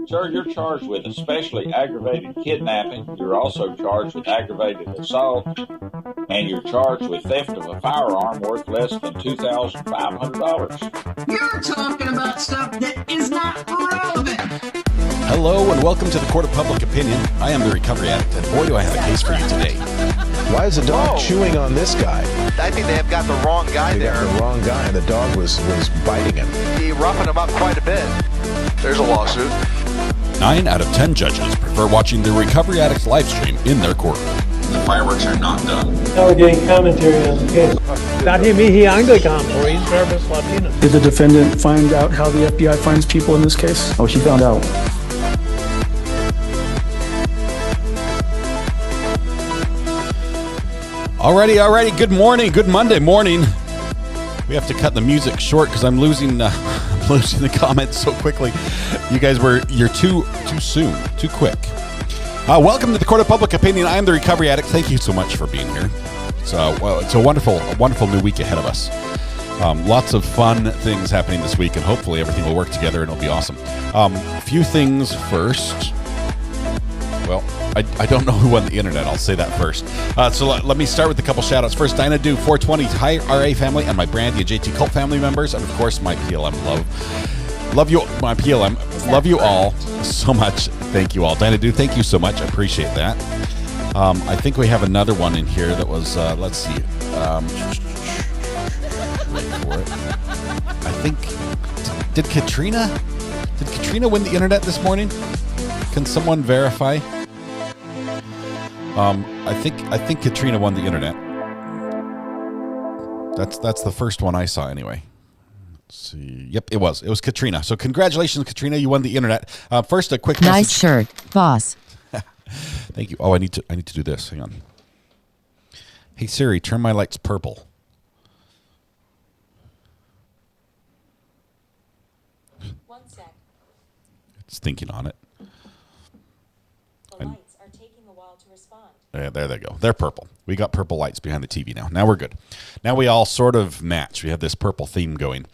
Sir, you're charged with especially aggravated kidnapping. You're also charged with aggravated assault, and you're charged with theft of a firearm worth less than $2,500. You're talking about stuff that is not relevant. Hello and welcome to the Court of Public Opinion. I am the recovery addict, and boy do I have a case for you today. Why is the dog chewing on this guy? I think they have got the wrong guy there. Got the wrong guy, and the dog was biting him. He roughing him up quite a bit. There's a lawsuit. 9 out of 10 judges prefer watching the Recovery Addicts live stream in their courtroom. The fireworks are not done. Now we're getting commentary on the case. Dahil mihi Anglican, foreign service Latino. Did the defendant find out how the FBI finds people in this case? Oh, she found out. Alrighty. Good morning. Good Monday morning. We have to cut the music short because I'm losing the comments so quickly. You guys you're too soon, too quick. Welcome to the Court of Public Opinion. I am the Recovery Addict. Thank you so much for being here. It's a wonderful new week ahead of us. Lots of fun things happening this week, and hopefully everything will work together and it'll be awesome. A few things first. Well, I don't know who won the internet. I'll say that first. So let me start with a couple shout-outs. First, Dinah Do 420, hi RA family, and my Brandy and JT Cult family members, and of course my PLM love you, my PLM. Love you all so much. Thank you all. Dinah Do, thank you so much. I appreciate that. I think we have another one in here that was, let's see. Wait for it. I think, did Katrina win the internet this morning? Can someone verify? I think Katrina won the internet. That's the first one I saw anyway. Let's see. Yep, it was Katrina. So congratulations, Katrina, you won the internet. First, a quick message. Nice shirt, boss. Thank you. Oh, I need to do this. Hang on. Hey Siri, turn my lights purple. One sec. It's thinking on it. The lights are taking a while to respond. Yeah, there they go. They're purple. We got purple lights behind the TV now. Now we're good. Now we all sort of match. We have this purple theme going.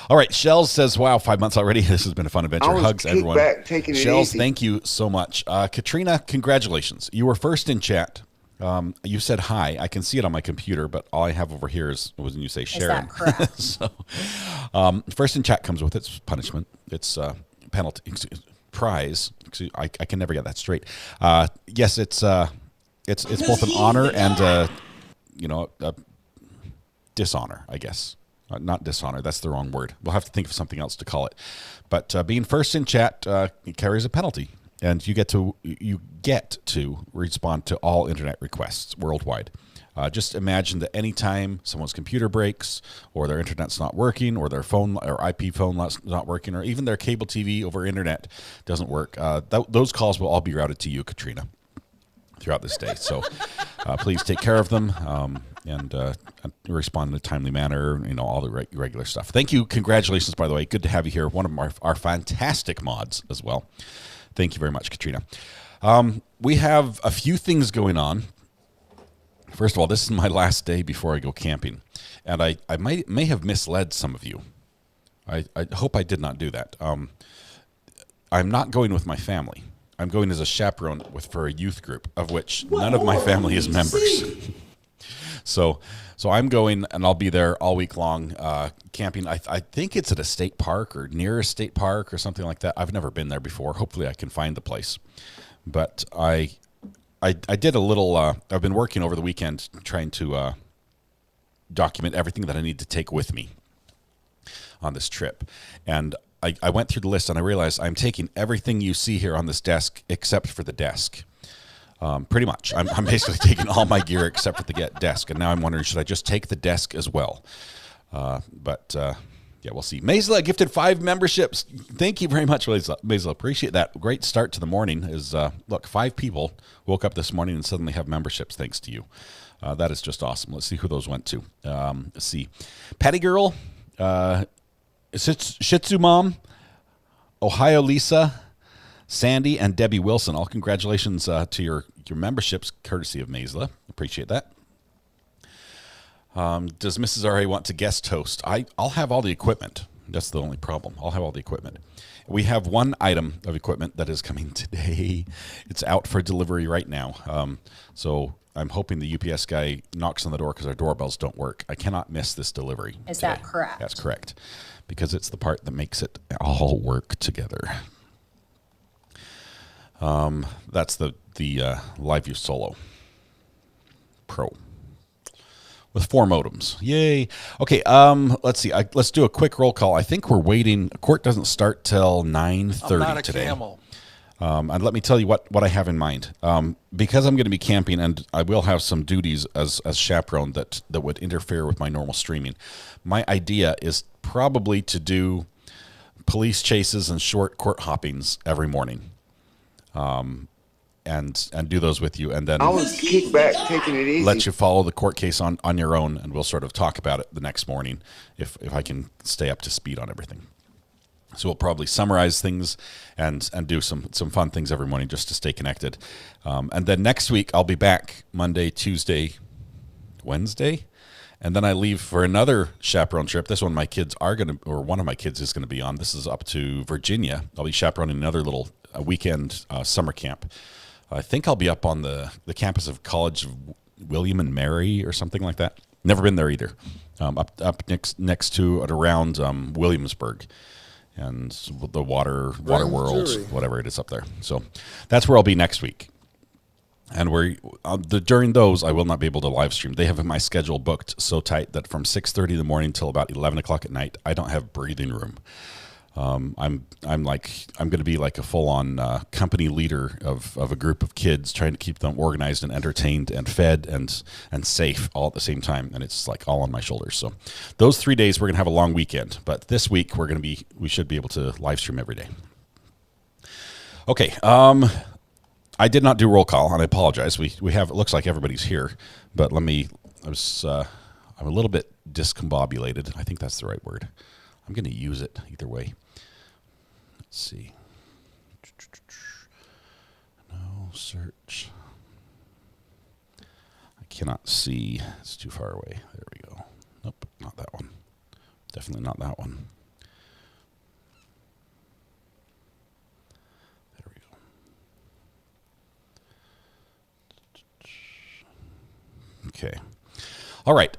All right. Shells says, wow, 5 months already. This has been a fun adventure. Hugs, everyone. Shells, thank you so much. Katrina, congratulations. You were first in chat. You said hi. I can see it on my computer, but all I have over here is when you say Sharon. Is that correct? So, first in chat comes with its punishment. It's penalty. Prize. I can never get that straight. Yes, it's both an honor and a dishonor, I guess. Not dishonor. That's the wrong word. We'll have to think of something else to call it. But being first in chat carries a penalty, and you get to respond to all internet requests worldwide. Just imagine that anytime someone's computer breaks, or their internet's not working, or their phone or IP phone not working, or even their cable TV over internet doesn't work, those calls will all be routed to you, Katrina, throughout this day. So please take care of them and respond in a timely manner, all the regular stuff. Thank you. Congratulations, by the way. Good to have you here. One of our fantastic mods as well. Thank you very much, Katrina. We have a few things going on. First of all, this is my last day before I go camping, and I may have misled some of you. I hope I did not do that. I'm not going with my family. I'm going as a chaperone for a youth group, of which none of my family is members. So I'm going, and I'll be there all week long camping. I think it's at a state park or near a state park or something like that. I've never been there before. Hopefully I can find the place. But I did a little, I've been working over the weekend trying to document everything that I need to take with me on this trip. And I went through the list and I realized I'm taking everything you see here on this desk except for the desk. Pretty much. I'm basically taking all my gear except for the desk. And now I'm wondering, should I just take the desk as well? But we'll see. Maisla gifted 5 memberships. Thank you very much, Maisla. Appreciate that. Great start to the morning. Look, 5 people woke up this morning and suddenly have memberships thanks to you. That is just awesome. Let's see who those went to. Let's see. Patty Girl, Shih Tzu Mom, Ohio Lisa, Sandy, and Debbie Wilson. All congratulations to your memberships, courtesy of Maisla. Appreciate that. Does Mrs. R.A. want to guest host? I'll have all the equipment. That's the only problem. I'll have all the equipment. We have one item of equipment that is coming today. It's out for delivery right now. So I'm hoping the UPS guy knocks on the door because our doorbells don't work. I cannot miss this delivery. Is today. that correct? That's correct. Because it's the part that makes it all work together. That's the LiveView Solo Pro with 4 modems. Yay. Okay, let's see. Let's do a quick roll call. I think we're waiting. Court doesn't start till 9:30 today. Camel. And let me tell you what I have in mind. Because I'm going to be camping and I will have some duties as chaperone that would interfere with my normal streaming. My idea is probably to do police chases and short court hoppings every morning. And do those with you, and then I was kicked back, taking it easy. let you follow the court case on your own, and we'll sort of talk about it the next morning if I can stay up to speed on everything. So we'll probably summarize things and do some fun things every morning just to stay connected. And then next week I'll be back Monday, Tuesday, Wednesday, and then I leave for another chaperone trip. This one my kids are going to, or one of my kids is going to be on. This is up to Virginia. I'll be chaperoning another little weekend summer camp. I think I'll be up on the campus of College of William and Mary or something like that. Never been there either. Up next to and around Williamsburg and the water world, whatever it is up there. So that's where I'll be next week. And during those, I will not be able to live stream. They have my schedule booked so tight that from 6:30 in the morning till about 11 o'clock at night, I don't have breathing room. I'm going to be like a full-on company leader of a group of kids, trying to keep them organized and entertained and fed and safe all at the same time, and it's like all on my shoulders. So those 3 days we're going to have a long weekend, but this week we should be able to live stream every day. Okay, I did not do roll call, and I apologize. We have, it looks like everybody's here, but I'm a little bit discombobulated. I think that's the right word. I'm going to use it either way. Let's see. No search. I cannot see. It's too far away. There we go. Nope, not that one. Definitely not that one. There we go. Okay. All right.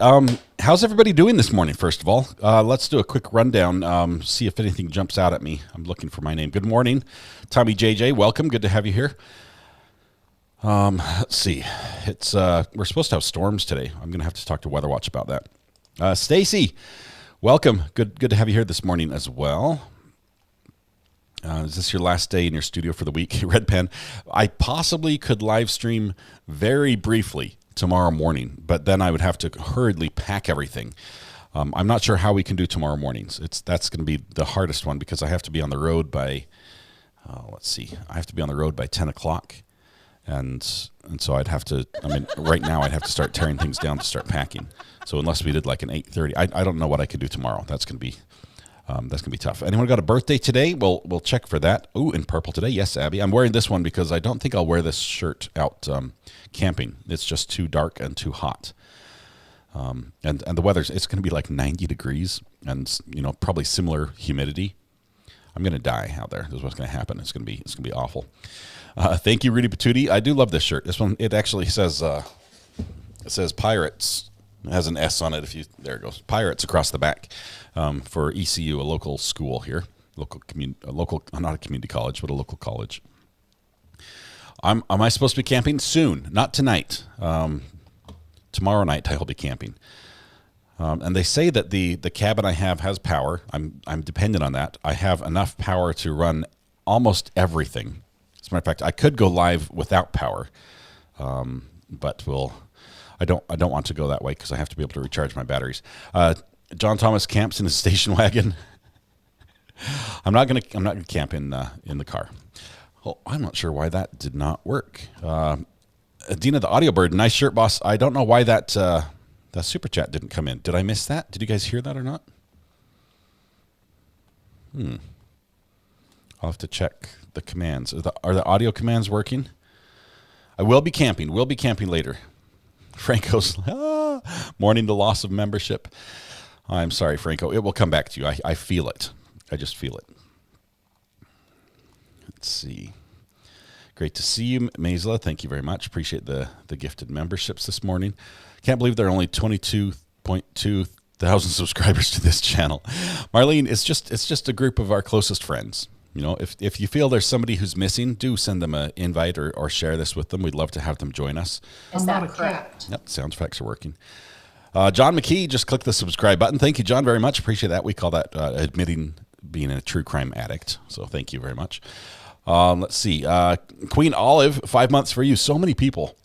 How's everybody doing this morning, first of all? Let's do a quick rundown, see if anything jumps out at me. I'm looking for my name. Good morning, Tommy JJ. Welcome. Good to have you here. Let's see. It's we're supposed to have storms today. I'm going to have to talk to Weather Watch about that. Stacy, welcome. Good to have you here this morning as well. Is this your last day in your studio for the week? Red Pen. I possibly could live stream very briefly tomorrow morning, but then I would have to hurriedly pack everything. I'm not sure how we can do tomorrow mornings. That's going to be the hardest one because I have to be on the road by, I have to be on the road by 10 o'clock. And so I'd have to, right now I'd have to start tearing things down to start packing. So unless we did like an 8:30, I don't know what I could do tomorrow. That's going to be tough. Anyone got a birthday today? We'll check for that. Ooh, in purple today. Yes, Abby. I'm wearing this one because I don't think I'll wear this shirt out camping. It's just too dark and too hot. And the weather's, it's going to be like 90 degrees and, probably similar humidity. I'm going to die out there. This is what's going to happen. It's going to be awful. Thank you, Rudy Patootie. I do love this shirt. This one, it actually says, Pirates. It has an S on it. There it goes. Pirates across the back for ECU, a local school here, not a community college, but a local college. Am I supposed to be camping soon? Not tonight. Tomorrow night I will be camping. And they say that the cabin I have has power. I'm dependent on that. I have enough power to run almost everything. As a matter of fact, I could go live without power, but I don't want to go that way because I have to be able to recharge my batteries. John Thomas camps in his station wagon. I'm not gonna camp in the car. Oh, I'm not sure why that did not work. Dina the Audio Bird, nice shirt, boss. I don't know why that super chat didn't come in. Did I miss that? Did you guys hear that or not? I'll have to check the commands. Are the audio commands working? I will be camping. We'll be camping later. Frank goes, mourning the loss of membership. I'm sorry, Franco. It will come back to you. I feel it. I just feel it. Let's see. Great to see you, Maisla. Thank you very much. Appreciate the gifted memberships this morning. Can't believe there are only 22.2 thousand subscribers to this channel. Marlene, it's just a group of our closest friends. You know, if you feel there's somebody who's missing, do send them an invite or share this with them. We'd love to have them join us. Is that correct? Yep, sound effects are working. John McKee just clicked the subscribe button. Thank you, John, very much. Appreciate that. We call that admitting being a true crime addict. So thank you very much. Let's see. Queen Olive, 5 months for you. So many people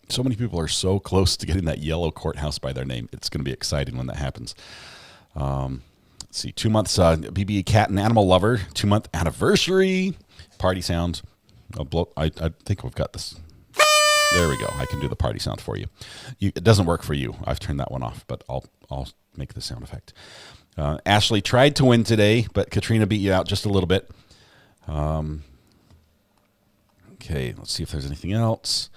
are so close to getting that yellow courthouse by their name. It's going to be exciting when that happens. Let's see. 2 months, BB Cat and Animal Lover, 2-month anniversary. Party sound. I think we've got this. There we go. I can do the party sound for you. It doesn't work for you. I've turned that one off, but I'll make the sound effect. Ashley tried to win today, but Katrina beat you out just a little bit. Okay, let's see if there's anything else.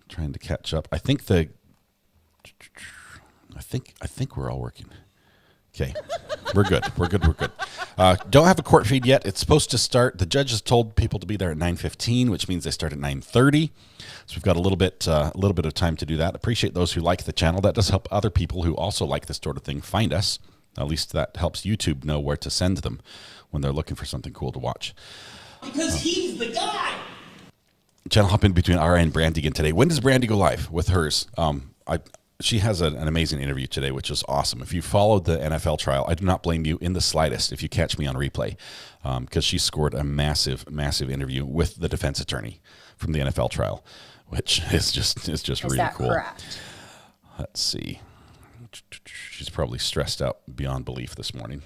I'm trying to catch up. I think we're all working. Okay, we're good. We're good. Don't have a court feed yet. It's supposed to start. The judge has told people to be there at 9:15, which means they start at 9:30. So we've got a little bit of time to do that. Appreciate those who like the channel. That does help other people who also like this sort of thing find us. At least that helps YouTube know where to send them when they're looking for something cool to watch. Because he's the guy. Channel hop in between RA and Brandy again today. When does Brandy go live with hers? She has an amazing interview today, which is awesome. If you followed the NFL trial, I do not blame you in the slightest if you catch me on replay, because she scored a massive, massive interview with the defense attorney from the NFL trial, which is just really cool. Correct? Let's see. She's probably stressed out beyond belief this morning.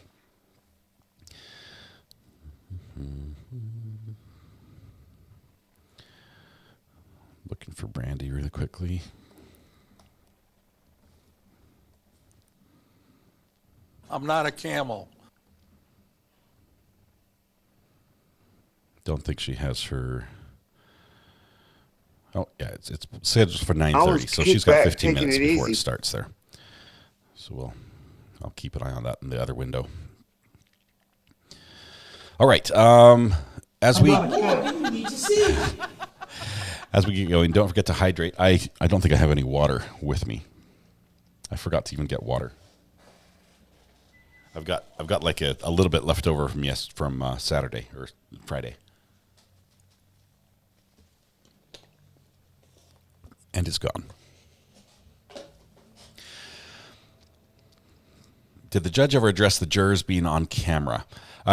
Looking for Brandy really quickly. I'm not a camel. Don't think she has her. Oh yeah, it's scheduled for 9:30, so she's got 15 minutes before it starts there. So I'll keep an eye on that in the other window. All right, as we get going, don't forget to hydrate. I don't think I have any water with me. I forgot to even get water. I've got like a little bit left over from Saturday or Friday. And it's gone. Did the judge ever address the jurors being on camera?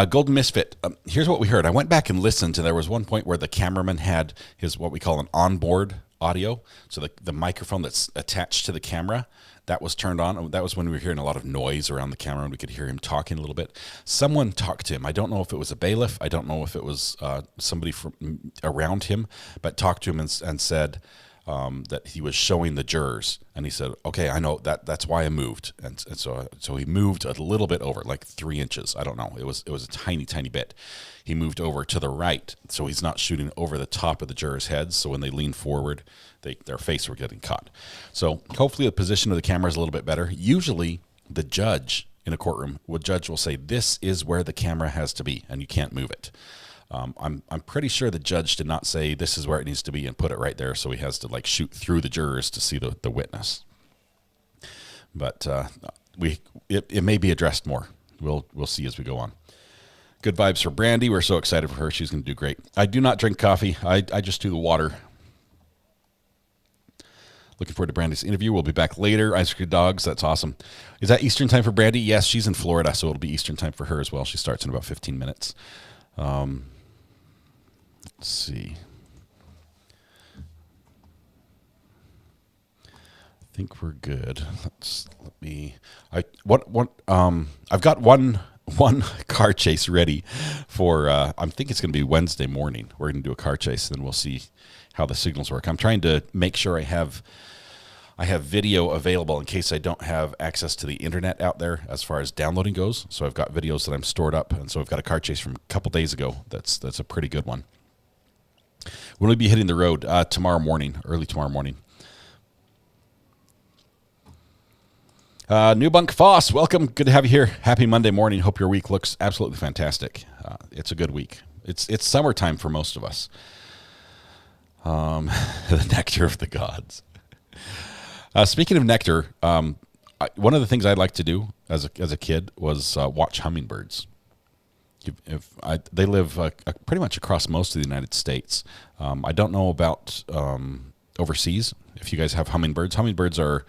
Golden Misfit, here's what we heard. I went back and listened, and there was one point where the cameraman had his what we call an onboard audio. So the microphone that's attached to the camera, that was turned on. That was when we were hearing a lot of noise around the camera, and we could hear him talking a little bit. Someone talked to him. I don't know if it was a bailiff. I don't know if it was somebody from around him, but talked to him and said that he was showing the jurors, and he said, "Okay, I know that's why I moved," and so he moved a little bit over, like 3 inches. I don't know. It was a tiny bit. He moved over to the right, so he's not shooting over the top of the jurors' heads. So when they lean forward, their face were getting caught. So hopefully the position of the camera is a little bit better. Usually the judge in a courtroom, judge will say, "This is where the camera has to be, and you can't move it." I'm pretty sure the judge did not say this is where it needs to be and put it right there, so he has to like shoot through the jurors to see the witness. But it may be addressed more. We'll see as we go on. Good vibes for Brandy. We're so excited for her. She's going to do great. I do not drink coffee. I just do the water. Looking forward to Brandy's interview. We'll be back later. Ice Cream Dogs. That's awesome. Is that Eastern time for Brandy? Yes, she's in Florida, so it'll be Eastern time for her as well. She starts in about 15 minutes. Let's see. I think we're good. I've got one car chase ready for I think it's going to be Wednesday morning. We're going to do a car chase, and then we'll see how the signals work. I'm trying to make sure I have video available in case I don't have access to the internet out there as far as downloading goes. So I've got videos that I'm stored up, and so I've got a car chase from a couple days ago. That's a pretty good one. We'll be hitting the road tomorrow morning, early tomorrow morning. New Bunk Foss, welcome. Good to have you here. Happy Monday morning. Hope your week looks absolutely fantastic. It's a good week. It's summertime for most of us. The nectar of the gods. Speaking of nectar, one of the things I'd like to do as a kid was watch hummingbirds. They live pretty much across most of the United States. I don't know about overseas. If you guys have hummingbirds, hummingbirds are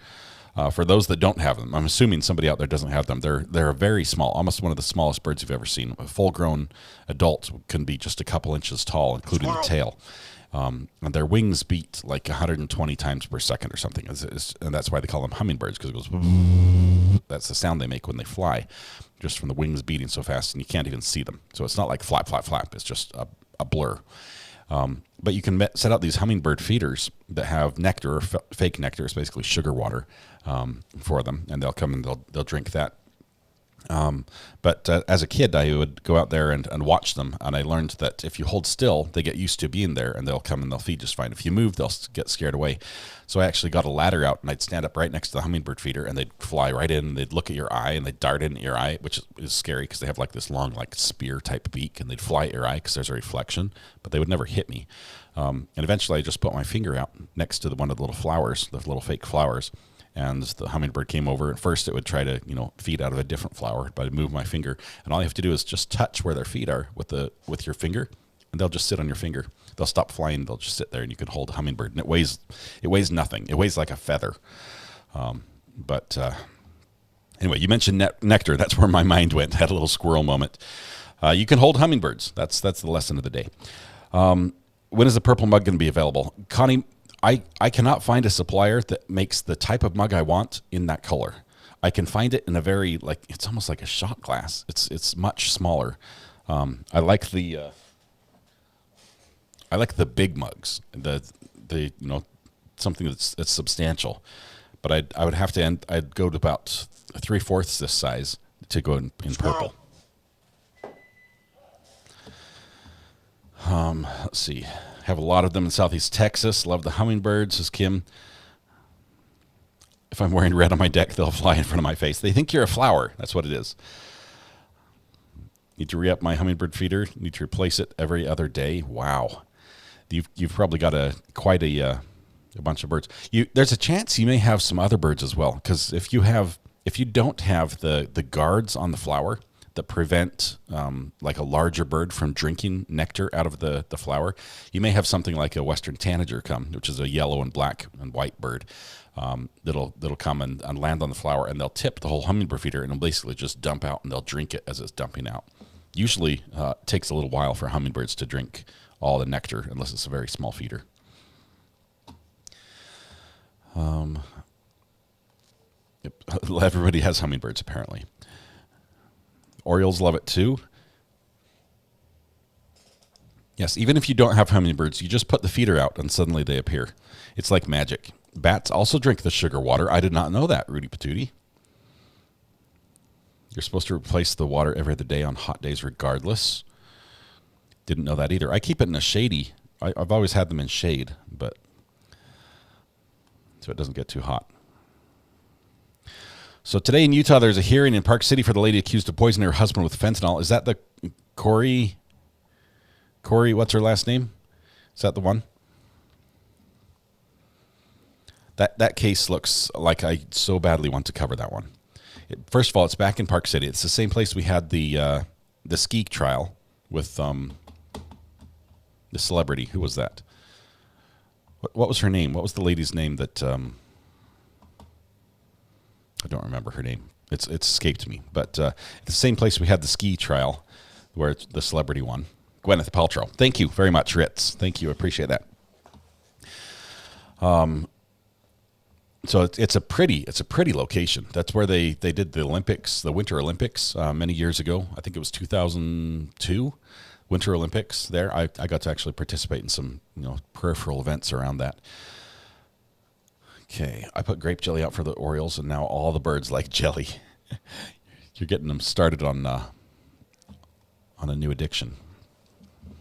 for those that don't have them. I'm assuming somebody out there doesn't have them. They're a very small, almost one of the smallest birds you've ever seen. A full-grown adult can be just a couple inches tall, including the tail. And their wings beat like 120 times per second or something, and that's why they call them hummingbirds, because it goes. That's the sound they make when they fly, just from the wings beating so fast, and you can't even see them. So it's not like flap, flap, flap. It's just a blur. But you can set out these hummingbird feeders that have nectar, or fake nectar. It's basically sugar water for them, and they'll come and they'll drink that. But as a kid, I would go out there and watch them, and I learned that if you hold still, they get used to being there, and they'll come and they'll feed just fine. If you move, they'll get scared away. So I actually got a ladder out, and I'd stand up right next to the hummingbird feeder, and they'd fly right in, and they'd look at your eye, and they'd dart in at your eye, which is scary because they have like this long, like spear-type beak, and they'd fly at your eye because there's a reflection, but they would never hit me. And eventually I just put my finger out next to one of the little flowers, the little fake flowers, and the hummingbird came over. At first it would try to, feed out of a different flower, but I'd move my finger, and all you have to do is just touch where their feet are with your finger, and they'll just sit on your finger. They'll stop flying, they'll just sit there, and you can hold a hummingbird, and it weighs nothing. It weighs like a feather. Anyway, you mentioned nectar. That's where my mind went. Had a little squirrel moment. You can hold hummingbirds. That's the lesson of the day. When is the purple mug going to be available? Connie, I cannot find a supplier that makes the type of mug I want in that color. I can find it in a very, it's almost like a shot glass. It's much smaller. I like the big mugs, the something that's substantial. But I would have to I'd go to about 3/4 this size to go in purple. Let's see. Have a lot of them in Southeast Texas. Love the hummingbirds, says Kim. If I'm wearing red on my deck, they'll fly in front of my face. They think you're a flower. That's what it is. Need to re-up my hummingbird feeder. Need to replace it every other day. Wow. You've probably got quite a bunch of birds. There's a chance you may have some other birds as well, because if you don't have the guards on the flower that prevent like a larger bird from drinking nectar out of the flower, you may have something like a western tanager come, which is a yellow and black and white bird that'll come and land on the flower, and they'll tip the whole hummingbird feeder, and it'll basically just dump out, and they'll drink it as it's dumping out. Usually it takes a little while for hummingbirds to drink all the nectar, unless it's a very small feeder. Yep. Everybody has hummingbirds, apparently. Orioles love it too. Yes, even if you don't have hummingbirds, you just put the feeder out and suddenly they appear. It's like magic. Bats also drink the sugar water. I did not know that, Rudy Patootie. You're supposed to replace the water every other day on hot days regardless. Didn't know that either. I keep it in a shady. I've always had them in shade, but so it doesn't get too hot. So today in Utah, there's a hearing in Park City for the lady accused of poisoning her husband with fentanyl. Is that the Corey, what's her last name? Is that the one? That case looks like I so badly want to cover that one. First of all, it's back in Park City. It's the same place we had the ski trial with the celebrity. Who was that? What was her name? What was the lady's name that... I don't remember her name. It's escaped me. But the same place we had the ski trial where the celebrity won. Gwyneth Paltrow. Thank you very much, Ritz. Thank you. I appreciate that. So it's a pretty location. That's where they did the Olympics, the Winter Olympics, many years ago. I think it was 2002 Winter Olympics there. I got to actually participate in some peripheral events around that. Okay, I put grape jelly out for the Orioles, and now all the birds like jelly. You're getting them started on a new addiction.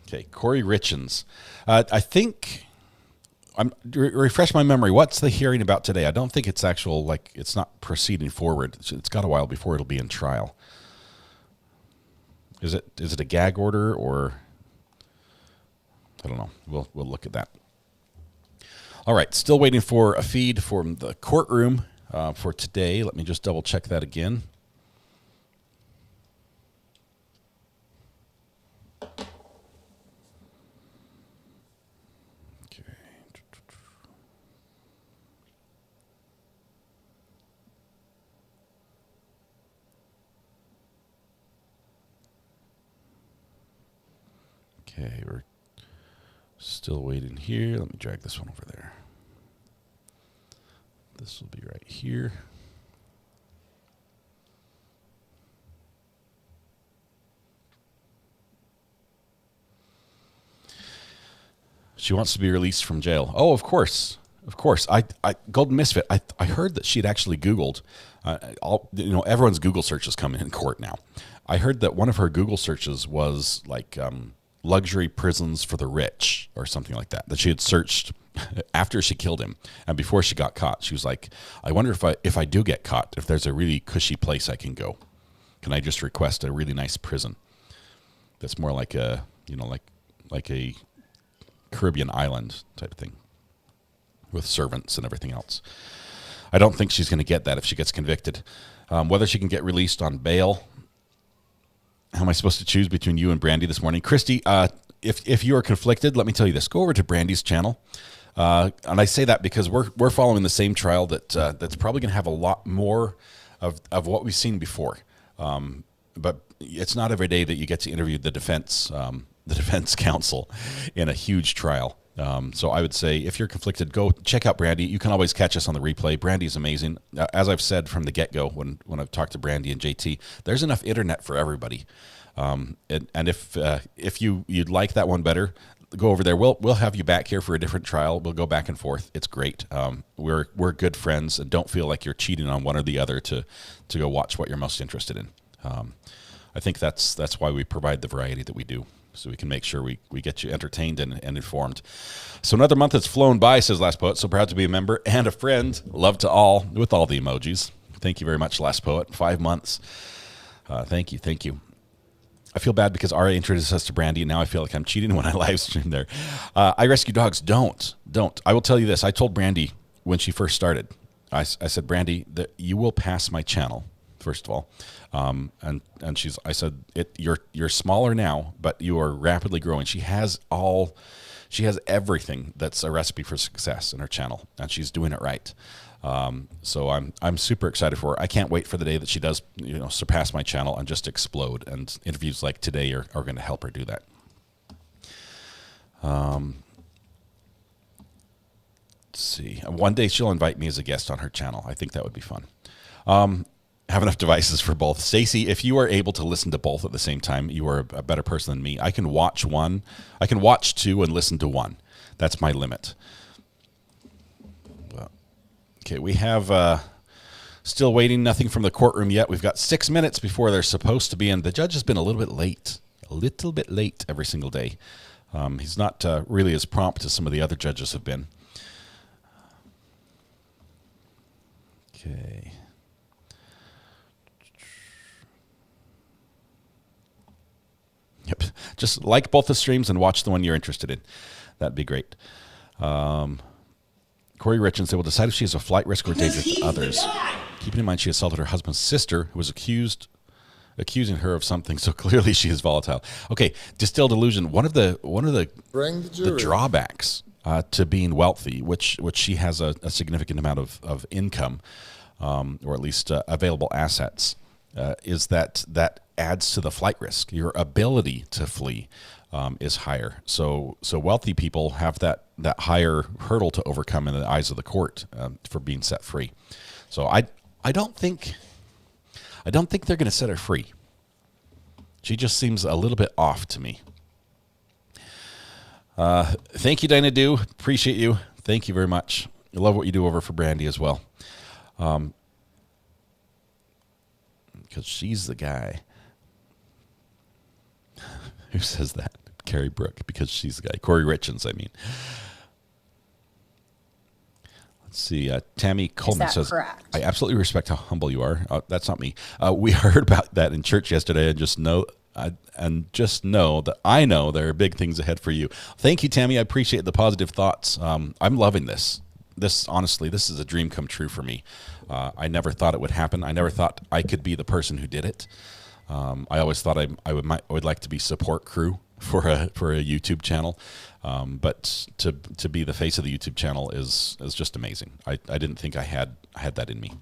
Okay, Corey Richens. I think refresh my memory. What's the hearing about today? I don't think it's actual, like, it's not proceeding forward. It's got a while before it'll be in trial. Is it a gag order, or I don't know. We'll look at that. All right, still waiting for a feed from the courtroom for today. Let me just double check that again. Okay, we're still waiting here. Let me drag this one over there. This will be right here. She wants to be released from jail. Oh, of course. Of course. Golden Misfit, I heard that she'd actually Googled, everyone's Google searches come in court now. I heard that one of her Google searches was like luxury prisons for the rich or something like that she had searched after she killed him and before she got caught. She was like, I wonder if I do get caught, if there's a really cushy place I can go. Can I just request a really nice prison that's more like a, like a Caribbean island type thing with servants and everything else. I don't think she's going to get that if she gets convicted. Whether she can get released on bail. How am I supposed to choose between you and Brandy this morning? Christy, if you are conflicted, let me tell you this. Go over to Brandy's channel. And I say that because we're following the same trial that's probably going to have a lot more of what we've seen before. But it's not every day that you get to interview the defense counsel in a huge trial. So I would say if you're conflicted, go check out Brandy. You can always catch us on the replay. Brandy's amazing. As I've said from the get-go when I've talked to Brandy and JT, there's enough internet for everybody. And if you'd like that one better, go over there. We'll have you back here for a different trial. We'll go back and forth. It's great. We're good friends, and don't feel like you're cheating on one or the other to go watch what you're most interested in. I think that's why we provide the variety that we do, so we can make sure we get you entertained and informed. So another month has flown by, says Last Poet. So proud to be a member and a friend. Love to all, with all the emojis. Thank you very much, Last Poet. 5 months. Thank you. I feel bad because Ari introduced us to Brandy, and now I feel like I'm cheating when I live stream there. I Rescue Dogs, don't. I will tell you this. I told Brandy when she first started, I said, Brandy, that you will pass my channel, first of all. And I said, you're smaller now, but you are rapidly growing. She has everything that's a recipe for success in her channel, and she's doing it right. So I'm super excited for her. I can't wait for the day that she does, surpass my channel and just explode. And interviews like today are going to help her do that. Let's see. One day she'll invite me as a guest on her channel. I think that would be fun. Have enough devices for both. Stacy, if you are able to listen to both at the same time, you are a better person than me. I can watch one. I can watch two and listen to one. That's my limit. Well, okay, we have still waiting. Nothing from the courtroom yet. We've got 6 minutes before they're supposed to be in. The judge has been a little bit late every single day. He's not really as prompt as some of the other judges have been. Okay. Yep. Just like both the streams and watch the one you're interested in. That'd be great. Corey Richards, they will decide if she is a flight risk or dangerous to others. Keeping in mind she assaulted her husband's sister, who was accusing her of something, so clearly she is volatile. Okay, distilled illusion. One of the drawbacks to being wealthy, which she has a significant amount of income, or at least available assets, is that adds to the flight risk. Your ability to flee is higher. So wealthy people have that higher hurdle to overcome in the eyes of the court for being set free. So I don't think they're going to set her free. She just seems a little bit off to me. Thank you, Dinah Do. Appreciate you. Thank you very much. I love what you do over for Brandy as well. Because she's the guy. Who says that? Carrie Brooke, because she's the guy. Corey Richards, I mean. See, Tammy Coleman that says, correct? I absolutely respect how humble you are. That's not me. We heard about that in church yesterday and just know that I know there are big things ahead for you. Thank you, Tammy. I appreciate the positive thoughts. I'm loving this. Honestly, this is a dream come true for me. I never thought it would happen. I never thought I could be the person who did it. I always thought I would like to be support crew for a YouTube channel, but to be the face of the YouTube channel is just amazing. I didn't think I had that in me.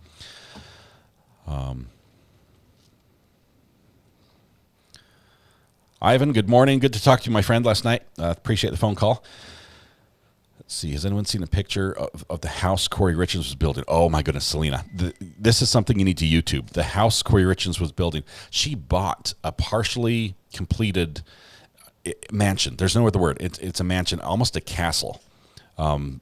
Ivan, good morning. Good to talk to you, my friend, last night. Appreciate the phone call. Let's see. Has anyone seen a picture of the house Corey Richards was building? Oh, my goodness, Selena. This is something you need to YouTube. The house Corey Richards was building. She bought a partially completed mansion. There's no other word. It's a mansion, almost a castle.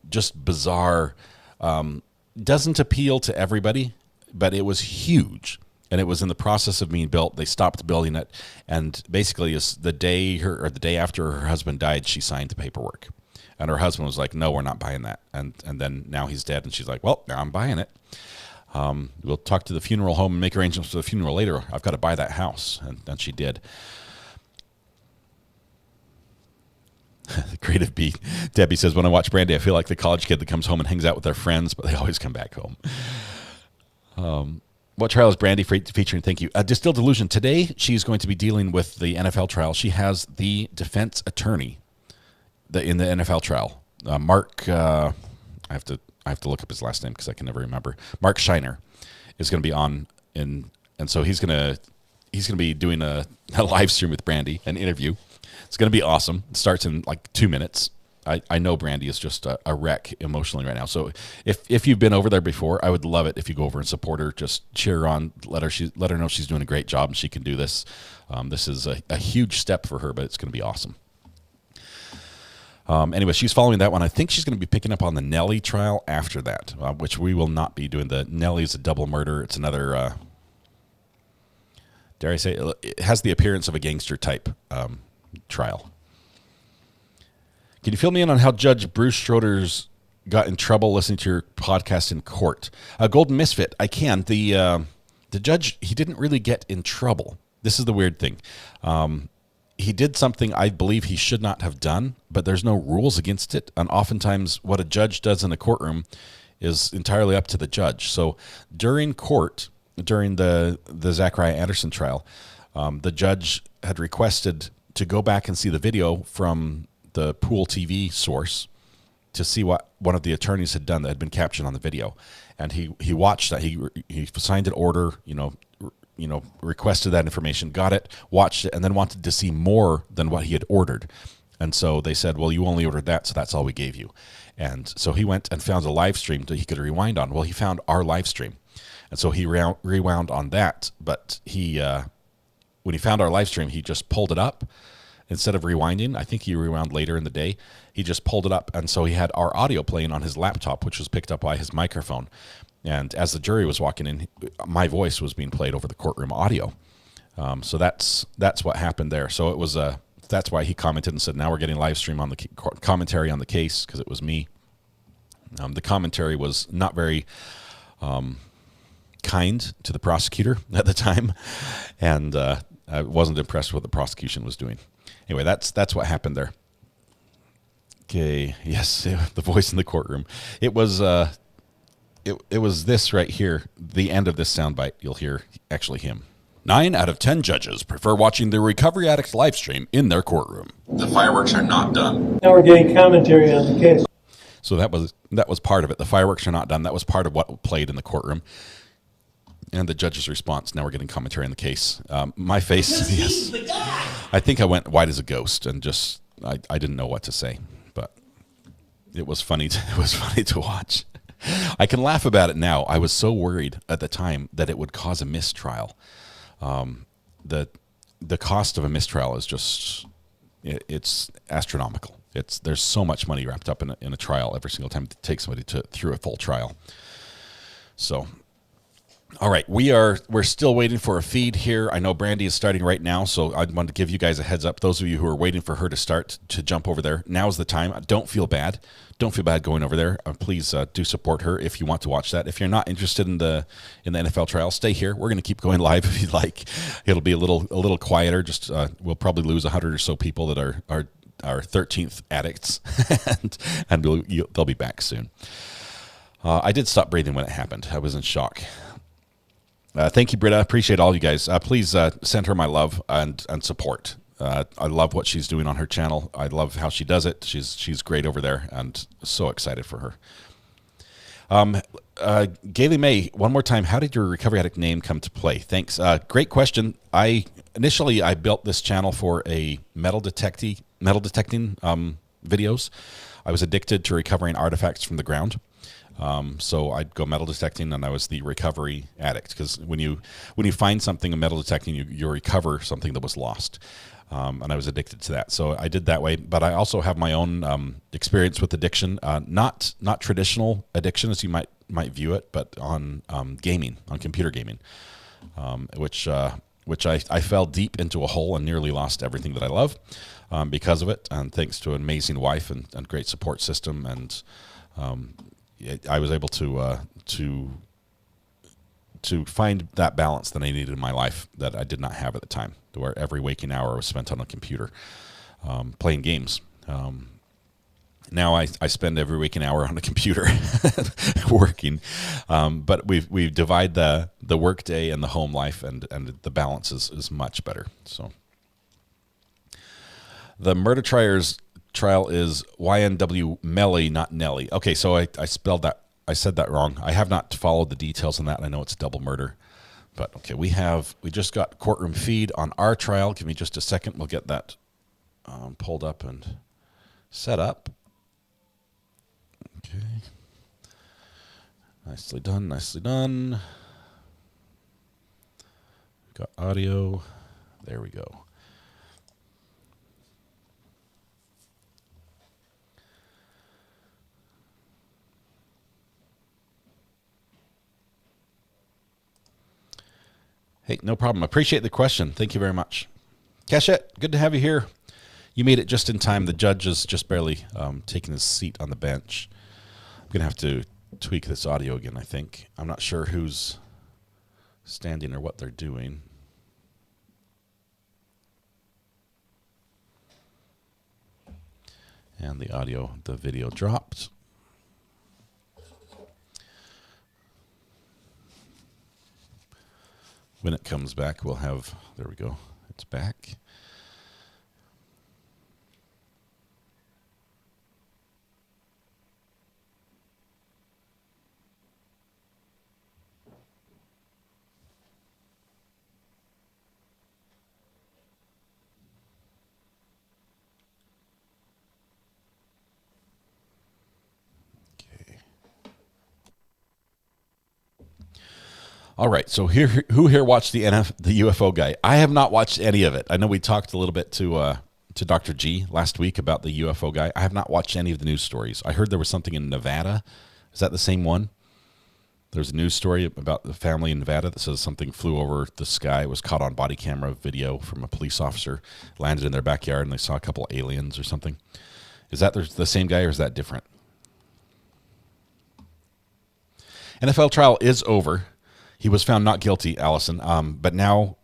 Just bizarre. Doesn't appeal to everybody, but it was huge. And it was in the process of being built. They stopped building it, and basically, the day after her husband died, she signed the paperwork. And her husband was like, "No, we're not buying that." And then now he's dead, and she's like, "Well, now I'm buying it. We'll talk to the funeral home and make arrangements for the funeral later. I've got to buy that house," and she did. The creative beat. Debbie says, "When I watch Brandy, I feel like the college kid that comes home and hangs out with their friends, but they always come back home." What trial is Brandy featuring? Thank you. Distilled Delusion. Today, she's going to be dealing with the NFL trial. She has the defense attorney in the NFL trial. Mark, I have to look up his last name because I can never remember. Mark Scheiner is going to be on, and so he's going to be doing a live stream with Brandy, an interview. It's going to be awesome. It starts in like 2 minutes. I know Brandy is just a wreck emotionally right now. So if you've been over there before, I would love it if you go over and support her. Just cheer her on. Let her know she's doing a great job and she can do this. This is a huge step for her, but it's going to be awesome. Anyway, she's following that one. I think she's going to be picking up on the Nellie trial after that, which we will not be doing. The Nellie's a double murder. It's another, dare I say, it has the appearance of a gangster type trial. Can you fill me in on how Judge Bruce Schroeder's got in trouble listening to your podcast in court? Golden Misfit, I can. The judge, he didn't really get in trouble. This is the weird thing. He did something I believe he should not have done, but there's no rules against it. And oftentimes what a judge does in a courtroom is entirely up to the judge. So during court, during the Zachariah Anderson trial, the judge had requested to go back and see the video from the Pool TV source to see what one of the attorneys had done that had been captured on the video. And he watched that. He signed an order, requested that information, got it, watched it, and then wanted to see more than what he had ordered. And so they said, well, you only ordered that, so that's all we gave you. And so he went and found a live stream that he could rewind on. Well, he found our live stream. And so he rewound on that. But when he found our live stream, he just pulled it up. Instead of rewinding, I think he rewound later in the day, he just pulled it up. And so he had our audio playing on his laptop, which was picked up by his microphone. And as the jury was walking in, my voice was being played over the courtroom audio. So that's what happened there. So it was that's why he commented and said, now we're getting live stream on the commentary on the case, because it was me. The commentary was not very kind to the prosecutor at the time, and I wasn't impressed with what the prosecution was doing. Anyway, that's what happened there. Okay, yes, the voice in the courtroom. It was it was this right here, the end of this soundbite. You'll hear actually him. 9 out of 10 judges prefer watching the Recovery Addicts live stream in their courtroom. The fireworks are not done. Now we're getting commentary on the case. So that was part of it. The fireworks are not done. That was part of what played in the courtroom. And the judge's response. Now we're getting commentary on the case. My face, yes. I think I went white as a ghost and just I didn't know what to say, but it was funny. It was funny to watch. I can laugh about it now. I was so worried at the time that it would cause a mistrial. The cost of a mistrial is just it's astronomical. There's so much money wrapped up in a trial every single time it takes somebody through a full trial. So All right, we're still waiting for a feed here. I know Brandy is starting right now, so I want to give you guys a heads up. Those of you who are waiting for her to start to jump over there, now's the time. Don't feel bad. Don't feel bad going over there. Please do support her if you want to watch that. If you're not interested in the NFL trial, stay here. We're going to keep going live if you'd like. It'll be a little quieter. Just we'll probably lose 100 or so people that are our 13th addicts, and they'll be back soon. I did stop breathing when it happened. I was in shock. Thank you, Britta. Appreciate all you guys. Please send her my love and support. I love what she's doing on her channel. I love how she does it. She's great over there, and so excited for her. Gailey May, one more time, how did your Recovery Addict name come to play? Thanks. Great question. Initially I built this channel for a metal detecting videos. I was addicted to recovering artifacts from the ground. So I'd go metal detecting, and I was the recovery addict, because when you find something in metal detecting, you recover something that was lost. And I was addicted to that. So I did that way. But I also have my own experience with addiction, not traditional addiction as you might view it, but on gaming, on computer gaming, which I fell deep into a hole and nearly lost everything that I love because of it. And thanks to an amazing wife and great support system, and I was able to find that balance that I needed in my life that I did not have at the time, where every waking hour was spent on a computer playing games. Now I spend every waking hour on a computer working, but we divide the work day and the home life, and the balance is much better. So the murder trial is YNW Melly, not Nelly. Okay, so I spelled that. I said that wrong. I have not followed the details on that, and I know it's double murder. But okay, we just got courtroom feed on our trial. Give me just a second. We'll get that pulled up and set up. Okay. Nicely done, nicely done. Got audio. There we go. Hey, no problem. Appreciate the question. Thank you very much. Cachette, good to have you here. You made it just in time. The judge is just barely taking his seat on the bench. I'm going to have to tweak this audio again, I think. I'm not sure who's standing or what they're doing. And the video dropped. When it comes back, we'll have, there we go, it's back. All right, so who here watched the UFO guy? I have not watched any of it. I know we talked a little bit to Dr. G last week about the UFO guy. I have not watched any of the news stories. I heard there was something in Nevada. Is that the same one? There's a news story about the family in Nevada that says something flew over the sky. It was caught on body camera video from a police officer, landed in their backyard, and they saw a couple of aliens or something. Is that the same guy, or is that different? NFL trial is over. He was found not guilty, Allison, but now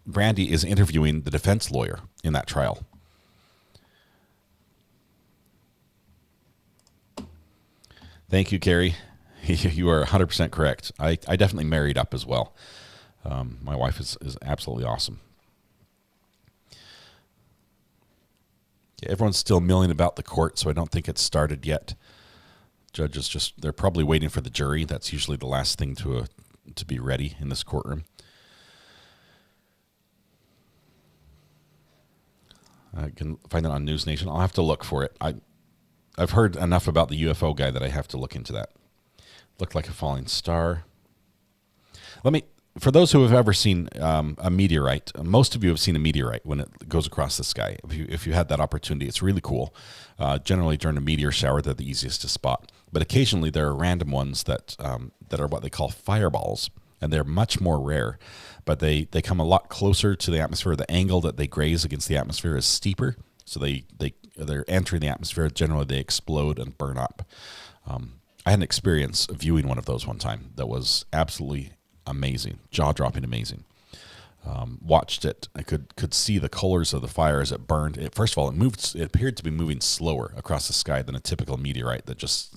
Brandy is interviewing the defense lawyer in that trial. Thank you, Carrie. You are 100% correct. I definitely married up as well. My wife is absolutely awesome. Everyone's still milling about the court, so I don't think it's started yet. Judges they're probably waiting for the jury. That's usually the last thing to be ready in this courtroom. I can find that on News Nation. I'll have to look for it. I've heard enough about the UFO guy that I have to look into that. Looked like a falling star. For those who have ever seen a meteorite, most of you have seen a meteorite when it goes across the sky. If you had that opportunity, it's really cool. Generally during a meteor shower, they're the easiest to spot. But occasionally there are random ones that are what they call fireballs. and they're much more rare. But they come a lot closer to the atmosphere. The angle that they graze against the atmosphere is steeper, so they're entering the atmosphere. Generally, they explode and burn up. I had an experience of viewing one of those one time that was absolutely amazing, jaw-dropping amazing. Watched it. I could see the colors of the fire as it burned. First of all, it appeared to be moving slower across the sky than a typical meteorite that just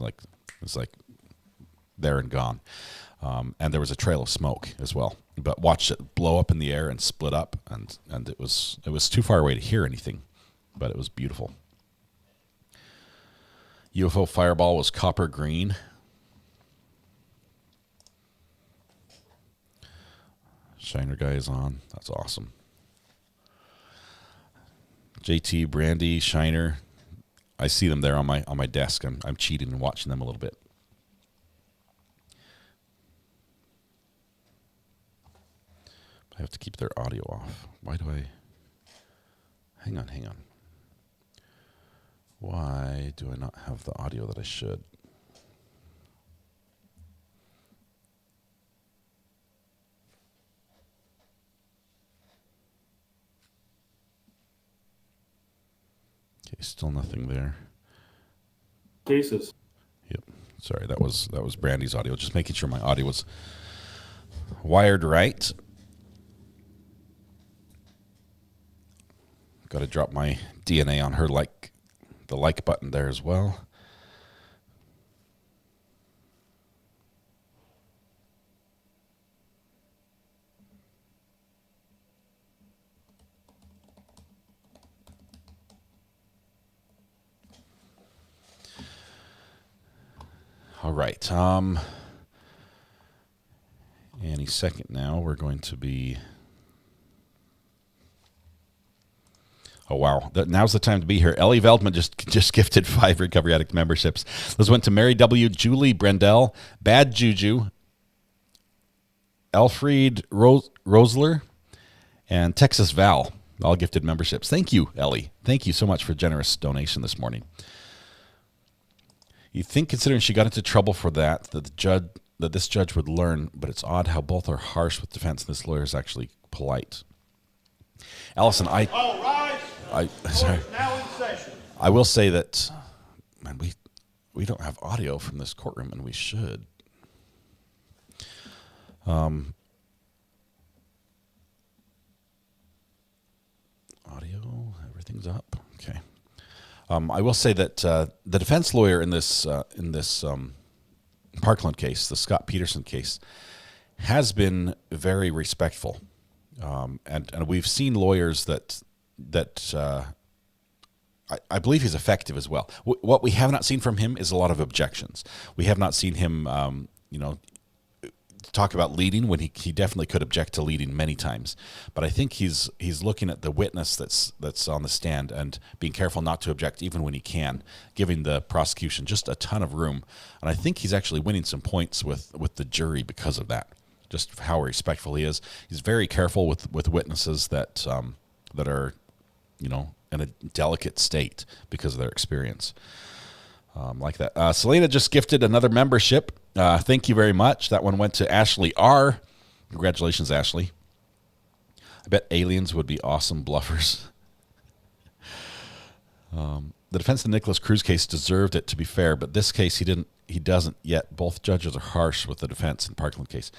was there and gone. And there was a trail of smoke as well. But watched it blow up in the air and split up, and it was too far away to hear anything, but it was beautiful. UFO fireball was copper green. Shiner guy is on. That's awesome. JT, Brandy, Shiner. I see them there on my desk. I'm cheating and watching them a little bit. I have to keep their audio off. Why do I? Hang on. Why do I not have the audio that I should? Okay, still nothing there. Cases. Yep. Sorry, that was Brandy's audio. Just making sure my audio was wired right. Got to drop my DNA on her the like button there as well. All right. Any second now, we're going to be... Oh, wow. Now's the time to be here. Ellie Veldman just gifted 5 Recovery Addict memberships. Those went to Mary W., Julie Brendel, Bad Juju, Alfred Rosler, and Texas Val. All gifted memberships. Thank you, Ellie. Thank you so much for a generous donation this morning. You think, considering she got into trouble for that this judge would learn, but it's odd how both are harsh with defense and this lawyer is actually polite. Allison, sorry. Now in session. I will say that, man, we don't have audio from this courtroom, and we should. Audio, everything's up. Okay. I will say that the defense lawyer in this Parkland case, the Scot Peterson case, has been very respectful, and we've seen lawyers that I believe he's effective as well. What we have not seen from him is a lot of objections. We have not seen him, talk about leading when he definitely could object to leading many times. But I think he's looking at the witness that's on the stand and being careful not to object even when he can, giving the prosecution just a ton of room. And I think he's actually winning some points with the jury because of that. Just how respectful he is. He's very careful with witnesses that are, in a delicate state because of their experience. Like that. Selena just gifted another membership. Thank you very much. That one went to Ashley R. Congratulations, Ashley. I bet aliens would be awesome bluffers. The defense of the Nicholas Cruz case deserved it, to be fair, but this case he doesn't yet. Both judges are harsh with the defense in Parkland case.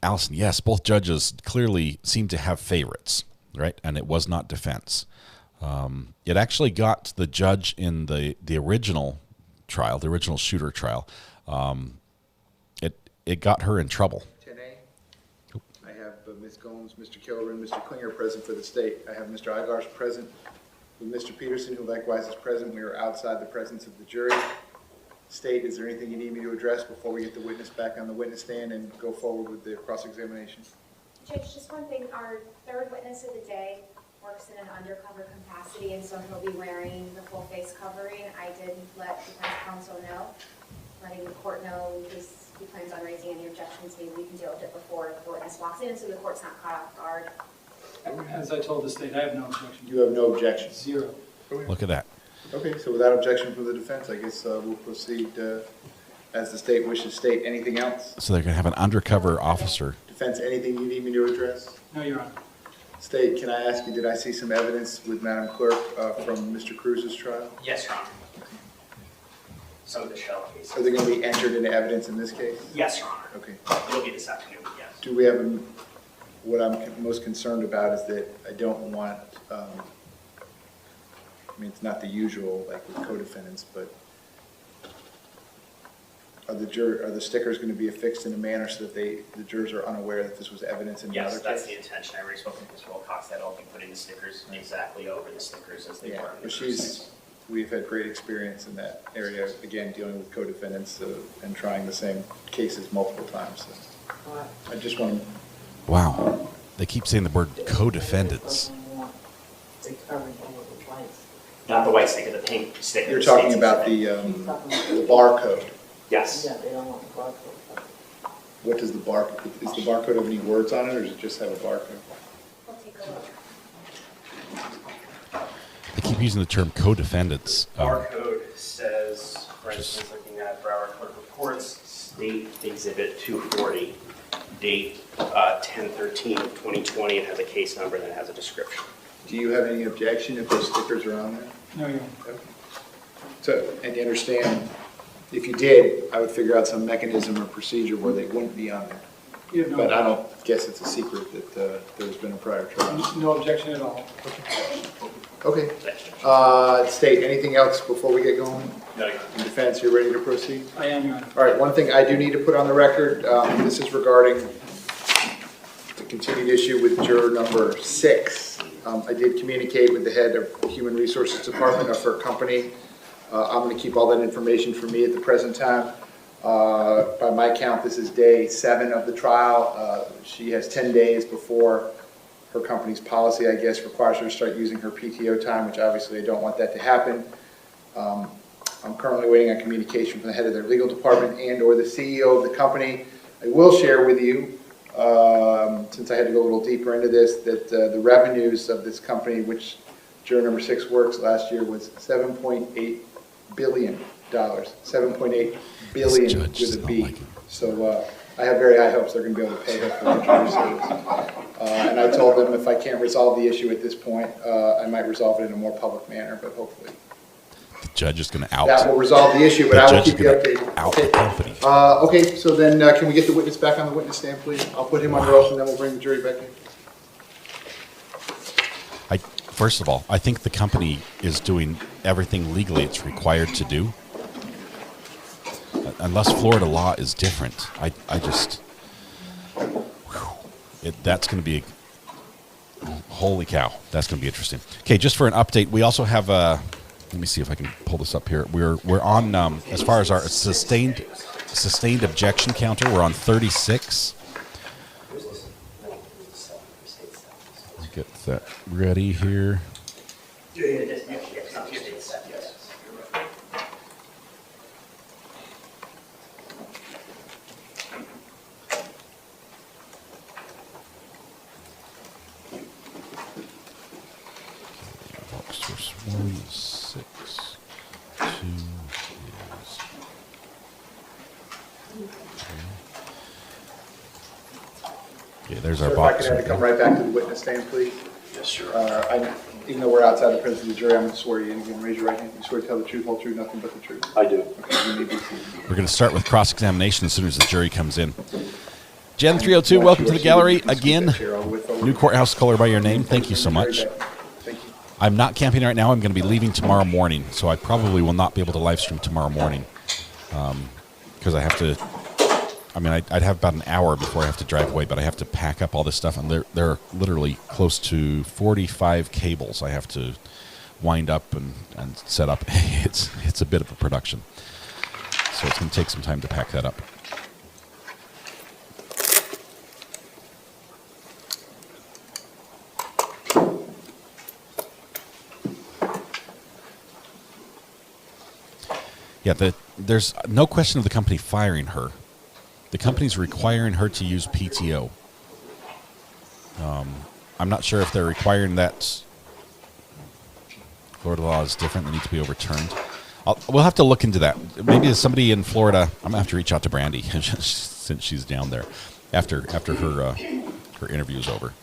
Allison, yes, both judges clearly seem to have favorites, right? And it was not defense. It actually got the judge in the original trial, the original shooter trial, it got her in trouble. 10A. I have Ms. Gomes, Mr. Kilburn, Mr. Klinger present for the state. I have Mr. Igars present with Mr. Peterson, who likewise is present. We are outside the presence of the jury. State, is there anything you need me to address before we get the witness back on the witness stand and go forward with the cross-examination? Judge, just one thing. Our third witness of the day works in an undercover capacity, and so he'll be wearing the full face covering. I did let defense counsel know, letting the court know, in case he plans on raising any objections, maybe we can deal with it before the witness walks in, so the court's not caught off guard. As I told the state, I have no objection. You have no objection? Zero. Look at that. Okay, so without objection from the defense, I guess we'll proceed as the state wishes. State, anything else? So they're going to have an undercover officer. Defense, anything you need me to address? No, Your Honor. State, can I ask you, did I see some evidence with Madam Clerk from Mr. Cruz's trial? Yes, Your Honor. Some of the shell cases. Are they going to be entered into evidence in this case? Yes, Your Honor. Okay. It'll be this afternoon, yes. Do we have, what I'm most concerned about is that I don't want, I mean, it's not the usual, like with co-defendants, but are the stickers going to be affixed in a manner so that the jurors are unaware that this was evidence in the other Yes, case? that's the intention. I already spoken to Ms. Wilcox that I'll be putting the stickers exactly over the stickers as they Yeah, were. in the but first. we've had great experience in that area, again, dealing with co-defendants and trying the same cases multiple times. So I just want to. Wow. They keep saying the word co-defendants. Not the white sticker, the pink sticker. You're talking about the barcode. Yes. What does the barcode, is the barcode have any words on it, or does it just have a barcode? We'll take a look. They keep using the term co-defendants. Barcode says, for instance, looking at Broward Clerk Reports, State Exhibit 240, date 10/13 of 2020. It has a case number and it has a description. Do you have any objection if those stickers are on there? No, Your Honor. Okay. So, and you understand, if you did, I would figure out some mechanism or procedure where they wouldn't be on there. You have no But I objection. don't guess it's a secret that there's been a prior trial. No objection at all. Okay. State, anything else before we get going? No, Your Honor. In defense, you're ready to proceed? I am, Your Honor. All right, one thing I do need to put on the record, this is regarding the continued issue with juror number 6. I did communicate with the head of the Human Resources Department of her company. I'm going to keep all that information for me at the present time. By my count, this is day 7 of the trial. She has 10 days before her company's policy, I guess, requires her to start using her PTO time, which obviously I don't want that to happen. I'm currently waiting on communication from the head of their legal department and or the CEO of the company. I will share with you, since I had to go a little deeper into this, that the revenues of this company, which juror number 6 works last year, was $7.8 billion. $7.8 billion with a B. So I have very high hopes they're going to be able to pay her for her jury service. And I told them if I can't resolve the issue at this point, I might resolve it in a more public manner, but hopefully. The judge is going to out. That will resolve the issue, but I will keep you updated. Out the company. Okay, so then can we get the witness back on the witness stand, please? I'll put him under oath and then we'll bring the jury back in. First of all, I think the company is doing everything legally it's required to do. Unless Florida law is different, I just, that's going to be, holy cow, that's going to be interesting. Okay, just for an update, we also have, let me see if I can pull this up here. We're on, as far as our sustained objection counter, we're on 36. Let's get that ready here. Source 1 is 6. 2 is. Okay, there's our So box. if I could have to come right back to the witness stand, please. Yes, sure. Even though we're outside the presence of the jury, I'm going to swear you in again. Raise your right hand. You swear to tell the truth, whole truth, nothing but the truth. I do. Okay, you may be seated. We're going to start with cross-examination as soon as the jury comes in. Gen 302, welcome to the gallery again. New courthouse caller by your name. Thank you so much. Thank you. I'm not camping right now. I'm going to be leaving tomorrow morning, so I probably will not be able to live stream tomorrow morning because I have to. I mean, I'd have about an hour before I have to drive away, but I have to pack up all this stuff, and there are literally close to 45 cables I have to wind up and set up. It's a bit of a production, so it's going to take some time to pack that up. Yeah, there's no question of the company firing her. The company's requiring her to use PTO. I'm not sure if they're requiring that. Florida law is different. They need to be overturned. We'll have to look into that. Maybe there's somebody in Florida. I'm gonna have to reach out to Brandy since she's down there after her interview is over.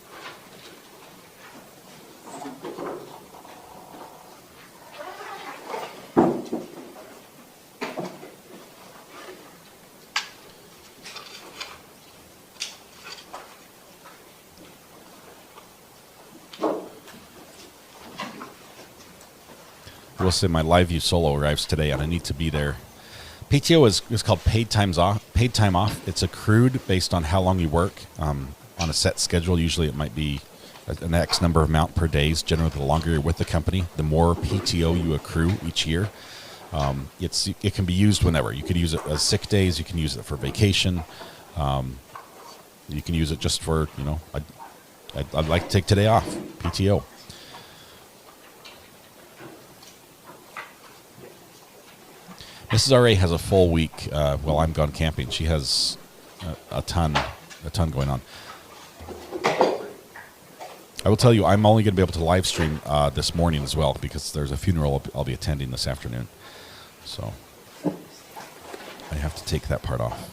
I will say my live view solo arrives today, and I need to be there. PTO is called paid time off. It's accrued based on how long you work on a set schedule. Usually, it might be an X number of amount per days. Generally, the longer you're with the company, the more PTO you accrue each year. It can be used whenever. You could use it as sick days. You can use it for vacation. You can use it just for I'd like to take today off PTO. Mrs. R.A. has a full week while I'm gone camping. She has a ton going on. I will tell you, I'm only going to be able to live stream this morning as well because there's a funeral I'll be attending this afternoon. So I have to take that part off.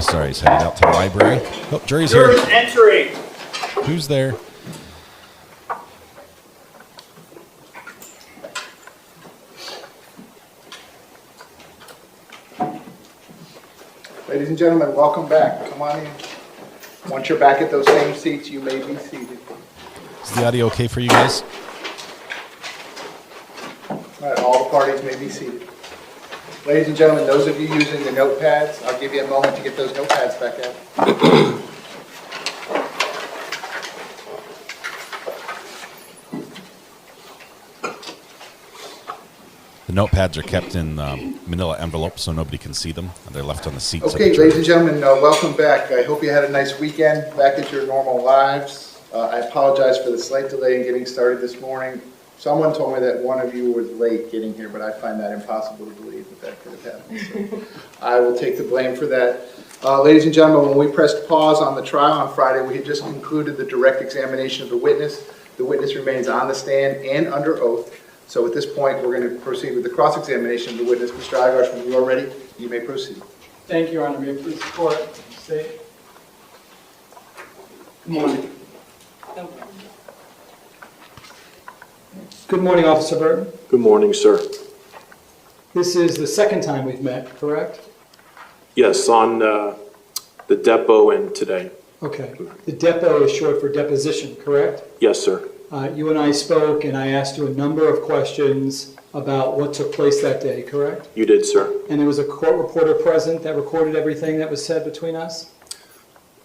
Sorry, he's headed out to the library. Oh, jury's here. Entering. Who's there? Ladies and gentlemen, welcome back. Come on in. Once you're back at those same seats, you may be seated. Is the audio okay for you guys? All right, all the parties may be seated. Ladies and gentlemen, those of you using the notepads, I'll give you a moment to get those notepads back out. The notepads are kept in manila envelopes so nobody can see them. They're left on the seats. Okay, ladies and gentlemen, welcome back. I hope you had a nice weekend back at your normal lives. I apologize for the slight delay in getting started this morning. Someone told me that one of you was late getting here, but I find that impossible to believe that could have happened. So I will take the blame for that. Ladies and gentlemen, when we pressed pause on the trial on Friday, we had just concluded the direct examination of the witness. The witness remains on the stand and under oath. So at this point, we're going to proceed with the cross-examination of the witness. Mr. Igarsh, when you are ready, you may proceed. Thank you, Your Honor. May I please report? State. Good morning. Good morning, Officer Burton. Good morning, sir. This is the second time we've met, correct? Yes, on the depot and today. Okay. The depot is short for deposition, correct? Yes, sir. You and I spoke, and I asked you a number of questions about what took place that day, correct? You did, sir. And there was a court reporter present that recorded everything that was said between us?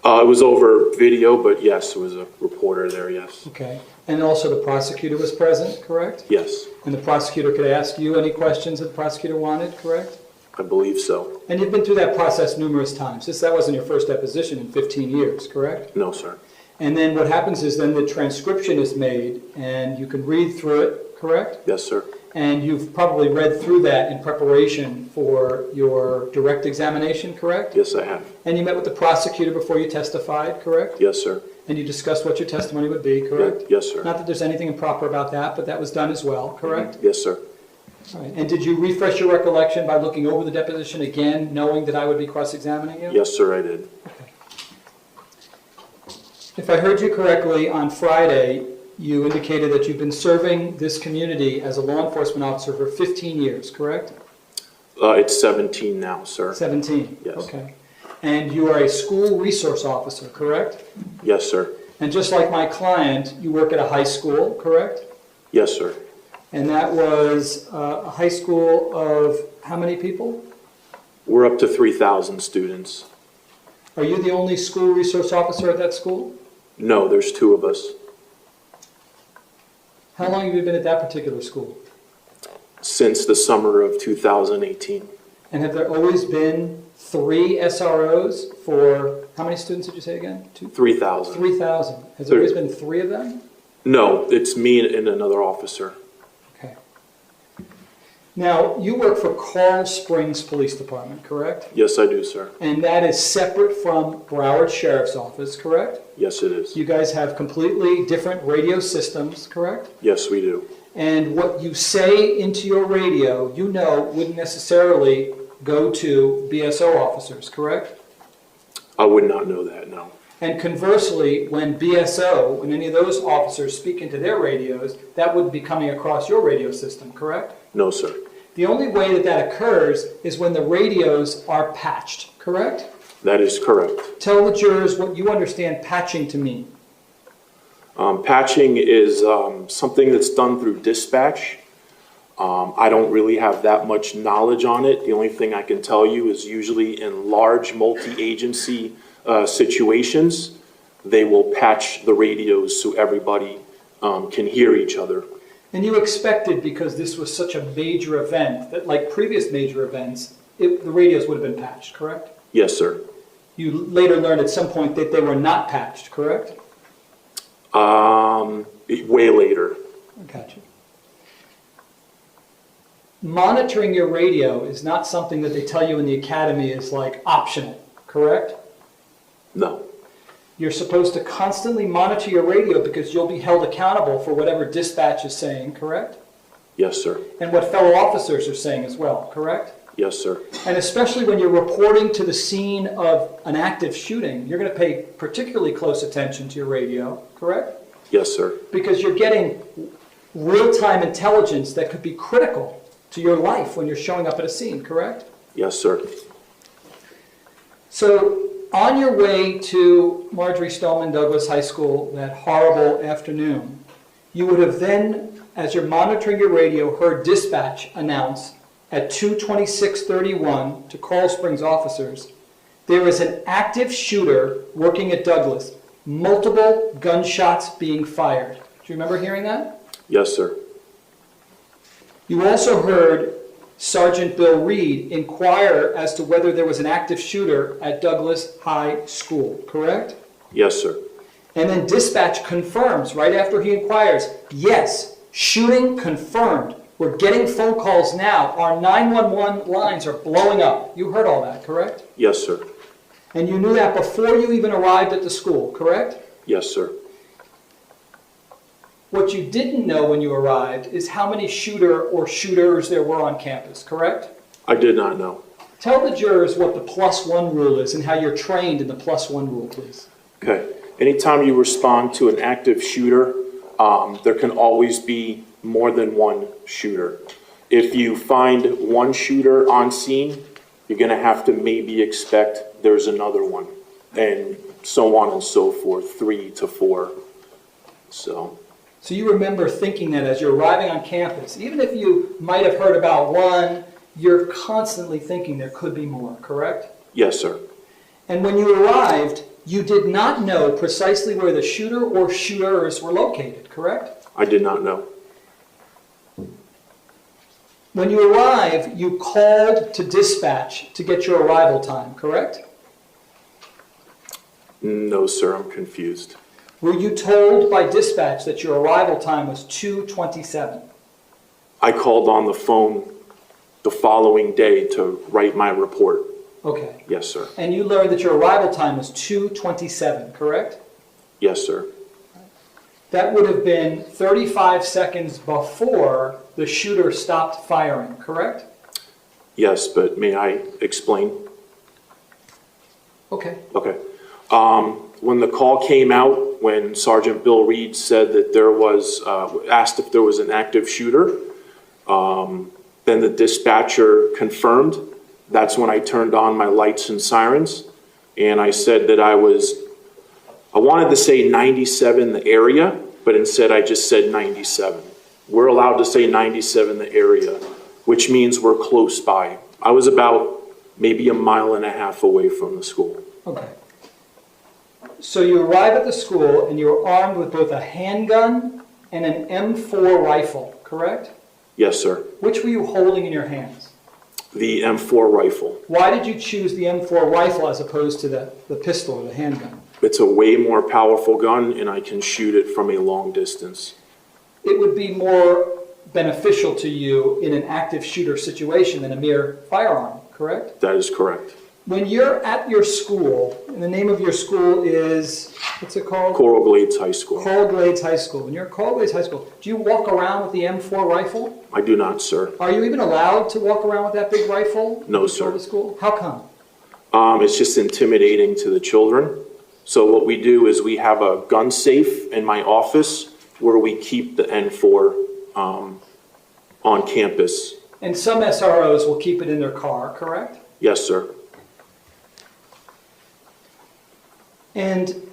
It was over video, but yes, it was a reporter there, yes. Okay. And also the prosecutor was present, correct? Yes. And the prosecutor could ask you any questions that the prosecutor wanted, correct? I believe so. And you've been through that process numerous times. That wasn't your first deposition in 15 years, correct? No, sir. And then what happens is then the transcription is made and you can read through it, correct? Yes, sir. And you've probably read through that in preparation for your direct examination, correct? Yes, I have. And you met with the prosecutor before you testified, correct? Yes, sir. And you discussed what your testimony would be, correct? Yes, sir. Not that there's anything improper about that, but that was done as well, correct? Yes, sir. All right. And did you refresh your recollection by looking over the deposition again, knowing that I would be cross-examining you? Yes, sir, I did. Okay. If I heard you correctly, on Friday, you indicated that you've been serving this community as a law enforcement officer for 15 years, correct? It's 17 now, sir. 17? Yes. Okay. And you are a school resource officer, correct? Yes, sir. And just like my client, you work at a high school, correct? Yes, sir. And that was a high school of how many people? We're up to 3,000 students. Are you the only school resource officer at that school? No, there's 2 of us. How long have you been at that particular school? Since the summer of 2018. And have there always been 3 SROs for, how many students did you say again? 3,000. 3,000. Has there always been 3 of them? No, it's me and another officer. Okay. Now, you work for Coral Springs Police Department, correct? Yes, I do, sir. And that is separate from Broward Sheriff's Office, correct? Yes, it is. You guys have completely different radio systems, correct? Yes, we do. And what you say into your radio, you know, wouldn't necessarily go to BSO officers, correct? I would not know that, no. And conversely, when BSO, when any of those officers speak into their radios, that would be coming across your radio system, correct? No, sir. The only way that that occurs is when the radios are patched, correct? That is correct. Tell the jurors what you understand patching to mean. Patching is something that's done through dispatch. I don't really have that much knowledge on it. The only thing I can tell you is usually in large multi-agency situations, they will patch the radios so everybody can hear each other. And you expected, because this was such a major event, that like previous major events, the radios would have been patched, correct? Yes, sir. You later learned at some point that they were not patched, correct? Way later. Gotcha. Monitoring your radio is not something that they tell you in the academy is like optional, correct? No. You're supposed to constantly monitor your radio because you'll be held accountable for whatever dispatch is saying, correct? Yes, sir. And what fellow officers are saying as well, correct? Yes, sir. And especially when you're reporting to the scene of an active shooting, you're going to pay particularly close attention to your radio, correct? Yes, sir. Because you're getting real-time intelligence that could be critical to your life when you're showing up at a scene, correct? Yes, sir. So on your way to Marjorie Stoneman Douglas High School that horrible afternoon, you would have then, as you're monitoring your radio, heard dispatch announce at 2:26:31 to Coral Springs officers, there is an active shooter working at Douglas, multiple gunshots being fired. Do you remember hearing that? Yes, sir. You also heard Sergeant Bill Reed inquire as to whether there was an active shooter at Douglas High School, correct? Yes, sir. And then dispatch confirms right after he inquires, yes, shooting confirmed. We're getting phone calls now. Our 911 lines are blowing up. You heard all that, correct? Yes, sir. And you knew that before you even arrived at the school, correct? Yes, sir. What you didn't know when you arrived is how many shooter or shooters there were on campus, correct? I did not know. Tell the jurors what the +1 rule is and how you're trained in the +1 rule, please. Okay. Anytime you respond to an active shooter, there can always be more than one shooter. If you find one shooter on scene, you're going to have to maybe expect there's another one, and so on and so forth, 3 to 4. So you remember thinking that as you're arriving on campus, even if you might have heard about one, you're constantly thinking there could be more, correct? Yes, sir. And when you arrived, you did not know precisely where the shooter or shooters were located, correct? I did not know. When you arrive, you called to dispatch to get your arrival time, correct? No, sir, I'm confused. Were you told by dispatch that your arrival time was 2:27? I called on the phone the following day to write my report. Okay. Yes, sir. And you learned that your arrival time was 2:27, correct? Yes, sir. That would have been 35 seconds before the shooter stopped firing, correct? Yes, but may I explain? Okay. Okay. When the call came out, when Sergeant Bill Reed said that there was, asked if there was an active shooter, then the dispatcher confirmed. That's when I turned on my lights and sirens, and I said that I wanted to say 97 the area, but instead I just said 97. We're allowed to say 97 the area, which means we're close by. I was about maybe 1.5 miles away from the school. Okay. So you arrive at the school and you're armed with both a handgun and an M4 rifle, correct? Yes, sir. Which were you holding in your hands? The M4 rifle. Why did you choose the M4 rifle as opposed to the pistol or the handgun? It's a way more powerful gun, and I can shoot it from a long distance. It would be more beneficial to you in an active shooter situation than a mere firearm, correct? That is correct. When you're at your school, and the name of your school is, what's it called? Coral Glades High School. Coral Glades High School. When you're at Coral Glades High School, do you walk around with the M4 rifle? I do not, sir. Are you even allowed to walk around with that big rifle? No, sir. To school? How come? It's just intimidating to the children. So what we do is we have a gun safe in my office where we keep the N4 on campus. And some SROs will keep it in their car, correct? Yes, sir. And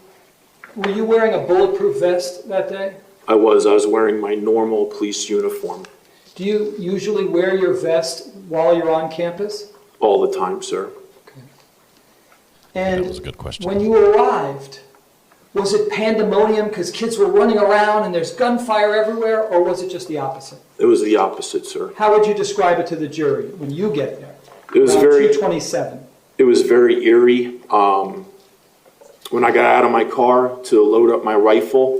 were you wearing a bulletproof vest that day? I was wearing my normal police uniform. Do you usually wear your vest while you're on campus? All the time, sir. Okay. And that was a good question. When you arrived, was it pandemonium because kids were running around and there's gunfire everywhere, or was it just the opposite? It was the opposite, sir. How would you describe it to the jury when you get there? It was very 2:27. It was very eerie. When I got out of my car to load up my rifle,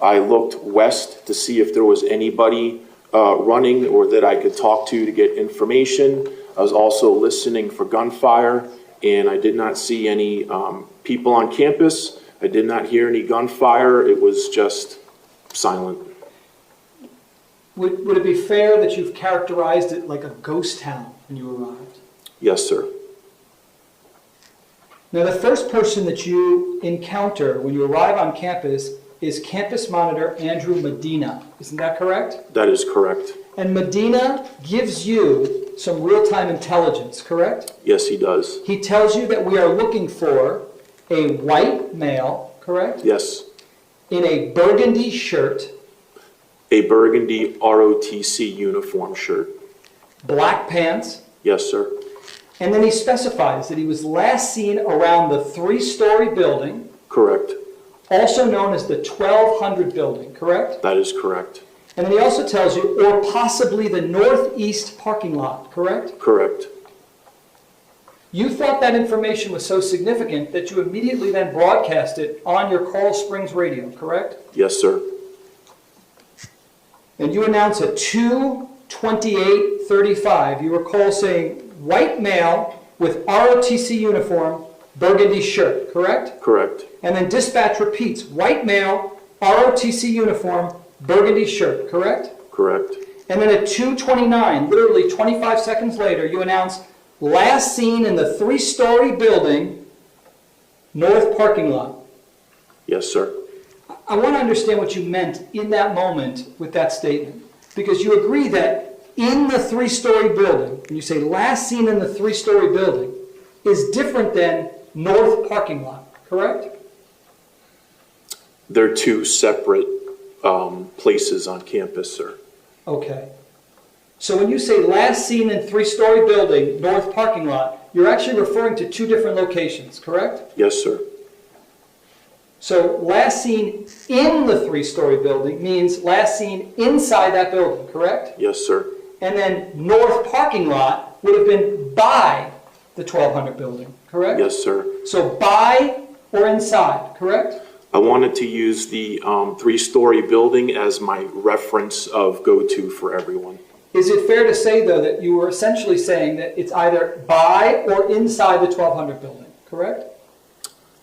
I looked west to see if there was anybody running or that I could talk to get information. I was also listening for gunfire, and I did not see any people on campus. I did not hear any gunfire. It was just silent. Would it be fair that you've characterized it like a ghost town when you arrived? Yes, sir. Now, the first person that you encounter when you arrive on campus is campus monitor Andrew Medina. Isn't that correct? That is correct. And Medina gives you some real-time intelligence, correct? Yes, he does. He tells you that we are looking for a white male, correct? Yes. In a burgundy shirt. A burgundy ROTC uniform shirt. Black pants. Yes, sir. And then he specifies that he was last seen around the 3-story building. Correct. Also known as the 1200 building, correct? That is correct. And then he also tells you, or possibly the northeast parking lot, correct? Correct. You thought that information was so significant that you immediately then broadcast it on your Coral Springs radio, correct? Yes, sir. And you announce at 2:28:35, you recall saying, white male with ROTC uniform, burgundy shirt, correct? Correct. And then dispatch repeats, white male, ROTC uniform, burgundy shirt, correct? Correct. And then at 2:29, literally 25 seconds later, you announce, last seen in the 3-story building, north parking lot. Yes, sir. I want to understand what you meant in that moment with that statement. Because you agree that in the 3-story building, when you say last seen in the 3-story building, is different than north parking lot, correct? They're two separate places on campus, sir. Okay. So when you say last seen in 3-story building, north parking lot, you're actually referring to two different locations, correct? Yes, sir. So last seen in the 3-story building means last seen inside that building, correct? Yes, sir. And then north parking lot would have been by the 1200 building, correct? Yes, sir. So by or inside, correct? I wanted to use the 3-story building as my reference of go-to for everyone. Is it fair to say, though, that you were essentially saying that it's either by or inside the 1200 building, correct?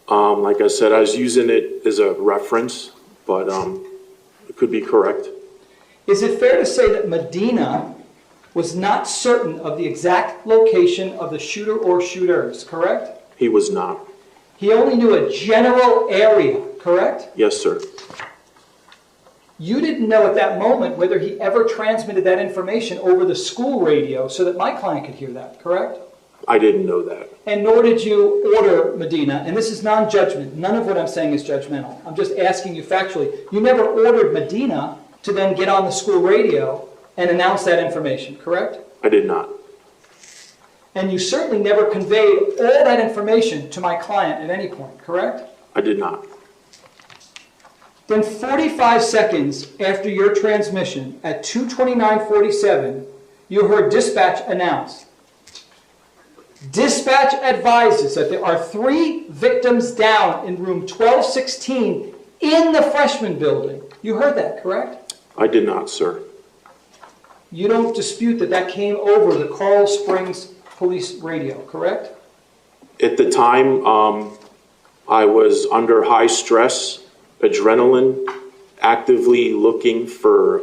Like I said, I was using it as a reference, but it could be correct. Is it fair to say that Medina was not certain of the exact location of the shooter or shooters, correct? He was not. He only knew a general area, correct? Yes, sir. You didn't know at that moment whether he ever transmitted that information over the school radio so that my client could hear that, correct? I didn't know that. And nor did you order Medina, and this is non-judgment. None of what I'm saying is judgmental. I'm just asking you factually. You never ordered Medina to then get on the school radio and announce that information, correct? I did not. And you certainly never conveyed all that information to my client at any point, correct? I did not. Then 45 seconds after your transmission, at 2:29:47, you heard dispatch announce, Dispatch advises that there are 3 victims down in room 1216 in the freshman building. You heard that, correct? I did not, sir. You don't dispute that that came over the Coral Springs police radio, correct? At the time, I was under high stress, adrenaline, actively looking for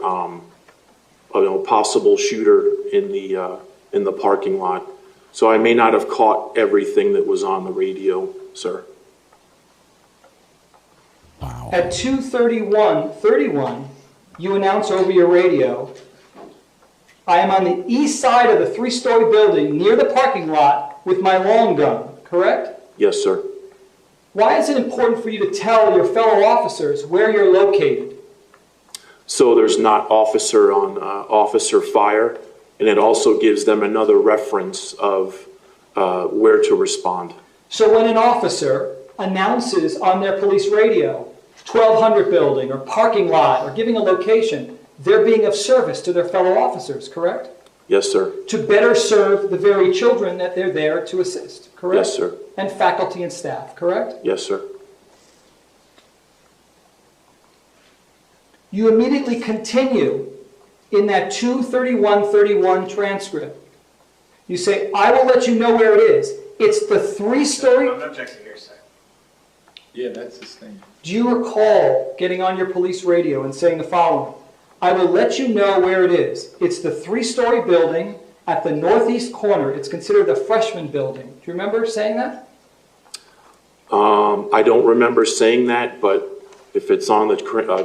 a possible shooter in the parking lot. So I may not have caught everything that was on the radio, sir. Wow. At 2:31, you announce over your radio, I am on the east side of the 3-story building near the parking lot with my long gun, correct? Yes, sir. Why is it important for you to tell your fellow officers where you're located? So there's not officer on officer fire, and it also gives them another reference of where to respond. So when an officer announces on their police radio, 1200 building or parking lot or giving a location, they're being of service to their fellow officers, correct? Yes, sir. To better serve the very children that they're there to assist, correct? Yes, sir. And faculty and staff, correct? Yes, sir. You immediately continue in that 2:31:31 transcript. You say, I will let you know where it is. It's the 3-story. I'm objecting here, sir. Yeah, that's his thing. Do you recall getting on your police radio and saying the following? I will let you know where it is. It's the 3-story building at the northeast corner. It's considered the freshman building. Do you remember saying that? I don't remember saying that, but if it's on the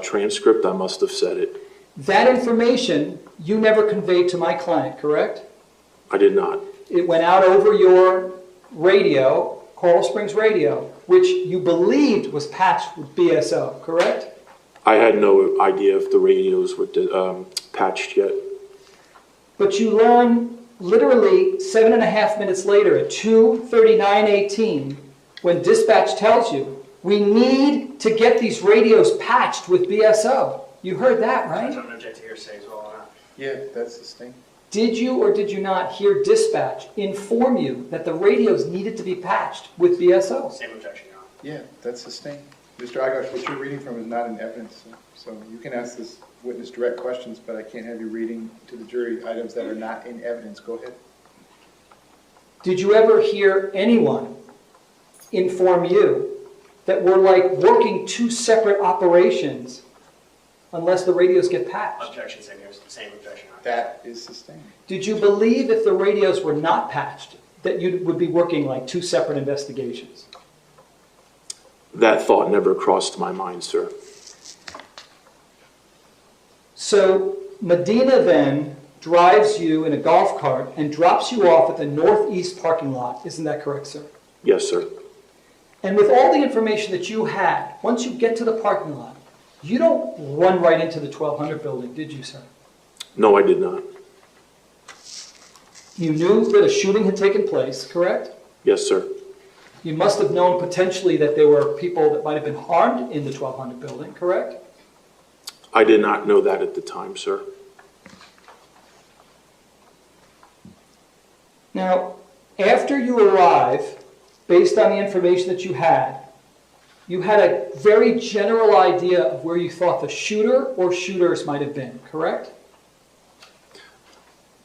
transcript, I must have said it. That information you never conveyed to my client, correct? I did not. It went out over your radio, Coral Springs radio, which you believed was patched with BSO, correct? I had no idea if the radios were patched yet. But you learn literally 7.5 minutes later at 2:39:18 when dispatch tells you, we need to get these radios patched with BSO. You heard that, right? I'm objecting here, sir, as well. Yeah, that's his thing. Did you or did you not hear dispatch inform you that the radios needed to be patched with BSO? Same objection, Your Honor. Yeah, that's his thing. Mr. Igosh, what you're reading from is not in evidence, so you can ask this witness direct questions, but I can't have you reading to the jury items that are not in evidence. Go ahead. Did you ever hear anyone inform you that we're like working 2 separate operations unless the radios get patched? Objection, same objection, Your Honor. That is sustained. Did you believe if the radios were not patched that you would be working like 2 separate investigations? That thought never crossed my mind, sir. So Medina then drives you in a golf cart and drops you off at the northeast parking lot. Isn't that correct, sir? Yes, sir. And with all the information that you had, once you get to the parking lot, you don't run right into the 1200 building, did you, sir? No, I did not. You knew that a shooting had taken place, correct? Yes, sir. You must have known potentially that there were people that might have been harmed in the 1200 building, correct? I did not know that at the time, sir. Now, after you arrive, based on the information that you had a very general idea of where you thought the shooter or shooters might have been, correct?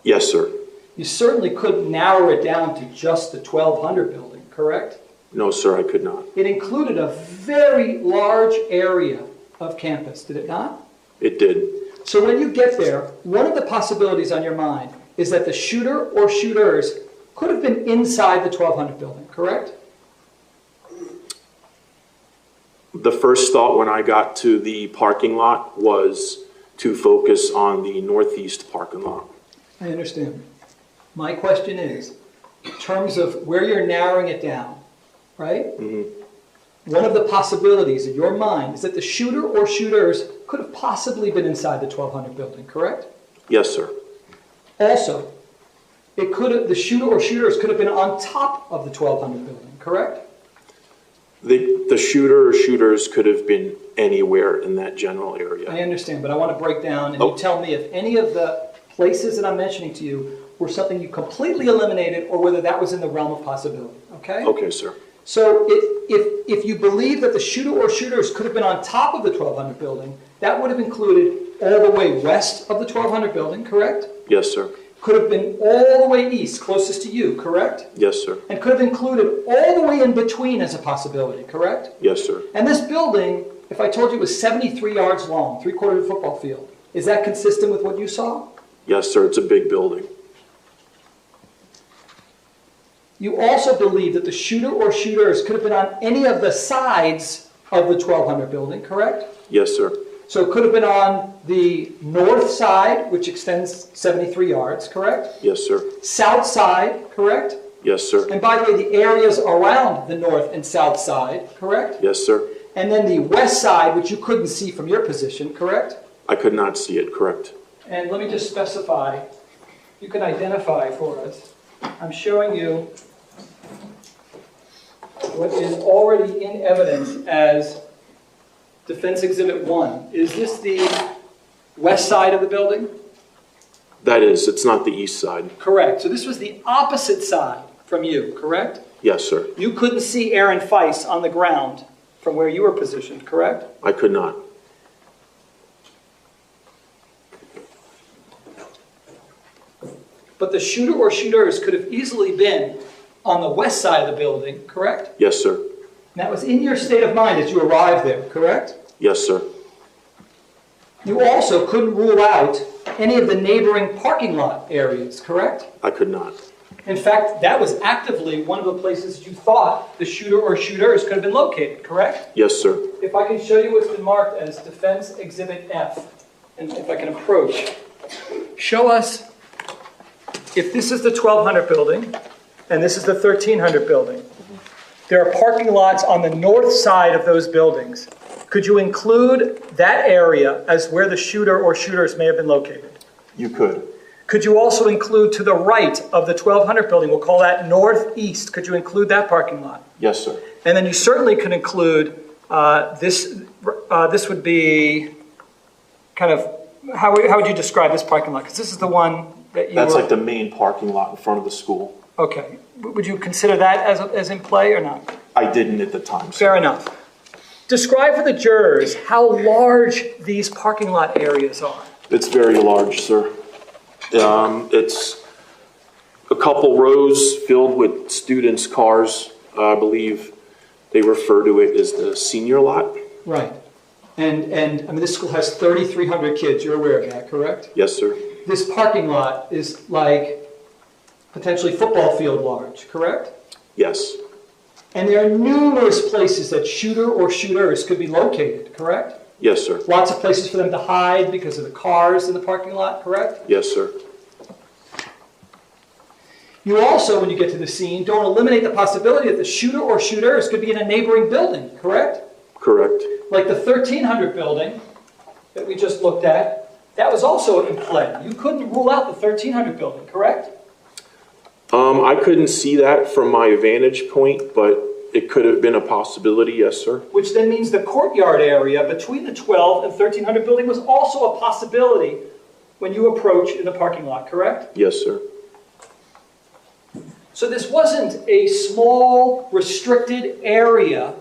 Yes, sir. You certainly couldn't narrow it down to just the 1200 building, correct? No, sir, I could not. It included a very large area of campus, did it not? It did. So when you get there, one of the possibilities on your mind is that the shooter or shooters could have been inside the 1200 building, correct? The first thought when I got to the parking lot was to focus on the northeast parking lot. I understand. My question is, in terms of where you're narrowing it down, right? Mm-hmm. One of the possibilities in your mind is that the shooter or shooters could have possibly been inside the 1200 building, correct? Yes, sir. Also, the shooter or shooters could have been on top of the 1200 building, correct? The shooter or shooters could have been anywhere in that general area. I understand, but I want to break down and you tell me if any of the places that I'm mentioning to you were something you completely eliminated or whether that was in the realm of possibility, okay? Okay, sir. So if you believe that the shooter or shooters could have been on top of the 1200 building, that would have included all the way west of the 1200 building, correct? Yes, sir. Could have been all the way east, closest to you, correct? Yes, sir. And could have included all the way in between as a possibility, correct? Yes, sir. And this building, if I told you it was 73 yards long, 3/4 of a football field, is that consistent with what you saw? Yes, sir. It's a big building. You also believe that the shooter or shooters could have been on any of the sides of the 1200 building, correct? Yes, sir. So it could have been on the north side, which extends 73 yards, correct? Yes, sir. South side, correct? Yes, sir. And by the way, the areas around the north and south side, correct? Yes, sir. And then the west side, which you couldn't see from your position, correct? I could not see it, correct. And let me just specify, you can identify for us. I'm showing you what is already in evidence as Defense Exhibit 1. Is this the west side of the building? That is, it's not the east side. Correct. So this was the opposite side from you, correct? Yes, sir. You couldn't see Aaron Feiss on the ground from where you were positioned, correct? I could not. But the shooter or shooters could have easily been on the west side of the building, correct? Yes, sir. And that was in your state of mind as you arrived there, correct? Yes, sir. You also couldn't rule out any of the neighboring parking lot areas, correct? I could not. In fact, that was actively one of the places you thought the shooter or shooters could have been located, correct? Yes, sir. If I can show you what's been marked as Defense Exhibit F, and if I can approach, show us if this is the 1200 building and this is the 1300 building. There are parking lots on the north side of those buildings. Could you include that area as where the shooter or shooters may have been located? You could. Could you also include to the right of the 1200 building, we'll call that northeast, could you include that parking lot? Yes, sir. And then you certainly could include this would be kind of, how would you describe this parking lot? Because this is the one that you That's like the main parking lot in front of the school. Okay. Would you consider that as in play or not? I didn't at the time, sir. Fair enough. Describe for the jurors how large these parking lot areas are. It's very large, sir. It's a couple rows filled with students' cars. I believe they refer to it as the senior lot. Right. And I mean, this school has 3,300 kids. You're aware of that, correct? Yes, sir. This parking lot is like potentially football field large, correct? Yes. And there are numerous places that shooter or shooters could be located, correct? Yes, sir. Lots of places for them to hide because of the cars in the parking lot, correct? Yes, sir. You also, when you get to the scene, don't eliminate the possibility that the shooter or shooters could be in a neighboring building, correct? Correct. Like the 1300 building that we just looked at, that was also in play. You couldn't rule out the 1300 building, correct? I couldn't see that from my vantage point, but it could have been a possibility, yes, sir. Which then means the courtyard area between the 12 and 1300 building was also a possibility when you approach in the parking lot, correct? Yes, sir. So this wasn't a small, restricted area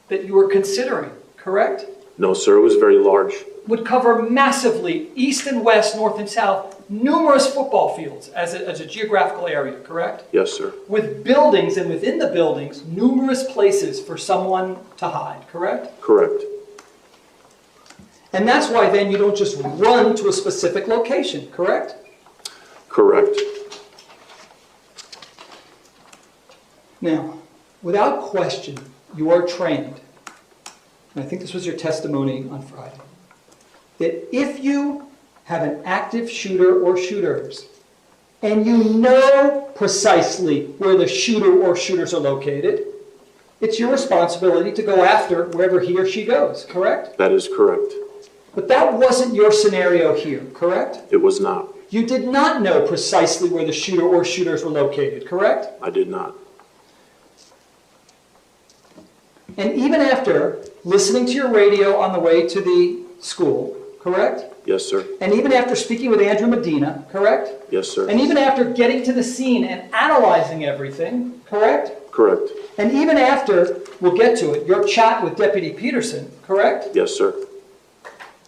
that you were considering, correct? No, sir, it was very large. Would cover massively, east and west, north and south, numerous football fields as a geographical area, correct? Yes, sir. With buildings, and within the buildings, numerous places for someone to hide, correct? Correct. And that's why then you don't just run to a specific location, correct? Correct. Now, without question, you are trained, and I think this was your testimony on Friday, that if you have an active shooter or shooters, and you know precisely where the shooter or shooters are located, it's your responsibility to go after wherever he or she goes, correct? That is correct. But that wasn't your scenario here, correct? It was not. You did not know precisely where the shooter or shooters were located, correct? I did not. And even after listening to your radio on the way to the school, correct? Yes, sir. And even after speaking with Andrew Medina, correct? Yes, sir. And even after getting to the scene and analyzing everything, correct? Correct. And even after, we'll get to it, your chat with Deputy Peterson, correct? Yes, sir.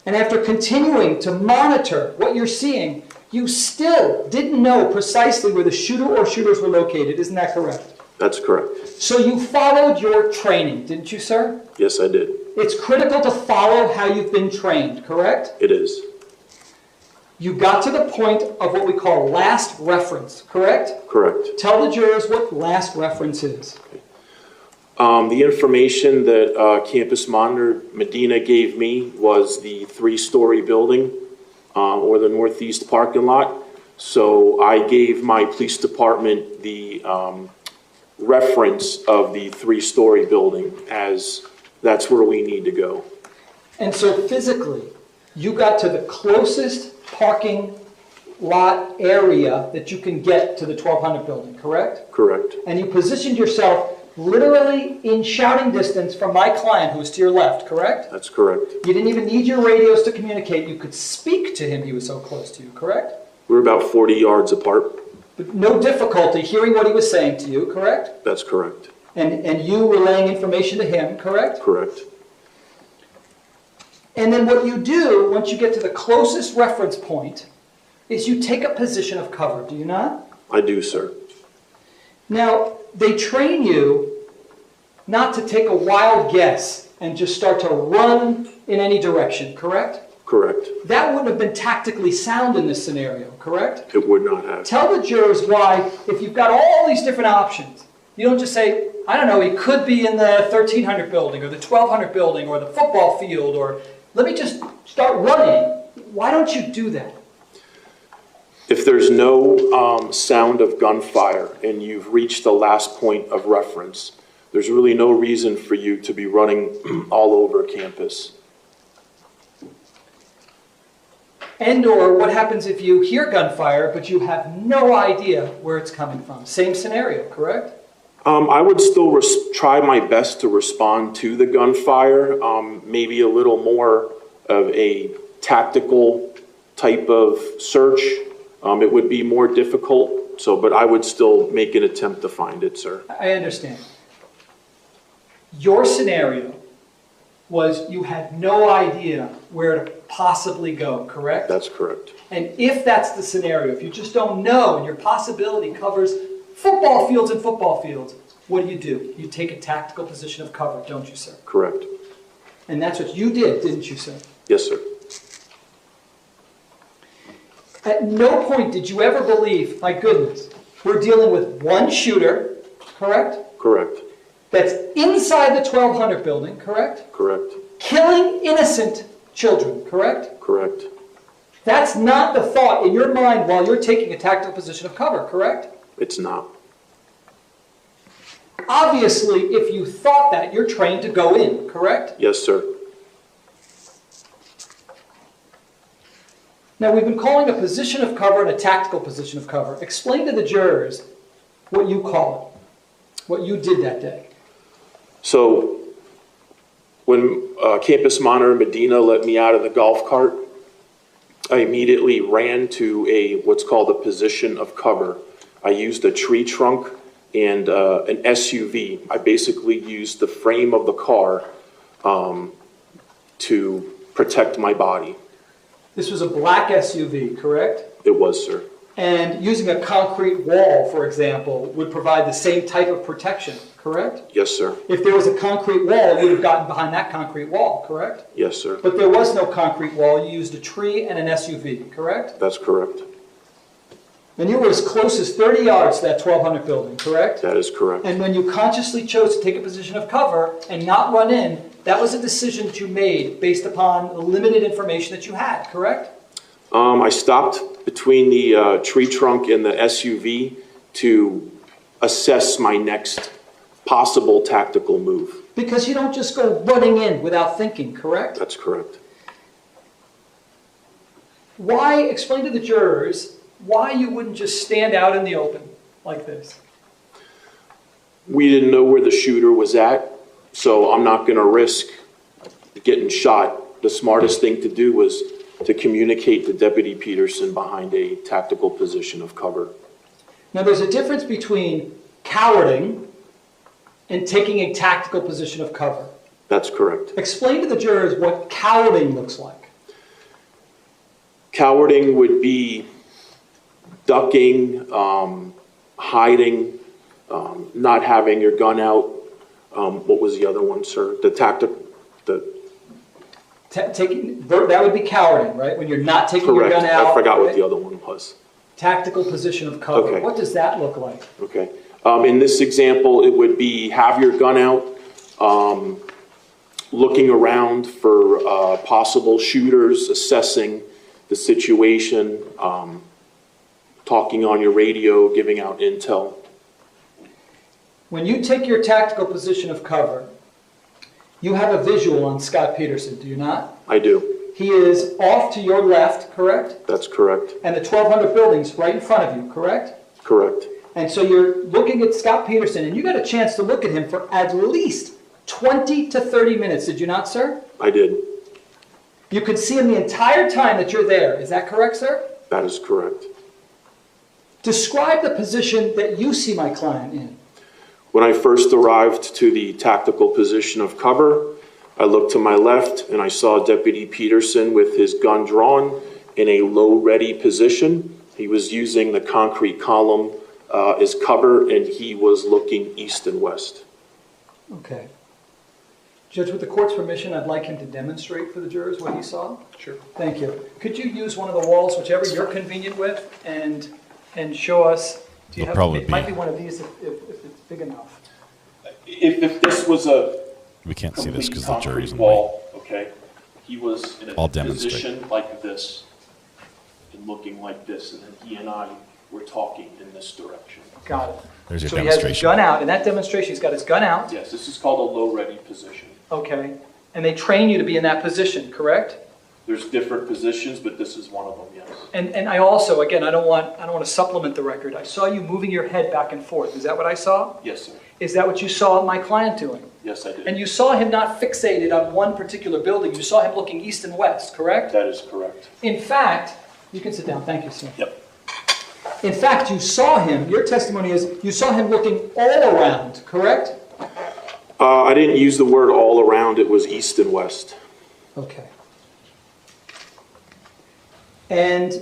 And after continuing to monitor what you're seeing, you still didn't know precisely where the shooter or shooters were located. Isn't that correct? That's correct. So you followed your training, didn't you, sir? Yes, I did. It's critical to follow how you've been trained, correct? It is. You got to the point of what we call last reference, correct? Correct. Tell the jurors what last reference is. The information that Campus Monitor Medina gave me was the 3-story building or the northeast parking lot. So I gave my police department the reference of the 3-story building as that's where we need to go. And so physically, you got to the closest parking lot area that you can get to the 1200 building, correct? Correct. And you positioned yourself literally in shouting distance from my client who was to your left, correct? That's correct. You didn't even need your radios to communicate. You could speak to him. He was so close to you, correct? We're about 40 yards apart. But no difficulty hearing what he was saying to you, correct? That's correct. And you relaying information to him, correct? Correct. And then what you do, once you get to the closest reference point, is you take a position of cover, do you not? I do, sir. Now, they train you not to take a wild guess and just start to run in any direction, correct? Correct. That wouldn't have been tactically sound in this scenario, correct? It would not have. Tell the jurors why, if you've got all these different options, you don't just say, I don't know, he could be in the 1300 building or the 1200 building or the football field, or let me just start running. Why don't you do that? If there's no sound of gunfire and you've reached the last point of reference, there's really no reason for you to be running all over campus. And or what happens if you hear gunfire, but you have no idea where it's coming from? Same scenario, correct? I would still try my best to respond to the gunfire, maybe a little more of a tactical type of search. It would be more difficult, but I would still make an attempt to find it, sir. I understand. Your scenario was you had no idea where to possibly go, correct? That's correct. And if that's the scenario, if you just don't know and your possibility covers football fields and football fields, what do? You take a tactical position of cover, don't you, sir? Correct. And that's what you did, didn't you, sir? Yes, sir. At no point did you ever believe, my goodness, we're dealing with one shooter, correct? Correct. That's inside the 1200 building, correct? Correct. Killing innocent children, correct? Correct. That's not the thought in your mind while you're taking a tactical position of cover, correct? It's not. Obviously, if you thought that, you're trained to go in, correct? Yes, sir. Now, we've been calling a position of cover and a tactical position of cover. Explain to the jurors what you call it, what you did that day. So, when Campus Monitor Medina let me out of the golf cart, I immediately ran to what's called a position of cover. I used a tree trunk and an SUV. I basically used the frame of the car to protect my body. This was a black SUV, correct? It was, sir. And using a concrete wall, for example, would provide the same type of protection, correct? Yes, sir. If there was a concrete wall, you would have gotten behind that concrete wall, correct? Yes, sir. But there was no concrete wall. You used a tree and an SUV, correct? That's correct. And you were as close as 30 yards to that 1200 building, correct? That is correct. And when you consciously chose to take a position of cover and not run in, that was a decision that you made based upon the limited information that you had, correct? I stopped between the tree trunk and the SUV to assess my next possible tactical move. Because you don't just go running in without thinking, correct? That's correct. Why, explain to the jurors, why you wouldn't just stand out in the open like this? We didn't know where the shooter was at, so I'm not going to risk getting shot. The smartest thing to do was to communicate to Deputy Peterson behind a tactical position of cover. Now, there's a difference between cowarding and taking a tactical position of cover. That's correct. Explain to the jurors what cowarding looks like. Cowarding would be ducking, hiding, not having your gun out. What was the other one, sir? That would be cowarding, right? When you're not taking Correct. your gun out. I forgot right? what the other one was. Tactical position of cover. Okay. What does that look like? Okay. In this example, it would be have your gun out, looking around for possible shooters, assessing the situation, talking on your radio, giving out intel. When you take your tactical position of cover, you have a visual on Scot Peterson, do you not? I do. He is off to your left, correct? That's correct. And the 1,200 buildings right in front of you, correct? Correct. And so you're looking at Scot Peterson, and you got a chance to look at him for at least 20 to 30 minutes, did you not, sir? I did. You could see him the entire time that you're there. Is that correct, sir? That is correct. Describe the position that you see my client in. When I first arrived to the tactical position of cover, I looked to my left and I saw Deputy Peterson with his gun drawn in a low ready position. He was using the concrete column as cover, and he was looking east and west. Okay. Judge, with the court's permission, I'd like him to demonstrate for the jurors what he saw. Sure. Thank you. Could you use one of the walls, whichever you're convenient with, and show us? Do you have? Probably it might be one of these if it's big enough. If this was a We can't see this because the jury's in the wall, okay, he was in a I'll demonstrate. position like this and looking like this, and then he and I were talking in this direction. Got it. There's your So he has his demonstration. gun out. In that demonstration, he's got his gun out. Yes, this is called a low ready position. Okay. And they train you to be in that position, correct? There's different positions, but this is one of them, yes. And I also, again, I don't want to supplement the record. I saw you moving your head back and forth. Is that what I saw? Yes, sir. Is that what you saw my client doing? Yes, I did. And you saw him not fixated on one particular building. You saw him looking east and west, correct? That is correct. In fact, you can sit down. Thank you, sir. Yep. In fact, you saw him, your testimony is, you saw him looking all around, correct? I didn't use the word all around. It was east and west. Okay. And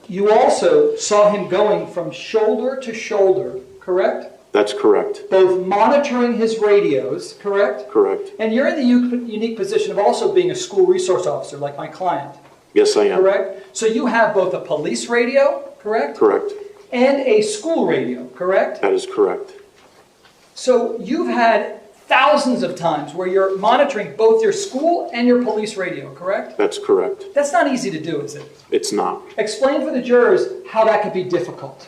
you also saw him going from shoulder to shoulder, correct? That's correct. Both monitoring his radios, correct? Correct. And you're in the unique position of also being a school resource officer like my client. Yes, I am. Correct? So you have both a police radio, correct? Correct. And a school radio, correct? That is correct. So you've had thousands of times where you're monitoring both your school and your police radio, correct? That's correct. That's not easy to do, is it? It's not. Explain for the jurors how that could be difficult.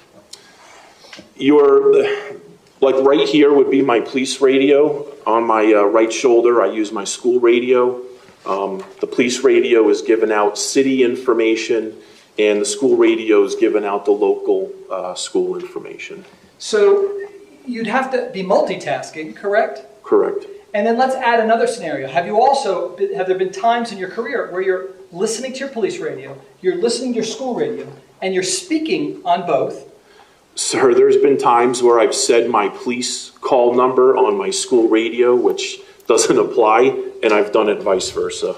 Like right here would be my police radio. On my right shoulder, I use my school radio. The police radio is giving out city information, and the school radio is giving out the local school information. So you'd have to be multitasking, correct? Correct. And then let's add another scenario. Have there been times in your career where you're listening to your police radio, you're listening to your school radio, and you're speaking on both? Sir, there's been times where I've said my police call number on my school radio, which doesn't apply, and I've done it vice versa.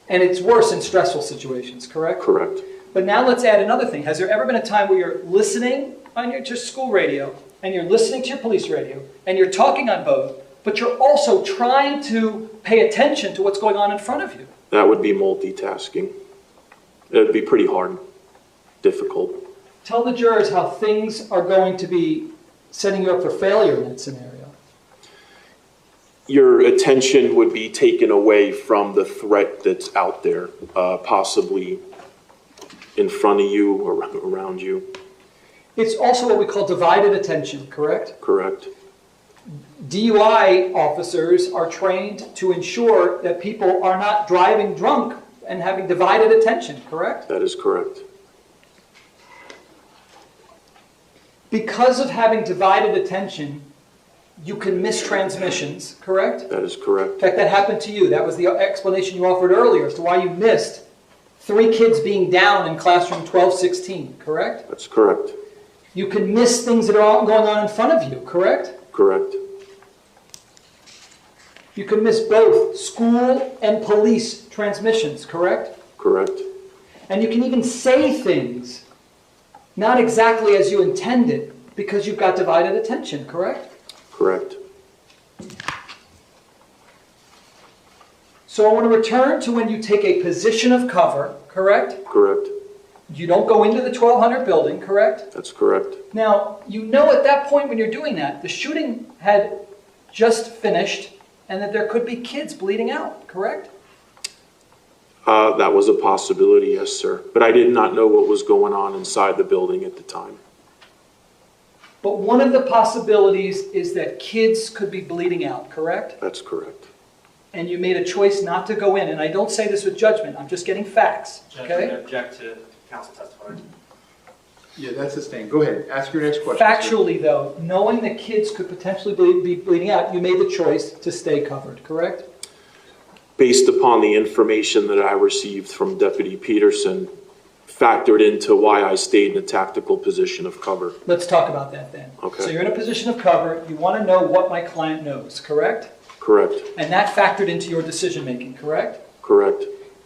And it's worse in stressful situations, correct? Correct. But now let's add another thing. Has there ever been a time where you're listening on your school radio, and you're listening to your police radio, and you're talking on both, but you're also trying to pay attention to what's going on in front of you? That would be multitasking. It would be pretty hard, difficult. Tell the jurors how things are going to be setting you up for failure in that scenario. Your attention would be taken away from the threat that's out there, possibly in front of you or around you. It's also what we call divided attention, correct? Correct. DUI officers are trained to ensure that people are not driving drunk and having divided attention, correct? That is correct. Because of having divided attention, you can miss transmissions, correct? That is correct. In fact, that happened to you. That was the explanation you offered earlier as to why you missed 3 kids being down in classroom 1216, correct? That's correct. You can miss things that are going on in front of you, correct? Correct. You can miss both school and police transmissions, correct? Correct. And you can even say things not exactly as you intended because you've got divided attention, correct? Correct. So I want to return to when you take a position of cover, correct? Correct. You don't go into the 1200 building, correct? That's correct. Now, you know at that point when you're doing that, the shooting had just finished and that there could be kids bleeding out, correct? That was a possibility, yes, sir. But I did not know what was going on inside the building at the time. But one of the possibilities is that kids could be bleeding out, correct? That's correct. And you made a choice not to go in. And I don't say this with judgment. I'm just getting facts, okay? Object to counsel testifying. Yeah, that's sustained. Go ahead. Ask your next question. Factually, though, knowing that kids could potentially be bleeding out, you made the choice to stay covered, correct? Based upon the information that I received from Deputy Peterson, factored into why I stayed in a tactical position of cover. Let's talk about that then. Okay. So you're in a position of cover. You want to know what my client knows, correct? Correct. And that factored into your decision making, correct? Correct.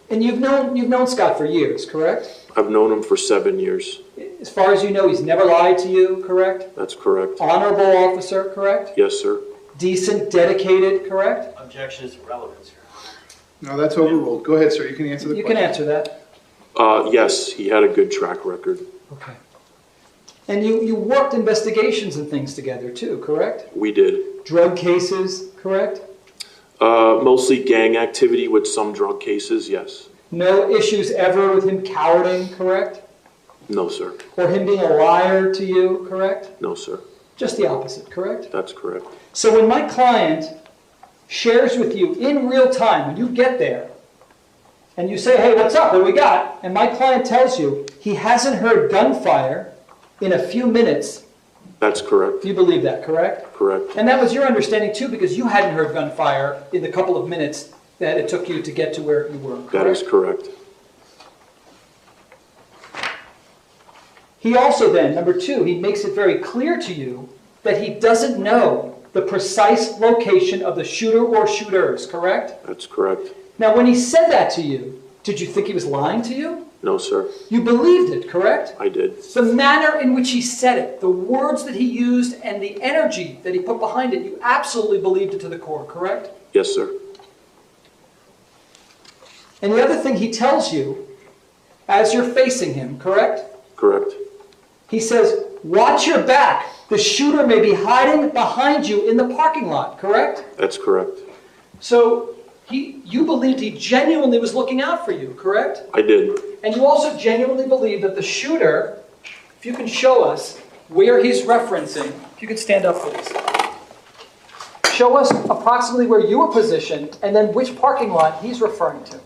And you've known Scott for years, correct? I've known him for 7 years. As far as you know, he's never lied to you, correct? That's correct. Honorable officer, correct? Yes, sir. Decent, dedicated, correct? Objection is irrelevant, Your Honor. No, that's overruled. Go ahead, sir. You can answer the You question. can answer that. Yes, he had a good track record. Okay. And you worked investigations and things together too, correct? We did. Drug cases, correct? Mostly gang activity with some drug cases, yes. No issues ever with him cowarding, correct? No, sir. Or him being a liar to you, correct? No, sir. Just the opposite, correct? That's correct. So when my client shares with you in real time, when you get there, and you say, hey, what's up, what do we got? And my client tells you he hasn't heard gunfire in a few minutes. That's correct. You believe that, correct? Correct. And that was your understanding too, because you hadn't heard gunfire in the couple of minutes that it took you to get to where you were, correct? That is correct. He also then, number 2, he makes it very clear to you that he doesn't know the precise location of the shooter or shooters, correct? That's correct. Now, when he said that to you, did you think he was lying to you? No, sir. You believed it, correct? I did. The manner in which he said it, the words that he used, and the energy that he put behind it, you absolutely believed it to the core, correct? Yes, sir. And the other thing he tells you, as you're facing him, correct? Correct. He says, watch your back. The shooter may be hiding behind you in the parking lot, correct? That's correct. So you believed he genuinely was looking out for you, correct? I did. And you also genuinely believe that the shooter, if you can show us where he's referencing, if you could stand up, please. Show us approximately where you were positioned and then which parking lot he's referring to.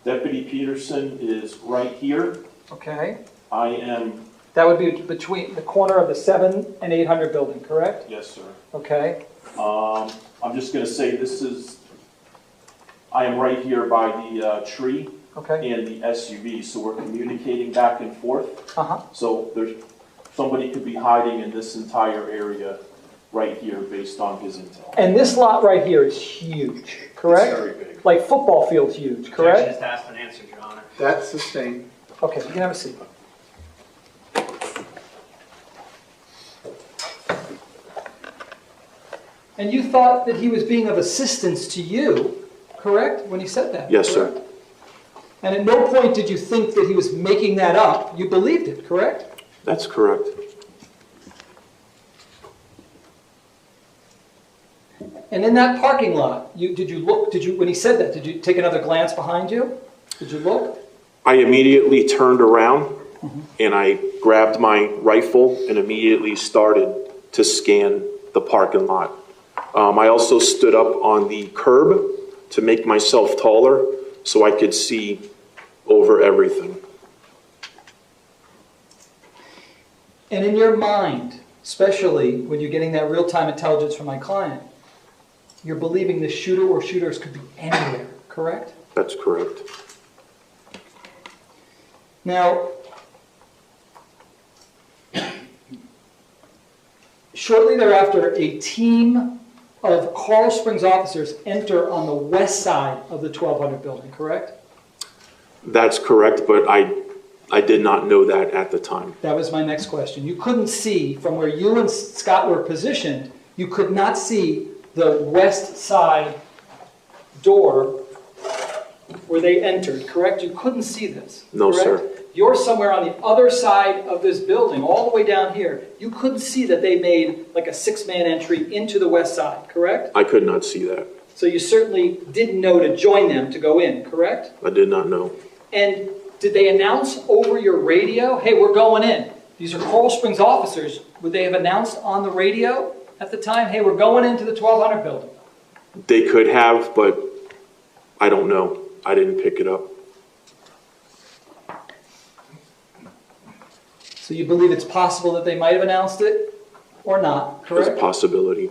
Deputy Peterson is right here. Okay. I am... That would be between the corner of the 7 and 800 building, correct? Yes, sir. Okay. I'm just going to say I am right here by the tree and the SUV, so we're communicating back and forth. Uh-huh. So somebody could be hiding in this entire area right here based on his intel. And this lot right here is huge, correct? It's very big. Like football field huge, correct? Objection is asked and answered, Your Honor. That's sustained. Okay, you can have a seat. And you thought that he was being of assistance to you, correct, when he said that? Yes, correct? sir. And at no point did you think that he was making that up. You believed it, correct? That's correct. And in that parking lot, when he said that, did you take another glance behind you? Did you look? I immediately turned around and I grabbed my rifle and immediately started to scan the parking lot. I also stood up on the curb to make myself taller so I could see over everything. And in your mind, especially when you're getting that real-time intelligence from my client, you're believing the shooter or shooters could be anywhere, correct? That's correct. Now, shortly thereafter, a team of Coral Springs officers enter on the west side of the 1200 building, correct? That's correct, but I did not know that at the time. That was my next question. You couldn't see, from where you and Scott were positioned, you could not see the west side door where they entered, correct? You couldn't see this, No, correct? sir. You're somewhere on the other side of this building, all the way down here. You couldn't see that they made like a six-man entry into the west side, correct? I could not see that. So you certainly didn't know to join them to go in, correct? I did not know. And did they announce over your radio, hey, we're going in? These are Coral Springs officers. Would they have announced on the radio at the time, hey, we're going into the 1200 building? They could have, but I don't know. I didn't pick it up. So you believe it's possible that they might have announced it or not, correct? It's a possibility.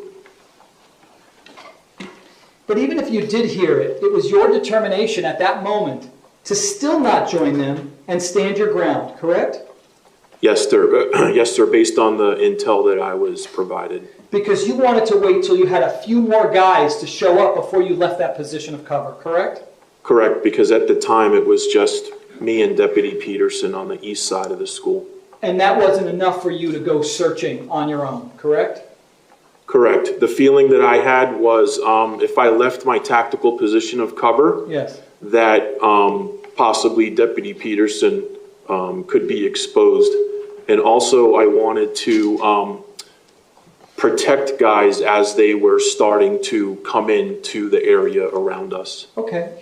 But even if you did hear it, it was your determination at that moment to still not join them and stand your ground, correct? Yes, sir. Yes, sir, based on the intel that I was provided. Because you wanted to wait till you had a few more guys to show up before you left that position of cover, correct? Correct, because at the time it was just me and Deputy Peterson on the east side of the school. And that wasn't enough for you to go searching on your own, correct? Correct. The feeling that I had was if I left my tactical position of cover, Yes. that possibly Deputy Peterson could be exposed. And also I wanted to protect guys as they were starting to come into the area around us. Okay.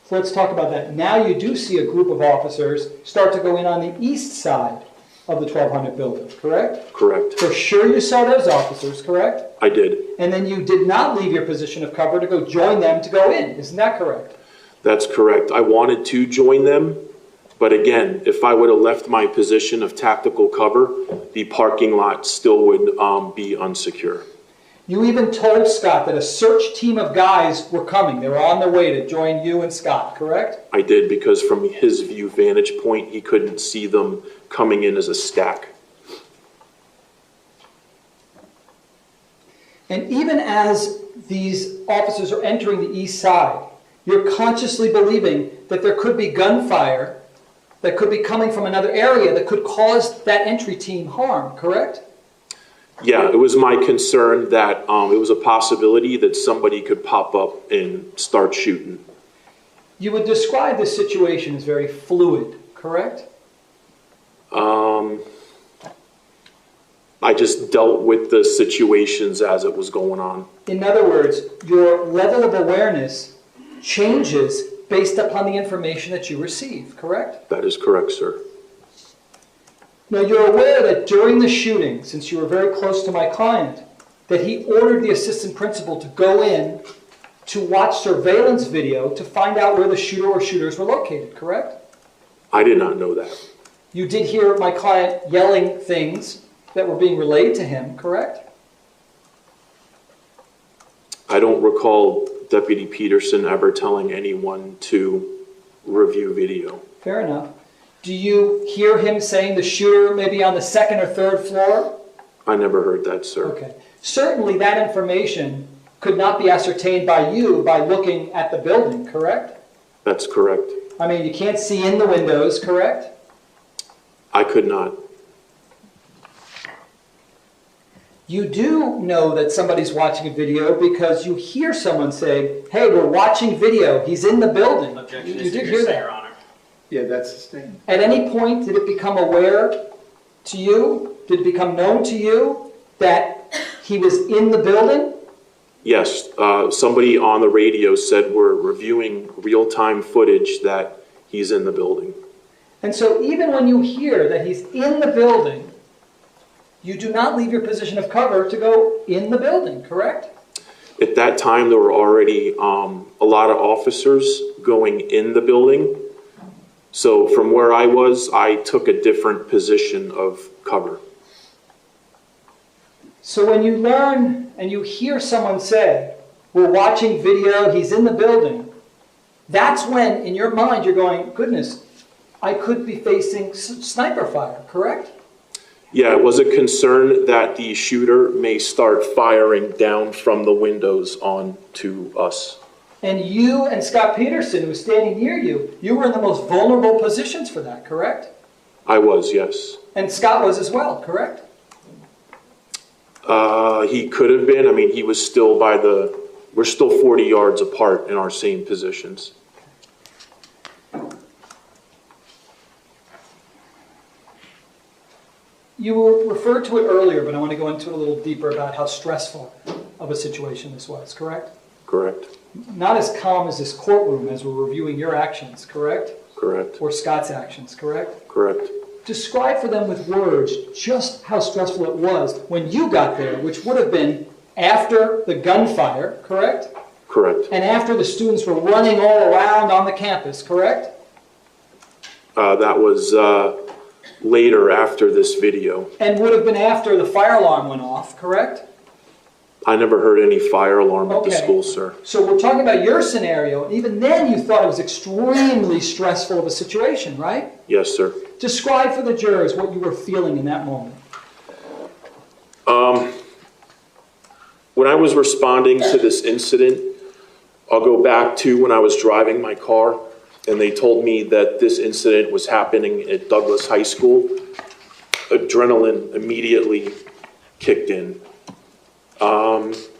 So let's talk about that. Now you do see a group of officers start to go in on the east side of the 1200 building, correct? Correct. For sure you saw those officers, correct? I did. And then you did not leave your position of cover to go join them to go in. Isn't that correct? That's correct. I wanted to join them, but again, if I would have left my position of tactical cover, the parking lot still would be unsecure. You even told Scott that a search team of guys were coming. They were on their way to join you and Scott, correct? I did, because from his view vantage point, he couldn't see them coming in as a stack. And even as these officers are entering the east side, you're consciously believing that there could be gunfire that could be coming from another area that could cause that entry team harm, correct? Yeah, it was my concern that it was a possibility that somebody could pop up and start shooting. You would describe this situation as very fluid, correct? I just dealt with the situations as it was going on. In other words, your level of awareness changes based upon the information that you receive, correct? That is correct, sir. Now, you're aware that during the shooting, since you were very close to my client, that he ordered the assistant principal to go in to watch surveillance video to find out where the shooter or shooters were located, correct? I did not know that. You did hear my client yelling things that were being relayed to him, correct? I don't recall Deputy Peterson ever telling anyone to review video. Fair enough. Do you hear him saying the shooter may be on the second or third floor? I never heard that, sir. Okay. Certainly that information could not be ascertained by you by looking at the building, correct? That's correct. I mean, you can't see in the windows, correct? I could not. You do know that somebody's watching a video because you hear someone say, hey, we're watching video, he's in the building. Objection You did hear that. Your Honor. Yeah, that's sustained. At any point, did it become aware to you, did it become known to you that he was in the building? Yes, somebody on the radio said we're reviewing real-time footage that he's in the building. And so even when you hear that he's in the building, you do not leave your position of cover to go in the building, correct? At that time, there were already a lot of officers going in the building. So from where I was, I took a different position of cover. So when you learn and you hear someone say, we're watching video, he's in the building, That's when, in your mind, you're going, goodness, I could be facing sniper fire, correct? Yeah, it was a concern that the shooter may start firing down from the windows onto us. And you and Scot Peterson, who was standing near you, you were in the most vulnerable positions for that, correct? I was, yes. And Scott was as well, correct? He could have been. I mean, he was still we're still 40 yards apart in our same positions. You referred to it earlier, but I want to go into it a little deeper about how stressful of a situation this was, correct? Correct. Not as calm as this courtroom as we're reviewing your actions, correct? Correct. Or Scott's actions, correct? Correct. Describe for them with words just how stressful it was when you got there, which would have been after the gunfire, correct? Correct. And after the students were running all around on the campus, correct? That was later after this video. And would have been after the fire alarm went off, correct? I never heard any fire alarm at the school, sir. So we're talking about your scenario, and even then you thought it was extremely stressful of a situation, right? Yes, sir. Describe for the jurors what you were feeling in that moment. When I was responding to this incident, I'll go back to when I was driving my car, and they told me that this incident was happening at Douglas High School. Adrenaline immediately kicked in.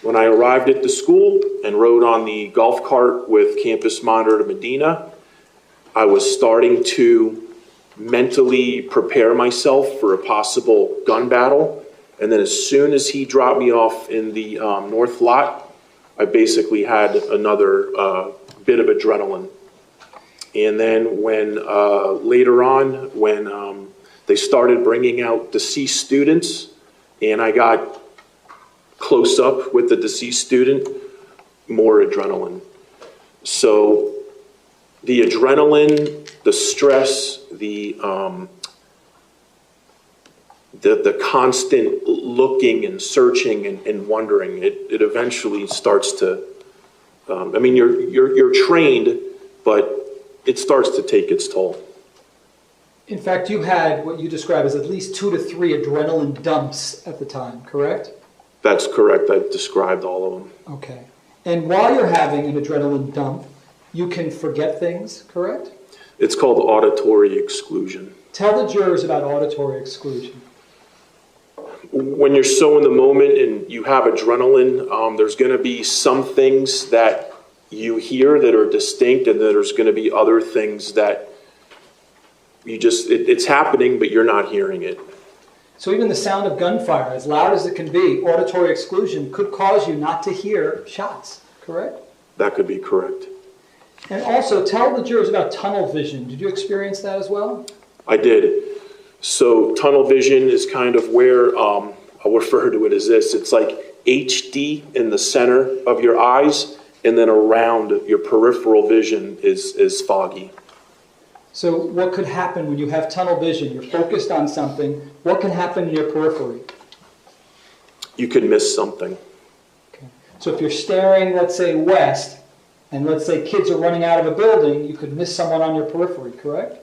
When I arrived at the school and rode on the golf cart with campus monitor Medina, I was starting to mentally prepare myself for a possible gun battle. And then as soon as he dropped me off in the north lot, I basically had another bit of adrenaline. And then when later on, when they started bringing out deceased students, and I got close up with the deceased student, more adrenaline. So the adrenaline, the stress, the constant looking and searching and wondering, it eventually starts to, I mean, you're trained, but it starts to take its toll. In fact, you had what you describe as at least 2 to 3 adrenaline dumps at the time, correct? That's correct. I've described all of them. Okay. And while you're having an adrenaline dump, you can forget things, correct? It's called auditory exclusion. Tell the jurors about auditory exclusion. When you're so in the moment and you have adrenaline, there's going to be some things that you hear that are distinct, and then there's going to be other things that you just, it's happening, but you're not hearing it. So even the sound of gunfire, as loud as it can be, auditory exclusion could cause you not to hear shots, correct? That could be correct. And also, tell the jurors about tunnel vision. Did you experience that as well? I did. So tunnel vision is kind of where, I'll refer to it as this, it's like HD in the center of your eyes, and then around your peripheral vision is foggy. So what could happen when you have tunnel vision? You're focused on something. What can happen in your periphery? You could miss something. Okay. So if you're staring, let's say, west, and let's say kids are running out of a building, you could miss someone on your periphery, correct?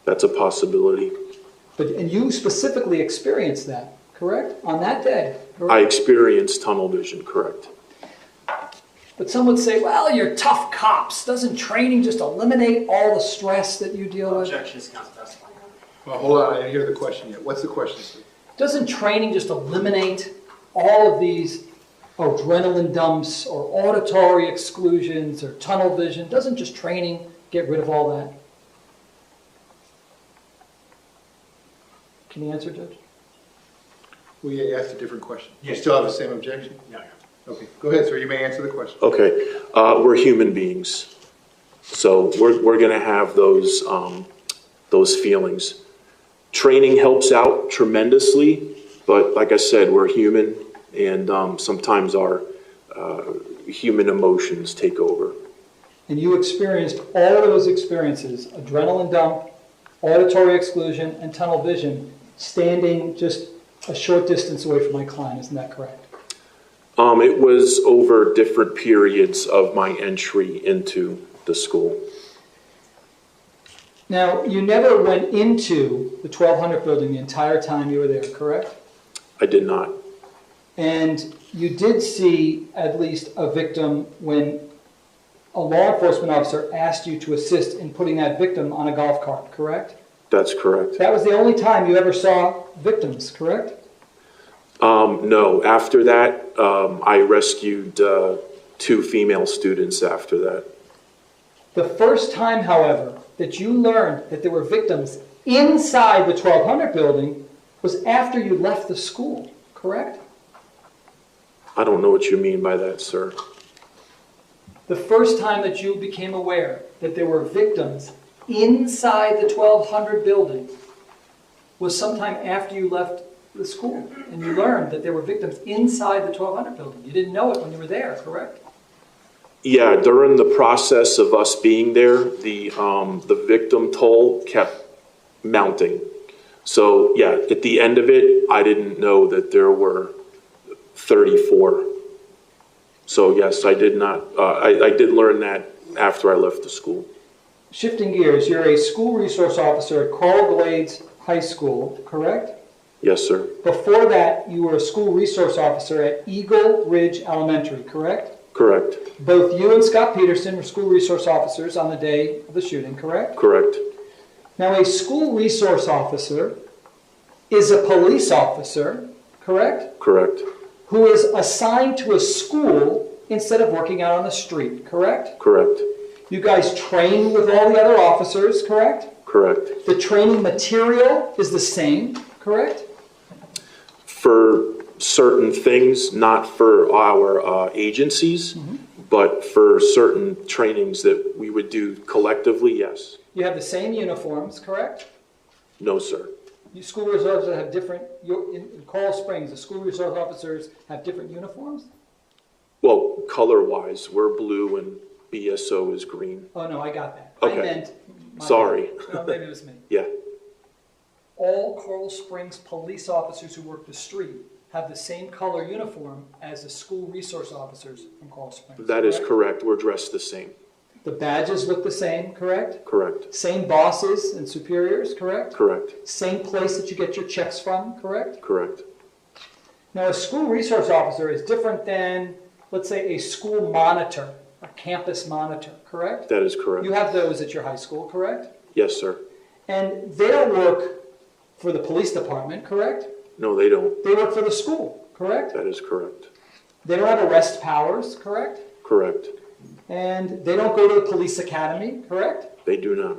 That's a possibility. And you specifically experienced that, correct? On that day, correct? I experienced tunnel vision, correct. But some would say, well, you're tough cops. Doesn't training just eliminate all the stress that you deal with? Objections, Counsel testifying. Well, hold on, I didn't hear the question yet. What's the question, Steve? Doesn't training just eliminate all of these adrenaline dumps or auditory exclusions or tunnel vision? Doesn't just training get rid of all that? Can you answer, Judge? We asked a different question. Yeah. You still have the same objection? Yeah. Okay, go ahead, sir. You may answer the question. Okay, we're human beings, so we're going to have those feelings. Training helps out tremendously, but like I said, we're human, and sometimes our human emotions take over. And you experienced all of those experiences, adrenaline dump, auditory exclusion, and tunnel vision, standing just a short distance away from my client. Isn't that correct? It was over different periods of my entry into the school. Now, you never went into the 1200 building the entire time you were there, correct? I did not. And you did see at least a victim when a law enforcement officer asked you to assist in putting that victim on a golf cart, correct? That's correct. That was the only time you ever saw victims, correct? No, after that, I rescued 2 female students after that. The first time, however, that you learned that there were victims inside the 1200 building was after you left the school, correct? I don't know what you mean by that, sir. The first time that you became aware that there were victims inside the 1200 building was sometime after you left the school and you learned that there were victims inside the 1200 building. You didn't know it when you were there, correct? Yeah, during the process of us being there, the victim toll kept mounting. So yeah, at the end of it, I didn't know that there were 34. So yes, I did not. I did learn that after I left the school. Shifting gears, you're a school resource officer at Coral Glades High School, correct? Yes, sir. Before that, you were a school resource officer at Eagle Ridge Elementary, correct? Correct. Both you and Scot Peterson were school resource officers on the day of the shooting, correct? Correct. Now, a school resource officer is a police officer, correct? Correct. Who is assigned to a school instead of working out on the street, correct? Correct. You guys train with all the other officers, correct? Correct. The training material is the same, correct? For certain things, not for our agencies, but for certain trainings that we would do collectively, yes. You have the same uniforms, correct? No, sir. You school resource officers have different, in Coral Springs, the school resource officers have different uniforms? Well, color-wise, we're blue and BSO is green. Oh, no, I got that. Okay. I meant... Sorry. No, maybe it was me. Yeah. All Coral Springs police officers who work the street have the same color uniform as the school resource officers from Coral Springs. That is correct. We're dressed the same. The badges look the same, correct? Correct. Same bosses and superiors, correct? Correct. Same place that you get your checks from, correct? Correct. Now, a school resource officer is different than, let's say, a school monitor, a campus monitor, correct? That is correct. You have those at your high school, correct? Yes, sir. And they don't work for the police department, correct? No, they don't. They work for the school, correct? That is correct. They don't have arrest powers, correct? Correct. And they don't go to the police academy, correct? They do not.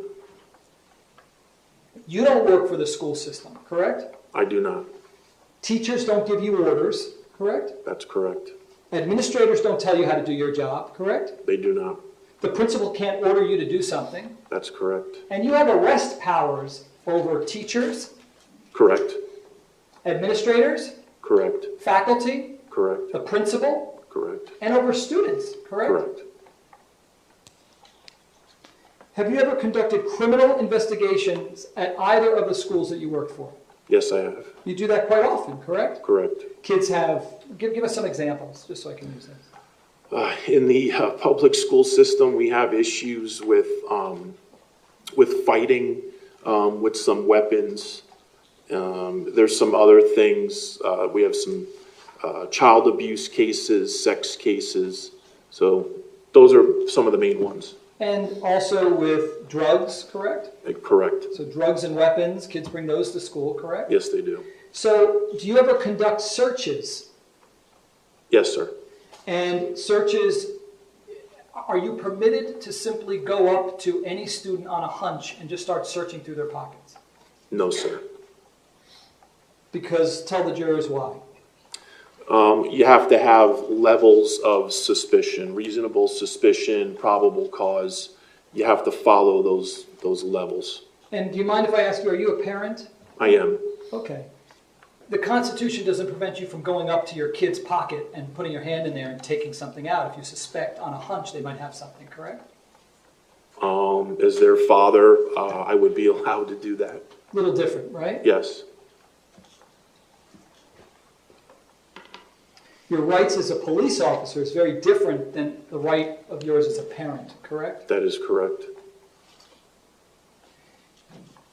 You don't work for the school system, correct? I do not. Teachers don't give you orders, correct? That's correct. Administrators don't tell you how to do your job, correct? They do not. The principal can't order you to do something. That's correct. And you have arrest powers over teachers, Correct. administrators, Correct. faculty, Correct. the principal, Correct. and over students, correct? Correct. Have you ever conducted criminal investigations at either of the schools that you worked for? Yes, I have. You do that quite often, correct? Correct. Kids have, give us some examples, just so I can use this. In the public school system, we have issues with fighting, with some weapons. There's some other things. We have some child abuse cases, sex cases. So those are some of the main ones. And also with drugs, correct? Correct. So drugs and weapons, kids bring those to school, correct? Yes, they do. So do you ever conduct searches? Yes, sir. And searches, are you permitted to simply go up to any student on a hunch and just start searching through their pockets? No, sir. Because tell the jurors why. You have to have levels of suspicion, reasonable suspicion, probable cause. You have to follow those levels. And do you mind if I ask you, are you a parent? I am. Okay. The Constitution doesn't prevent you from going up to your kid's pocket and putting your hand in there and taking something out if you suspect on a hunch they might have something, correct? As their father, I would be allowed to do that. A little different, right? Yes. your rights as a police officer is very different than the right of yours as a parent, correct? That is correct.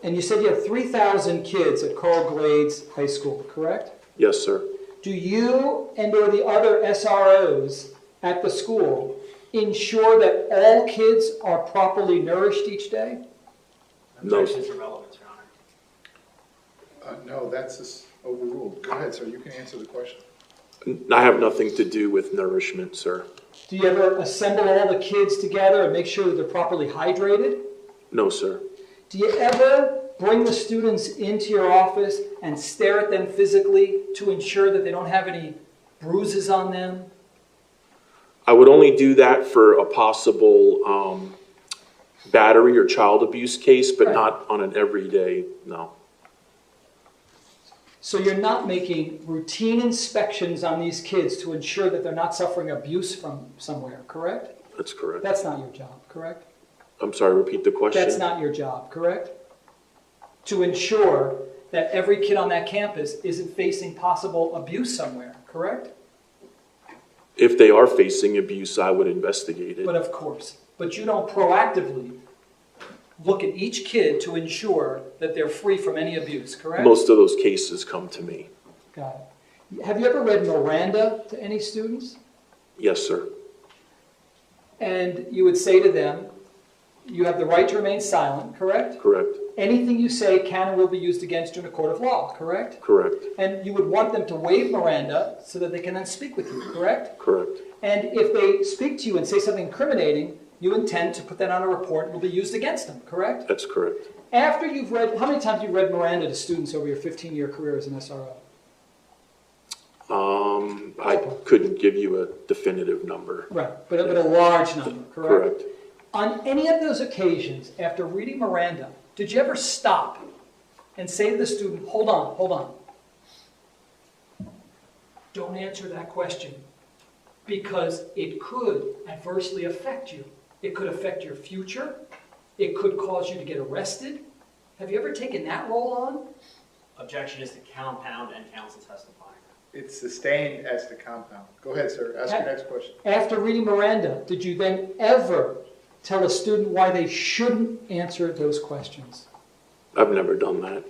And you said you have 3,000 kids at Coral Glades High School, correct? Yes, sir. Do you and or the other SROs at the school ensure that all kids are properly nourished each day? No. Objections are relevant, Your Honor. No, that's overruled. Go ahead, sir. You can answer the question. I have nothing to do with nourishment, sir. Do you ever assemble all the kids together and make sure that they're properly hydrated? No, sir. Do you ever bring the students into your office and stare at them physically to ensure that they don't have any bruises on them? I would only do that for a possible battery or child abuse case, but Right. not on an everyday, no. So you're not making routine inspections on these kids to ensure that they're not suffering abuse from somewhere, correct? That's correct. That's not your job, correct? I'm sorry, repeat the question. That's not your job, correct? To ensure that every kid on that campus isn't facing possible abuse somewhere, correct? If they are facing abuse, I would investigate it. But of course, but you don't proactively look at each kid to ensure that they're free from any abuse, correct? Most of those cases come to me. Got it. Have you ever read Miranda to any students? Yes, sir. And you would say to them, you have the right to remain silent, correct? Correct. Anything you say can and will be used against you in a court of law, correct? Correct. And you would want them to waive Miranda so that they can then speak with you, correct? Correct. And if they speak to you and say something incriminating, you intend to put that on a report and will be used against them, correct? That's correct. After you've read, how many times have you read Miranda to students over your 15-year career as an SRO? I couldn't give you a definitive number. Right, but a large number, correct? Correct. On any of those occasions, after reading Miranda, did you ever stop and say to the student, hold on. Don't answer that question because it could adversely affect you. It could affect your future. It could cause you to get arrested. Have you ever taken that role on? Objection is to compound and counsel testifying. It's sustained as to compound. Go ahead, sir. Ask your next question. After reading Miranda, did you then ever tell a student why they shouldn't answer those questions? I've never done that.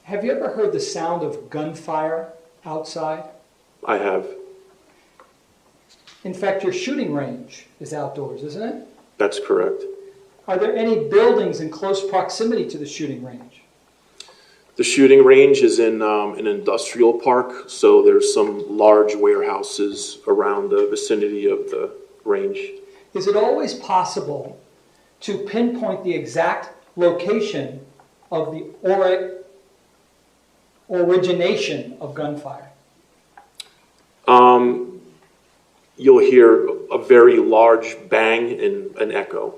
Have you ever heard the sound of gunfire outside? I have. In fact, your shooting range is outdoors, isn't it? That's correct. Are there any buildings in close proximity to the shooting range? The shooting range is in an industrial park, so there's some large warehouses around the vicinity of the range. Is it always possible to pinpoint the exact location of the origination of gunfire? You'll hear a very large bang and an echo.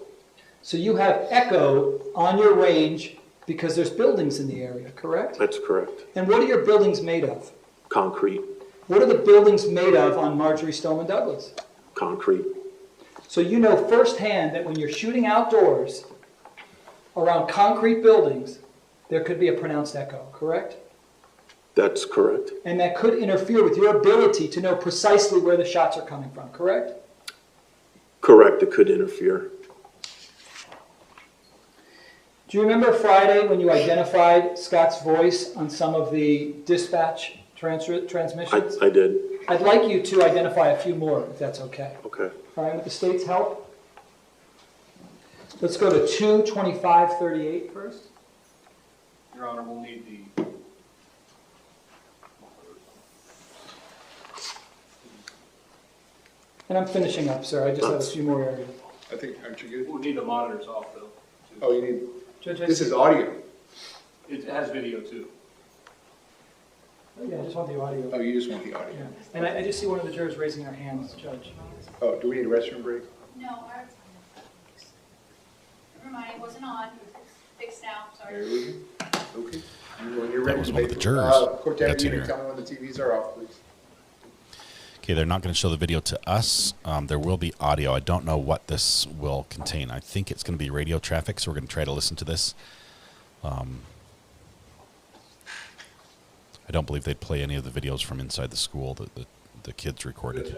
So you have echo on your range because there's buildings in the area, correct? That's correct. And what are your buildings made of? Concrete. What are the buildings made of on Marjorie Stoneman Douglas? Concrete. So you know firsthand that when you're shooting outdoors around concrete buildings, there could be a pronounced echo, correct? That's correct. And that could interfere with your ability to know precisely where the shots are coming from, correct? Correct, it could interfere. Do you remember Friday when you identified Scott's voice on some of the dispatch transmissions? I did. I'd like you to identify a few more, if that's okay. Okay. All right, with the state's help. Let's go to 22538 first. Your Honor, we'll need the... And I'm finishing up, sir. I just have a few more areas. I think, aren't you good? We'll need the monitors off, though. Oh, you need, Judge, this is audio. It has video, too. Yeah, I just want the audio. Oh, you just want the audio. Yeah. And I just see one of the jurors raising their hands, Judge. Oh, do we need a restroom break? No, ours. Never mind, it wasn't on. It's fixed now, There sorry. we go. Okay. And when you're That ready was to one of make, the jurors. Court That's deputy, in you here. can tell me when the TVs are off, please. Okay, they're not going to show the video to us. There will be audio. I don't know what this will contain. I think it's going to be radio traffic, so we're going to try to listen to this. I don't believe they'd play any of the videos from inside the school that the kids recorded.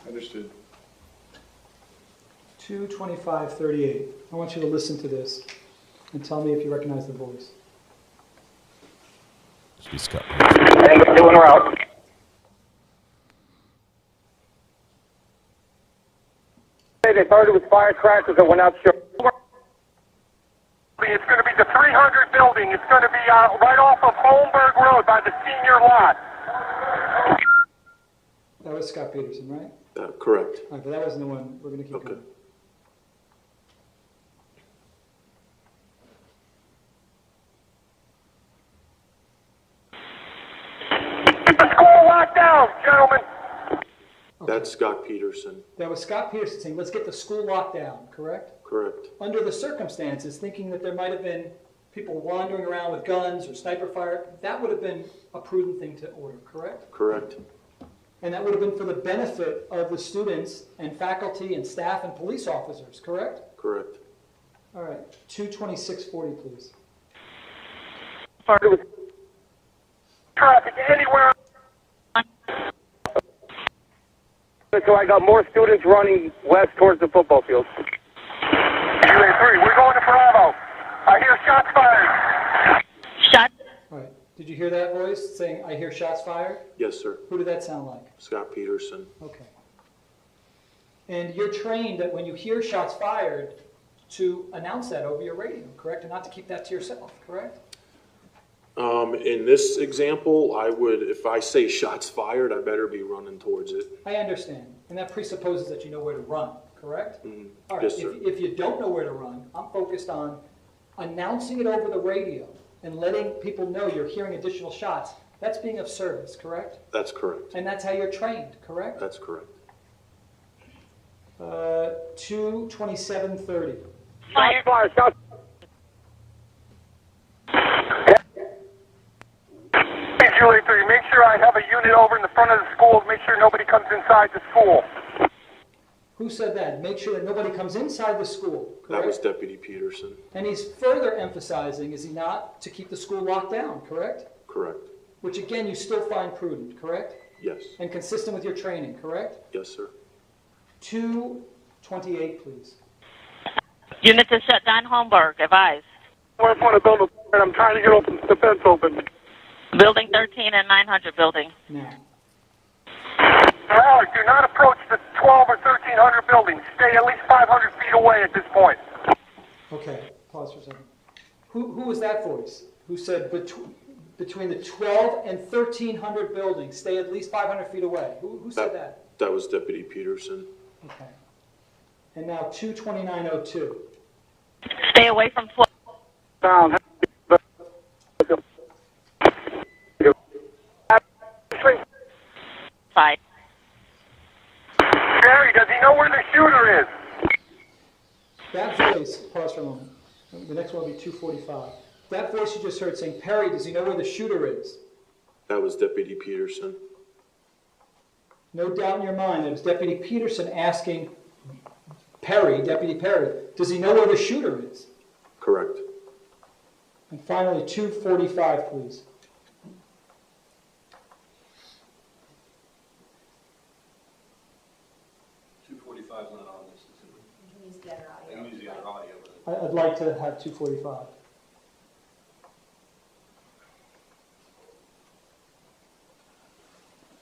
Understood. 22538. I want you to listen to this and tell me if you recognize the voice. Must be Scott. Doing route. They started with firecrackers that went out. It's going to be the 300 building. It's going to be right off of Holmberg Road by the senior lot. That was Scot Peterson, right? Correct. All right, but that wasn't the one. We're going to keep going. Get the school locked down, gentlemen. Okay. That's Scot Peterson. That was Scot Peterson saying, let's get the school locked down, correct? Correct. Under the circumstances, thinking that there might have been people wandering around with guns or sniper fire, that would have been a prudent thing to order, correct? Correct. And that would have been for the benefit of the students and faculty and staff and police officers, correct? Correct. All right, 22640, please. Started with Traffic anywhere. so I got more students running west towards the football field. QA3, we're going to Bravo. I hear shots fired. Shot. All right, did you hear that voice saying, I hear shots fired? Yes, sir. Who did that sound like? Scot Peterson. Okay. And you're trained that when you hear shots fired to announce that over your radio, correct? And not to keep that to yourself, correct? In this example, I would, if I say shots fired, I better be running towards it. I understand. And that presupposes that you know where to run, correct? Mm-hmm. All right, Yes, sir. if you don't know where to run, I'm focused on announcing it over the radio and letting people know you're hearing additional shots. That's being of service, correct? That's correct. And that's how you're trained, correct? That's correct. 22730. Fire, fire, shot. Hey, QA3, make sure I have a unit over in the front of the school. Make sure nobody comes inside the school. Who said that? Make sure that nobody comes inside the school, correct? That was Deputy Peterson. And he's further emphasizing, is he not, to keep the school locked down, correct? Correct. Which again, you still find prudent, correct? Yes. And consistent with your training, correct? Yes, sir. 228, please. Unit to shut down Holmberg. Advise. We're going to build and I'm trying to get open the fence open. Building 13 and 900 building. Now. Alex, do not approach the 12 or 1300 buildings. Stay at least 500 feet away at this point. Okay, pause for a second. Who was that voice? Who said between the 12 and 1300 buildings, stay at least 500 feet away? Who said that? That was Deputy Peterson. Okay. And now 22902. Stay away from 12. Down. Five. Gary, does he know where the shooter is? That voice, pause for a moment. The next one will be 245. That voice you just heard saying, Perry, does he know where the shooter is? That was Deputy Peterson. No doubt in your mind that it was Deputy Peterson asking Perry, Deputy Perry, does he know where the shooter is? Correct. And finally, 245, please. I'd like to have 245.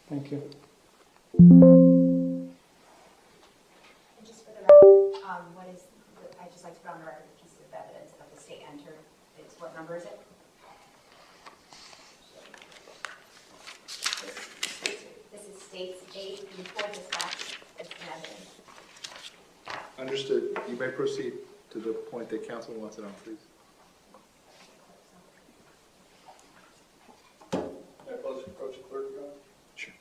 Thank you. And just for the record, I'd just like to put on the record a piece of evidence that the state entered. What number is it? This is state's 8 before dispatch. It's an evidence. Understood. You may proceed to the point that council wants it on, please. Sure.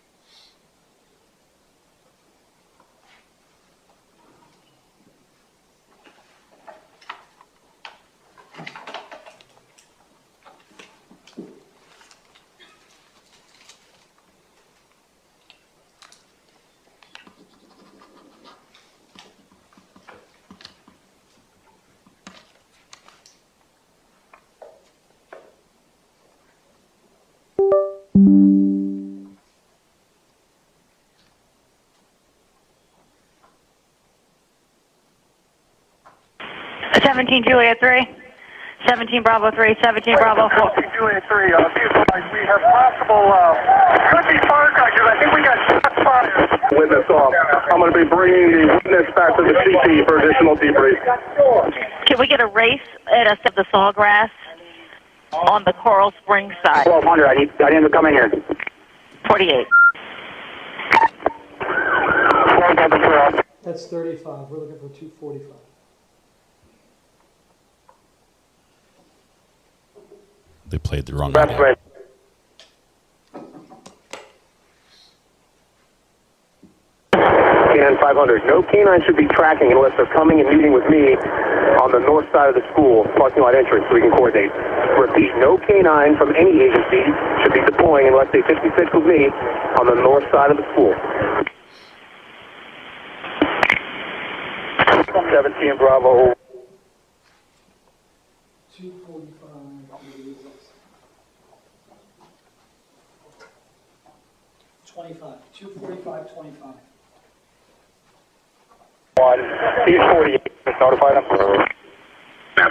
17 Juliet 3. 17 Bravo 3, 17 Bravo 4. 17 Juliet 3, we have possible, could be Parkland, because I think we got shots fired. Witness off. I'm going to be bringing the witness back to the CT for additional debrief. Can we get a race at the Sawgrass on the Coral Springs side? 1200, I need him to come in here. 48. That's 35. We're looking for 245. They played the wrong audio. Right. Canine 500. No canine should be tracking unless they're coming and meeting with me on the north side of the school parking lot entrance so we can coordinate. Repeat, no canine from any agency should be deploying unless they 56 with me on the north side of the school. 17 Bravo. 245. 25. 245, 25. He's 48. Notify them.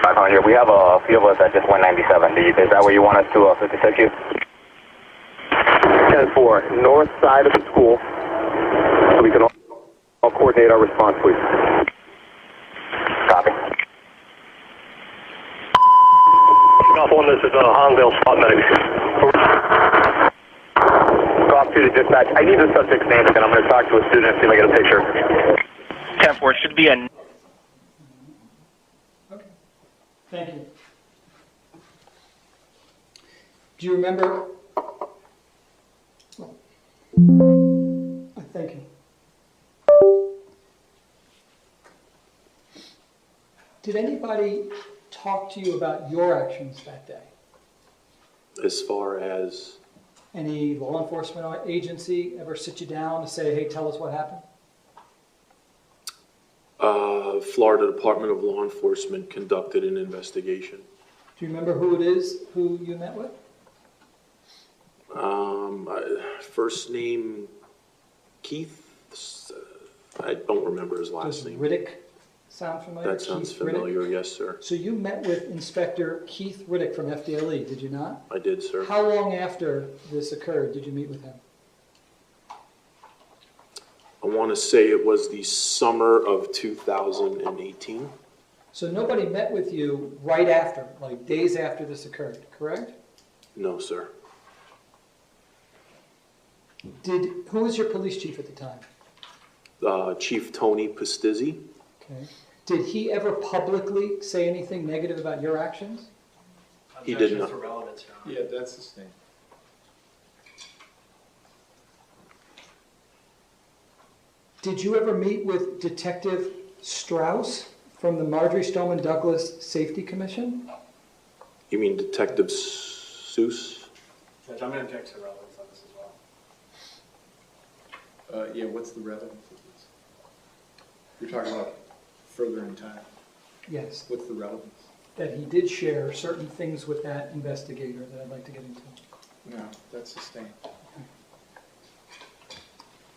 500. We have a few of us at just 197. Is that where you want us to 56 you? 10-4. North side of the school. So we can all coordinate our response, please. Copy. Golf 1, this is Hongdale Spot Medics. Golf 2 to dispatch. I need the subject's name, and I'm going to talk to a student and see if I get a picture. 10-4, should be a... Okay. Thank you. Do you remember? Thank you. Did anybody talk to you about your actions that day? As far as? Any law enforcement agency ever sit you down to say, hey, tell us what happened? Florida Department of Law Enforcement conducted an investigation. Do you remember who it is who you met with? First name Keith. I don't remember his last name. Riddick sound familiar? That sounds Keith familiar, Riddick? yes, sir. So you met with Inspector Keith Riddick from FDLE, did you not? I did, sir. How long after this occurred did you meet with him? I want to say it was the summer of 2018. So nobody met with you right after, like days after this occurred, correct? No, sir. Who was your police chief at the time? Chief Tony Pastizzi. Okay. Did he ever publicly say anything negative about your actions? He did not. Yeah, that's the thing. Did you ever meet with Detective Strauss from the Marjorie Stoneman Douglas Safety Commission? You mean Detective Seuss? Judge, I'm going to object to relevance on this as well. Yeah, what's the relevance of this? You're talking about further in time. Yes. What's the relevance? That he did share certain things with that investigator that I'd like to get into. No, that's sustained.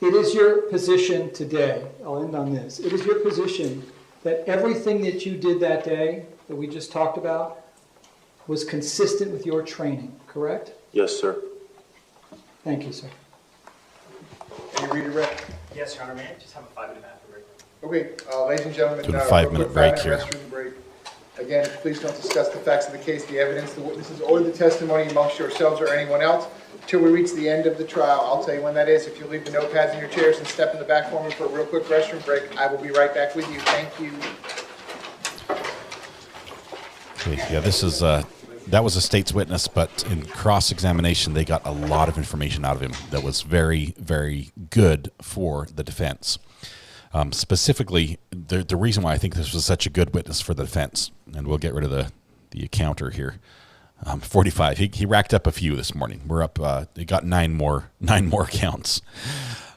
It is your position today, I'll end on this, it is your position that everything that you did that day that we just talked about was consistent with your training, correct? Yes, sir. Thank you, sir. Can you redirect? Yes, Your Honor, may I just have a 5-minute bathroom break? Okay, ladies and gentlemen, Doing a 5-minute break here. restroom break. Again, please don't discuss the facts of the case, the evidence, the witnesses, or the testimony amongst yourselves or anyone else until we reach the end of the trial. I'll tell you when that is. If you leave the notepads in your chairs and step in the back for me for a real quick restroom break, I will be right back with you. Thank you. Okay, yeah, this is that was a state's witness, but in cross-examination, they got a lot of information out of him that was very, very good for the defense. Specifically, the reason why I think this was such a good witness for the defense, and we'll get rid of the counter here. 45. He racked up a few this morning. We're up. He got nine more counts.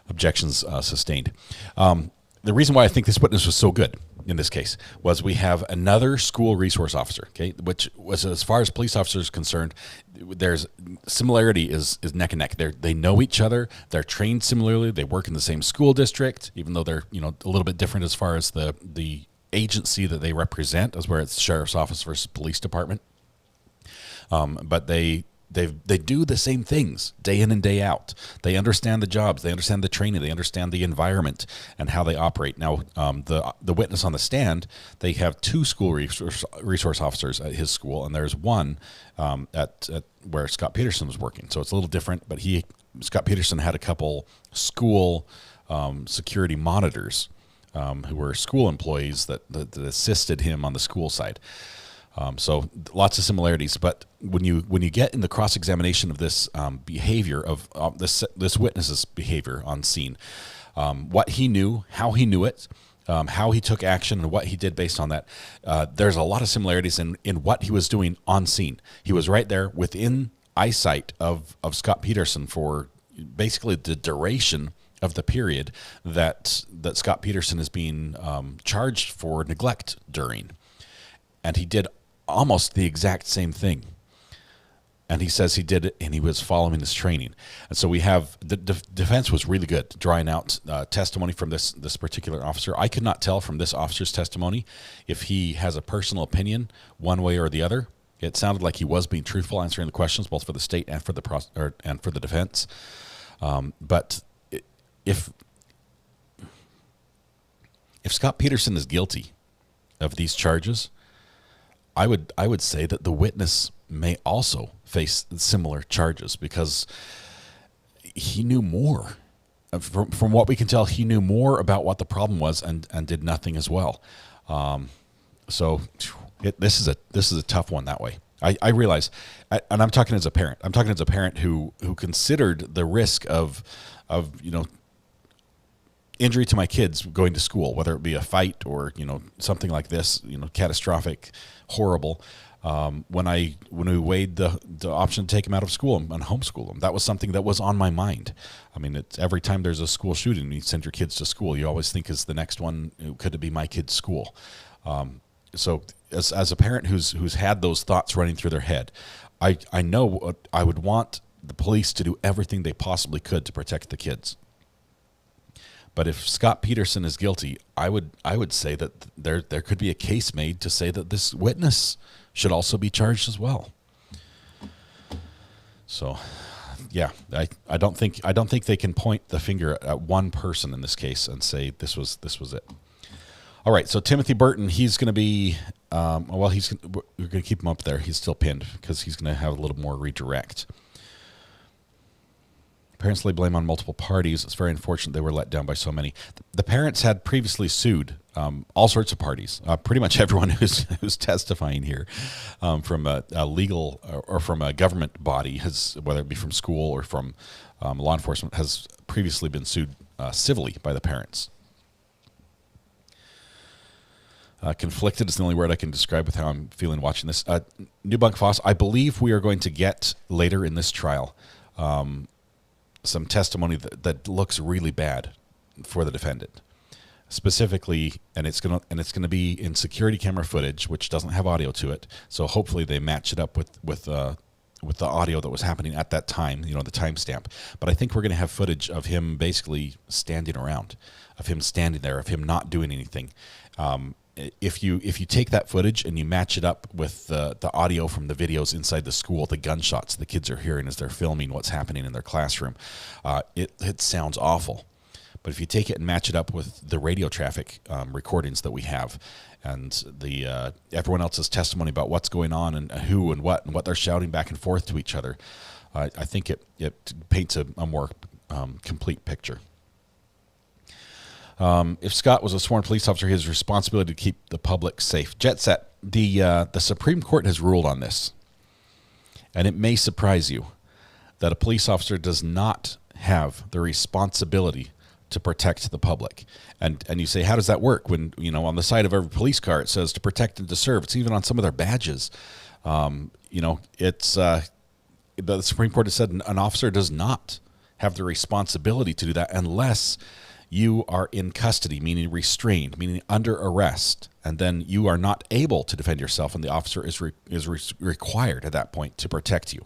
Objections sustained. The reason why I think this witness was so good in this case was we have another school resource officer, okay, which was, as far as police officers concerned, there's similarity is neck and neck. They know each other. They're trained similarly. They work in the same school district, even though they're a little bit different as far as the agency that they represent, as where it's sheriff's office versus police department. But they do the same things day in and day out. They understand the jobs, they understand the training, they understand the environment and how they operate. Now, the witness on the stand, they have 2 school resource officers at his school, and there's one at where Scot Peterson was working. So it's a little different, but Scot Peterson had a couple school security monitors who were school employees that assisted him on the school side. So lots of similarities, but when you get in the cross-examination of this behavior of this witness's behavior on scene, what he knew, how he knew it, how he took action, and what he did based on that, there's a lot of similarities in what he was doing on scene. He was right there within eyesight of Scot Peterson for basically the duration of the period that Scot Peterson is being charged for neglect during, and he did almost the exact same thing. And he says he did it, and he was following his training. And so we have the defense was really good, drawing out testimony from this particular officer. I could not tell from this officer's testimony if he has a personal opinion one way or the other. It sounded like he was being truthful, answering the questions both for the state and for the defense. But if Scot Peterson is guilty of these charges, I would say that the witness may also face similar charges because he knew more. From what we can tell, he knew more about what the problem was and did nothing as well. So this is a tough one that way. I realize, and I'm talking as a parent. I'm talking as a parent who considered the risk of injury to my kids going to school, whether it be a fight or something like this, catastrophic, horrible. When we weighed the option to take him out of school and homeschool him, that was something that was on my mind. I mean, it's every time there's a school shooting, you send your kids to school, you always think, is the next one, could it be my kid's school? So as a parent who's had those thoughts running through their head, I know I would want the police to do everything they possibly could to protect the kids. But if Scot Peterson is guilty, I would say that there could be a case made to say that this witness should also be charged as well. So, yeah, I don't think they can point the finger at one person in this case and say this was it. All right, so Timothy Burton, he's going to be we're going to keep him up there. He's still pinned because he's going to have a little more redirect. Parents lay blame on multiple parties. It's very unfortunate they were let down by so many. The parents had previously sued all sorts of parties, pretty much everyone who's testifying here, from a legal or from a government body, whether it be from school or from law enforcement, has previously been sued civilly by the parents. Conflicted is the only word I can describe with how I'm feeling watching this. Newbunk Foss, I believe we are going to get later in this trial some testimony that looks really bad for the defendant, specifically, and it's gonna be in security camera footage, which doesn't have audio to it. So hopefully they match it up with the audio that was happening at that time, the timestamp. But I think we're gonna have footage of him basically standing around, of him standing there, of him not doing anything. If you take that footage and you match it up with the audio from the videos inside the school, the gunshots the kids are hearing as they're filming what's happening in their classroom, it sounds awful. But if you take it and match it up with the radio traffic recordings that we have, and the everyone else's testimony about what's going on and who and what they're shouting back and forth to each other, I think it paints a more complete picture. If Scott was a sworn police officer, his responsibility to keep the public safe. Jet Set, the Supreme Court has ruled on this, and it may surprise you that a police officer does not have the responsibility to protect the public. And you say, how does that work? When on the side of every police car it says to protect and to serve. It's even on some of their badges. It's the Supreme Court has said an officer does not have the responsibility to do that unless you are in custody, meaning restrained, meaning under arrest, and then you are not able to defend yourself, and the officer is required at that point to protect you.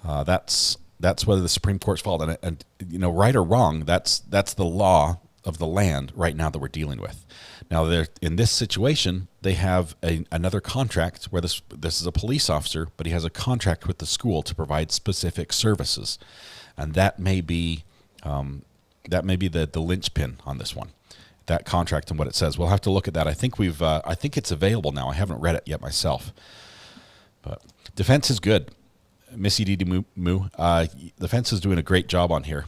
That's whether the Supreme Court's fault, and right or wrong, that's the law of the land right now that we're dealing with. Now, in this situation, they have another contract where this is a police officer, but he has a contract with the school to provide specific services, and that may be the linchpin on this one. That contract and what it says. We'll have to look at that. I think I think it's available now. I haven't read it yet myself. But defense is good. Missy Didi Moo. Defense is doing a great job on here.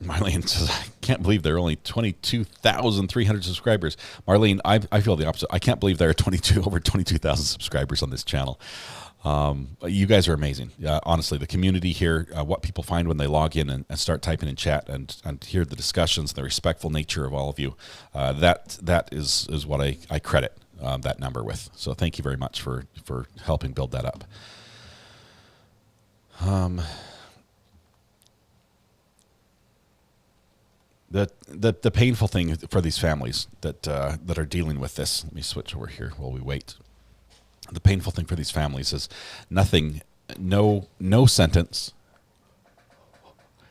Marlene says, I can't believe there are only 22,300 subscribers. Marlene, I feel the opposite. I can't believe there are over 22,000 subscribers on this channel. You guys are amazing. Honestly, the community here, what people find when they log in and start typing in chat and hear the discussions, the respectful nature of all of you, that is what I credit that number with. So thank you very much for helping build that up. The painful thing for these families that are dealing with this. Let me switch over here while we wait. The painful thing for these families is nothing, no sentence.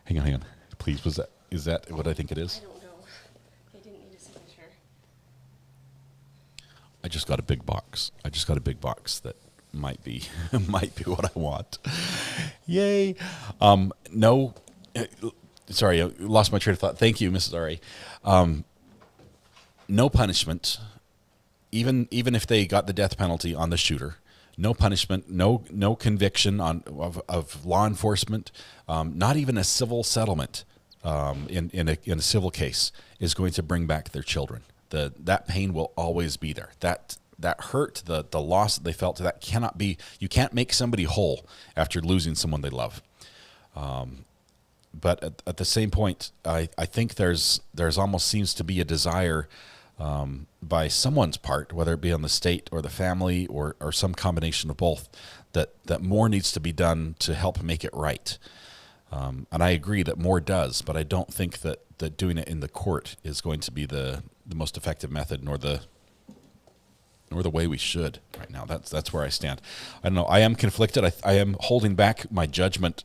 Hang on. Please, is that what I think it is? I don't know. They didn't need a signature. I just got a big box. That might be what I want. Yay. No. Sorry, I lost my train of thought. Thank you, Mrs. Ari. No punishment. Even if they got the death penalty on the shooter, no punishment, no conviction of law enforcement, not even a civil settlement in a civil case is going to bring back their children. That pain will always be there. That hurt, the loss that they felt, that cannot be. You can't make somebody whole after losing someone they love. But at the same point, I think there's almost seems to be a desire by someone's part, whether it be on the state or the family or some combination of both, that more needs to be done to help make it right. And I agree that more does, but I don't think that doing it in the court is going to be the most effective method, nor the way we should right now. That's where I stand. I don't know. I am conflicted. I am holding back my judgment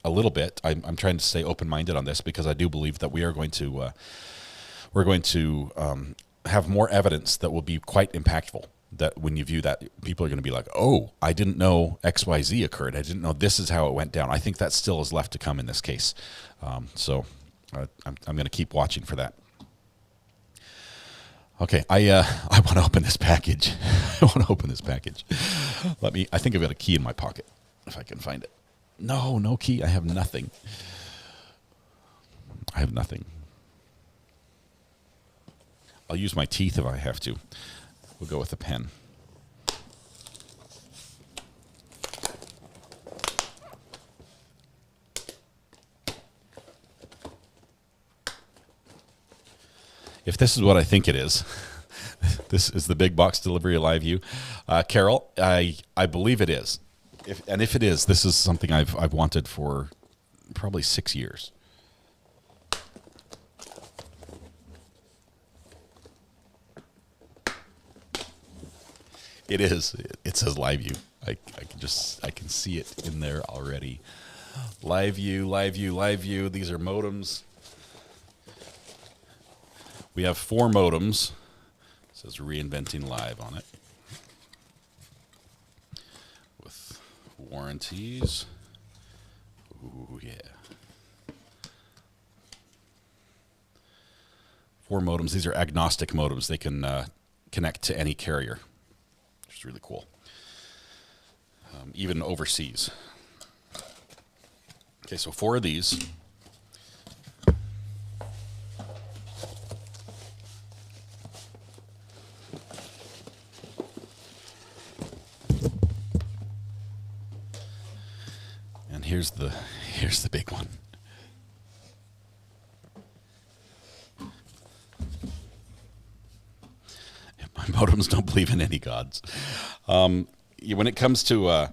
a little bit. I'm trying to stay open-minded on this because I do believe that we are going to have more evidence that will be quite impactful. That when you view that, people are going to be like, "Oh, I didn't know XYZ occurred. I didn't know this is how it went down." I think that still is left to come in this case. So I'm going to keep watching for that. Okay, I want to open this package. I think I've got a key in my pocket, if I can find it. No key. I have nothing. I'll use my teeth if I have to. We'll go with a pen. If this is what I think it is, this is the big box delivery of Live View. Carol, I believe it is. If it is, this is something I've wanted for probably 6 years. It is. It says Live View. I can see it in there already. Live View. These are modems. We have 4 modems. It says Reinventing Live on it. With warranties. Ooh, yeah. 4 modems. These are agnostic modems. They can connect to any carrier, which is really cool. Even overseas. Okay, so 4 of these. And here's the big one. My modems don't believe in any gods. When it comes to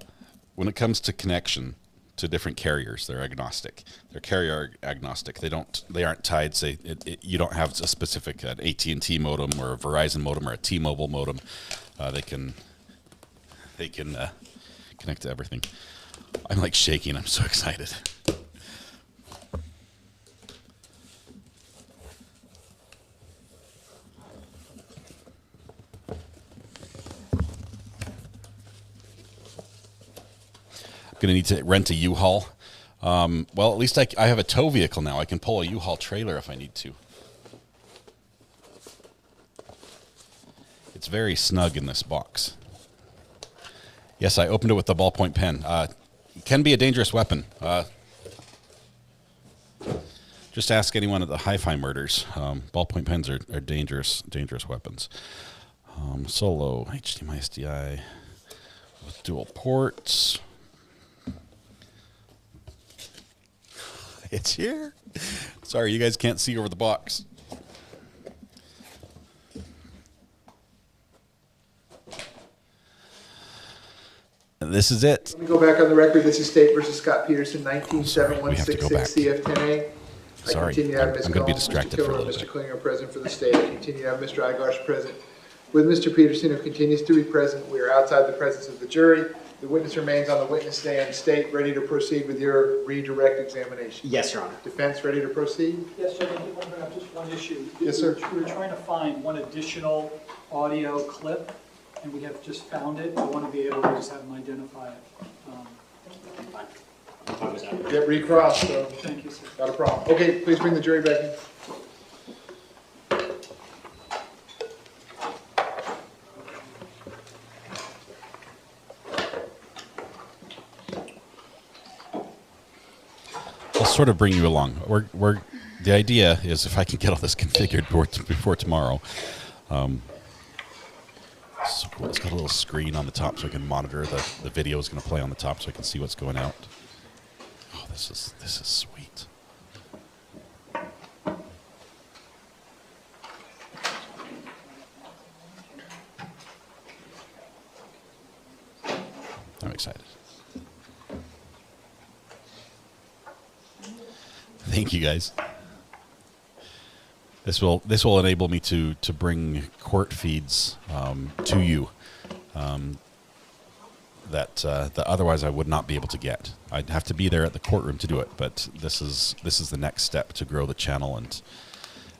connection to different carriers, they're agnostic. They're carrier agnostic. They aren't tied. Say you don't have a specific an AT&T modem or a Verizon modem or a T-Mobile modem. They can connect to everything. I'm like shaking. I'm so excited. I'm going to need to rent a U-Haul. Well, at least I have a tow vehicle now. I can pull a U-Haul trailer if I need to. It's very snug in this box. Yes, I opened it with the ballpoint pen. It can be a dangerous weapon. Just ask anyone at the Hi-Fi Murders. Ballpoint pens are dangerous weapons. Solo HDMI SDI with dual ports. It's here. Sorry, you guys can't see over the box. And this is it. Let me go back on the record. This is State versus Scot Peterson, 197166 CF10A. Sorry, I'm going to be distracted for a little bit. Mr. Klinger present for the state. I continue to have Mr. Igarsh present. With Mr. Peterson, who continues to be present, we are outside the presence of the jury. The witness remains on the witness stand. State, ready to proceed with your redirect examination? Yes, Your Honor. Defense, ready to proceed? Yes, Judge, I did want to bring up just one issue. Yes, sir. We were trying to find one additional audio clip, and we have just found it. I want to be able to just have them identify it. Get recrossed, so. Thank you, sir. Not a problem. Okay, please bring the jury back in. I'll sort of bring you along. The idea is if I can get all this configured before tomorrow. So cool. It's got a little screen on the top so I can monitor the video is going to play on the top so I can see what's going out. Oh, this is sweet. I'm excited. Thank you, guys. This will enable me to bring court feeds to you that otherwise I would not be able to get. I'd have to be there at the courtroom to do it, but this is the next step to grow the channel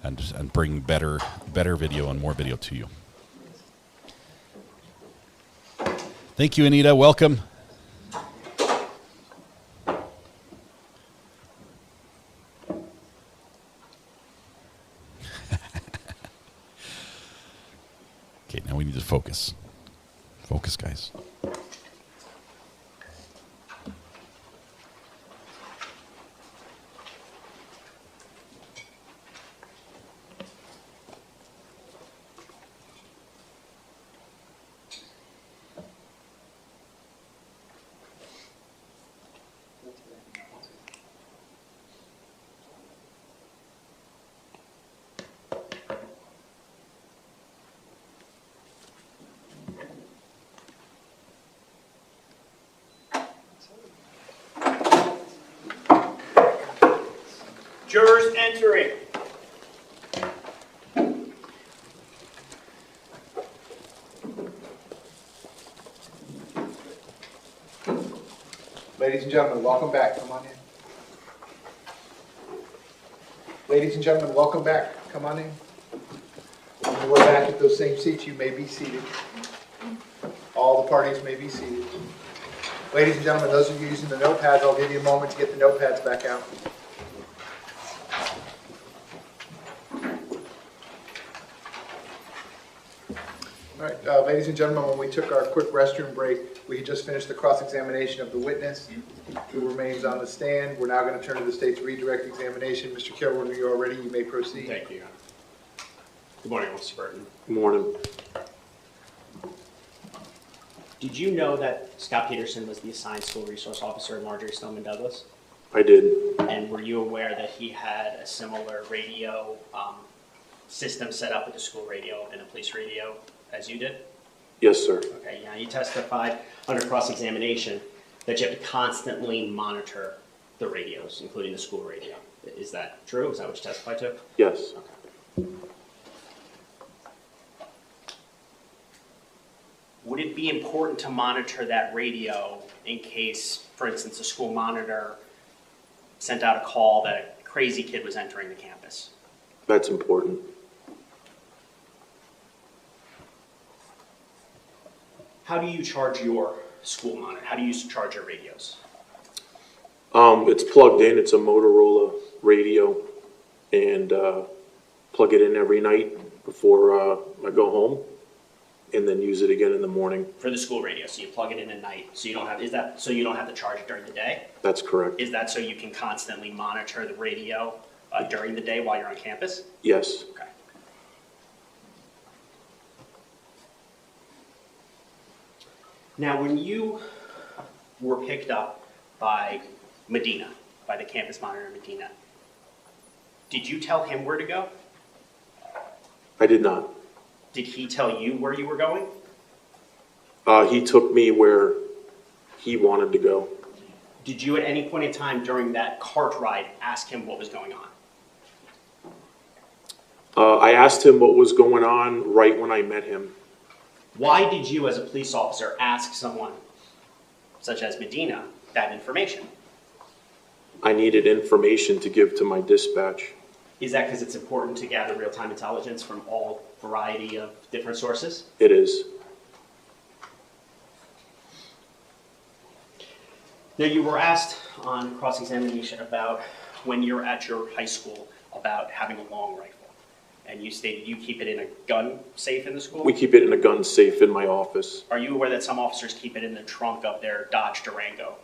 and bring better video and more video to you. Thank you, Anita. Welcome. Okay, now we need to focus. Focus, guys. Jurors entering. Ladies and gentlemen, welcome back. Come on in. Ladies and gentlemen, welcome back. Come on in. When we're back at those same seats, you may be seated. All the parties may be seated. Ladies and gentlemen, those of you using the notepads, I'll give you a moment to get the notepads back out. All right, ladies and gentlemen, when we took our quick restroom break, we had just finished the cross-examination of the witness who remains on the stand. We're now going to turn to the state's redirect examination. Mr. Kilroy, when you're ready, you may proceed. Thank you, Your Honor. Good morning, Mr. Burton. Good morning. Did you know that Scot Peterson was the assigned school resource officer at Marjorie Stoneman Douglas? I did. And were you aware that he had a similar radio system set up with the school radio and the police radio as you did? Yes, sir. Okay, yeah, you testified under cross-examination that you have to constantly monitor the radios, including the school radio. Is that true? Is that what you testified to? Yes. Okay. Would it be important to monitor that radio in case, for instance, a school monitor sent out a call that a crazy kid was entering the campus? That's important. How do you charge your school monitor? How do you charge your radios? It's plugged in. It's a Motorola radio, and plug it in every night before I go home, and then use it again in the morning. For the school radio, so you plug it in at night, so you don't have, is that so you don't have to charge it during the day? That's correct. Is that so you can constantly monitor the radio during the day while you're on campus? Yes. Okay. Now, when you were picked up by Medina, by the campus monitor Medina, did you tell him where to go? I did not. Did he tell you where you were going? He took me where he wanted to go. Did you at any point in time during that cart ride ask him what was going on? I asked him what was going on right when I met him. Why did you, as a police officer, ask someone, such as Medina, that information? I needed information to give to my dispatch. Is that because it's important to gather real-time intelligence from all variety of different sources? It is. Now, you were asked on cross-examination about when you're at your high school about having a long rifle. And you stated you keep it in a gun safe in the school? We keep it in a gun safe in my office. Are you aware that some officers keep it in the trunk of their Dodge Durango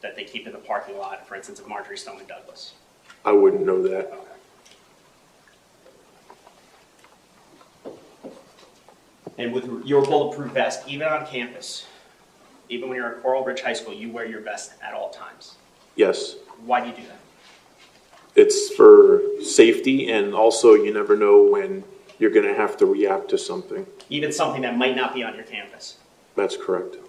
that they keep in the parking lot, for instance, of Marjorie Stoneman Douglas? I wouldn't know that. And with your bulletproof vest, even on campus, even when you're at Coral Ridge High School, you wear your vest at all times. Yes. Why do you do that? It's for safety, and also you never know when you're going to have to react to something. Even something that might not be on your campus? That's correct. Okay.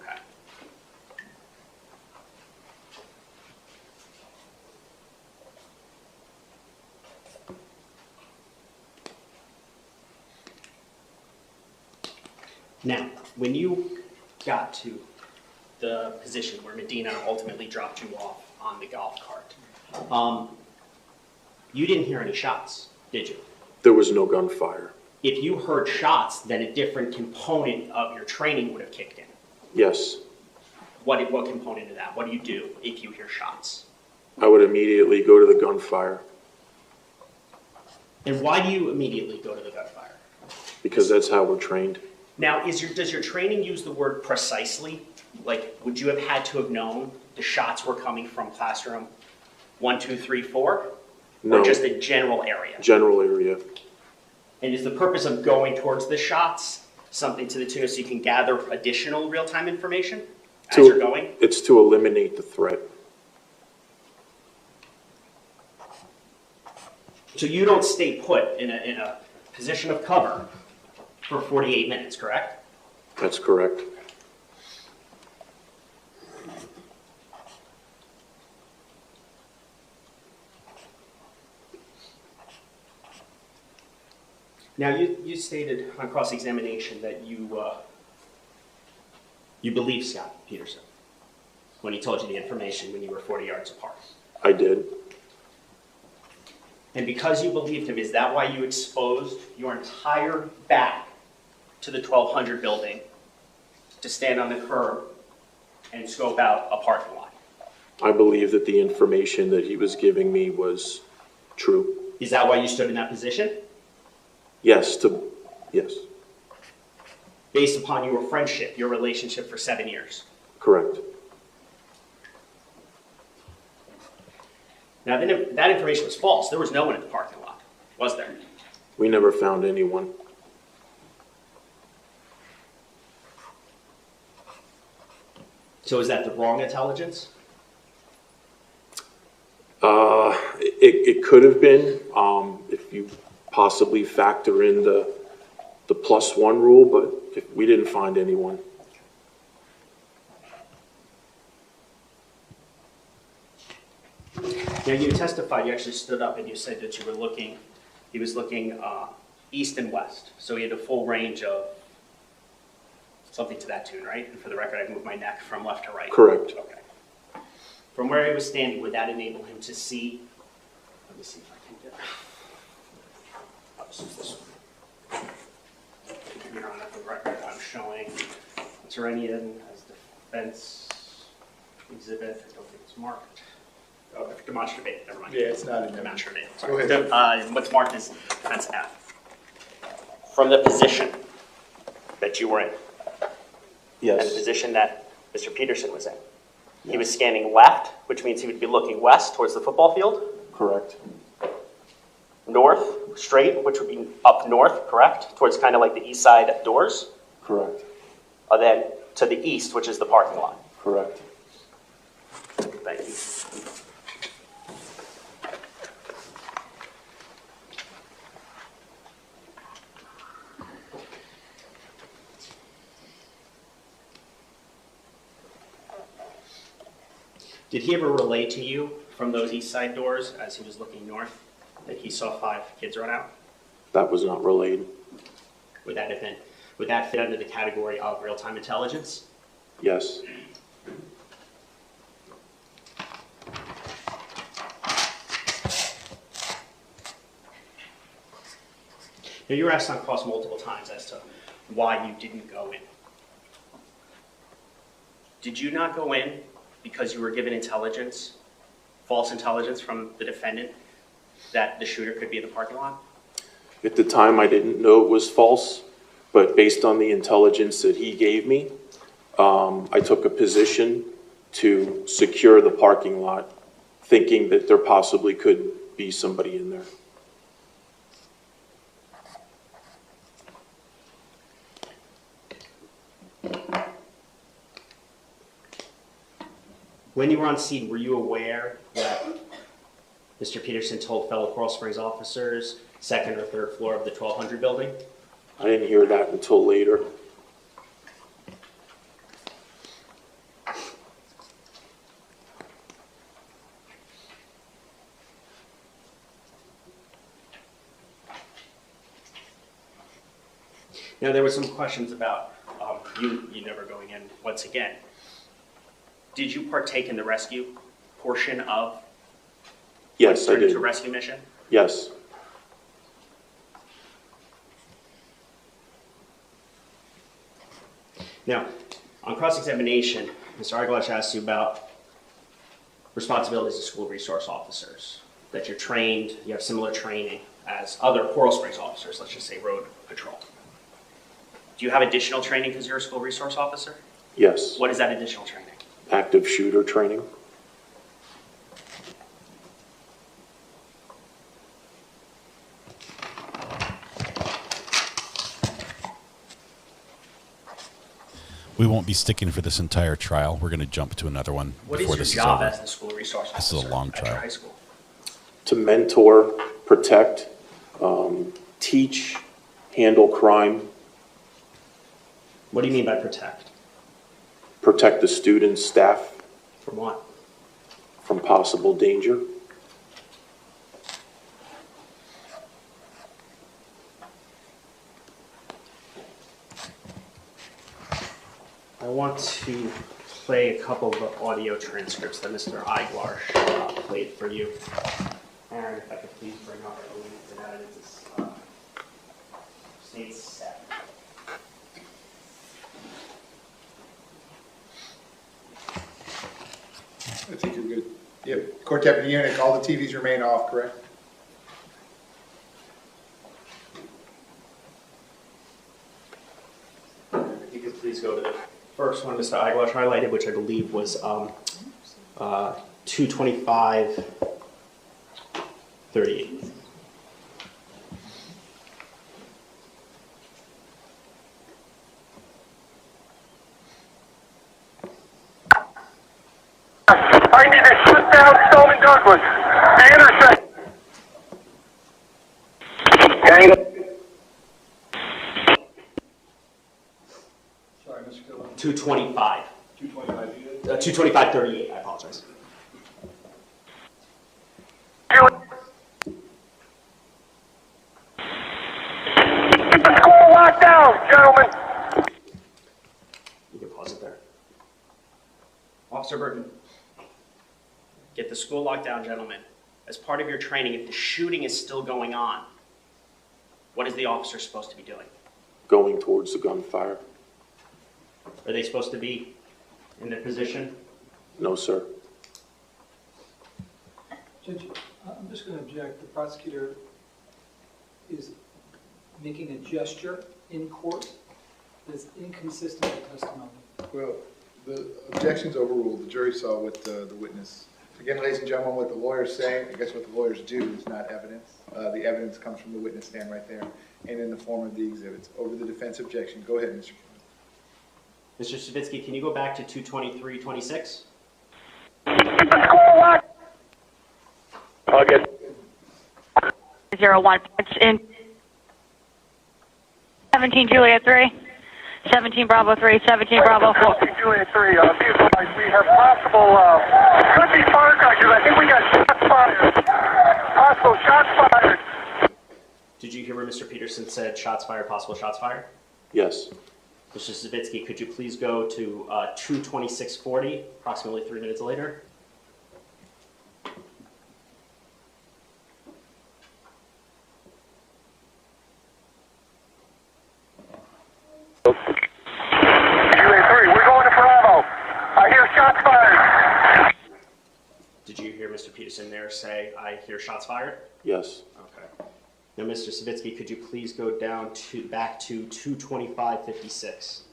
Now, when you got to the position where Medina ultimately dropped you off on the golf cart, you didn't hear any shots, did you? There was no gunfire. If you heard shots, then a different component of your training would have kicked in. Yes. What component of that? What do you do if you hear shots? I would immediately go to the gunfire. And why do you immediately go to the gunfire? Because that's how we're trained. Now, does your training use the word precisely? Like, would you have had to have known the shots were coming from classroom 1, 2, 3, 4? No. Or just a general area? General area. And is the purpose of going towards the shots something to the tune so you can gather additional real-time information as you're going? It's to eliminate the threat. So you don't stay put in a position of cover for 48 minutes, correct? That's correct. Now, you stated on cross-examination that you believed Scot Peterson when he told you the information when you were 40 yards apart. I did. And because you believed him, is that why you exposed your entire back to the 1200 building to stand on the curb and scope out a parking lot? I believe that the information that he was giving me was true. Is that why you stood in that position? Yes. Based upon your friendship, your relationship for 7 years? Correct. Now, that information was false. There was no one in the parking lot, was there? We never found anyone. So is that the wrong intelligence? It could have been, if you possibly factor in the +1 rule, but we didn't find anyone. Now, you testified, you actually stood up and you said that he was looking east and west. So he had a full range of Something to that tune, right? And for the record, I've moved my neck from left to right. Correct. Okay. From where he was standing, would that enable him to see? Let me see if I can get. Oh, this is this one. Here on the record, I'm showing Terrenian as defense exhibit. I don't think it's marked. Oh, demonstrative. Never mind. Yeah, it's not in there. Demonstrative. Go ahead. What's marked is defense F. From the position that you were in, and the Yes, position that Mr. Peterson was in, he was scanning left, which means he would be looking west towards the football field. correct. North, straight, which would be up north, correct? Towards kind of like the east side doors. Correct. Then to the east, which is the parking lot. Correct. Thank you. Did he ever relay to you from those east side doors as he was looking north that he saw 5 kids run out? That was not relayed. Would that fit under the category of real-time intelligence? Yes. Now, you were asked on cross multiple times as to why you didn't go in. Did you not go in because you were given intelligence, false intelligence from the defendant that the shooter could be in the parking lot? At the time, I didn't know it was false, but based on the intelligence that he gave me, I took a position to secure the parking lot, thinking that there possibly could be somebody in there. When you were on scene, were you aware that Mr. Peterson told fellow Coral Springs officers, 2nd or 3rd floor of the 1200 building? I didn't hear that until later. Now, there were some questions about you never going in once again. Did you partake in the rescue portion of Yes, I did. to rescue mission? Yes. Now, on cross-examination, Mr. Arglash asked you about responsibilities of school resource officers, that you're trained, you have similar training as other Coral Springs officers, let's just say road patrol. Do you have additional training because you're a school resource officer? Yes. What is that additional training? Active shooter training. We won't be sticking for this entire trial. We're going to jump to another one What before is your this job is over. as the school resource This officer is a long at your trial. high school? To mentor, protect, teach, handle crime, What do you mean by protect? protect the students, staff From what? from possible danger. I want to play a couple of the audio transcripts that Mr. Iglarsh played for you. Aaron, if I could please bring up a link to that. It's state 7. I think you're good. Yeah, Court Deputy Unit, all the TVs remain off, correct? If you could please go to the first one Mr. Iglarsh highlighted, which I believe was 225:38. I need to shut down Stoneman Douglas. The intersection. Sorry, Mr. Killen. 225. 225. 225:38. I apologize. Get the school locked down, gentlemen. school lockdown, gentlemen, as part of your training, if the shooting is still going on, what is the officer supposed to be doing? Going towards the gunfire. Are they supposed to be in their position? No, sir. Judge, I'm just going to object. The prosecutor is making a gesture in court that's inconsistent with testimony. Well, the objection's overruled. The jury saw what the witness. Again, ladies and gentlemen, what the lawyers say, I guess what the lawyers do is not evidence. The evidence comes from the witness stand right there and in the form of the exhibits. Over the defense objection. Go ahead, Mr. Kim. Mr. Savitsky, can you go back to 223-26? Okay. 01. It's in 17 Juliet 3, 17 Bravo 3, 17 Bravo 4. 17 Juliet 3, be advised, we have possible, could be firecrackers. I think we got shots fired. Possible shots fired. Did you hear where Mr. Peterson said shots fired, possible shots fired? Yes. Mr. Savitsky, could you please go to 22640, approximately 3 minutes later? Juliet 3, we're going to Bravo. I hear shots fired. Did you hear Mr. Peterson there say, I hear shots fired? Yes. Okay. Now, Mr. Savitsky, could you please go down to back to 22556?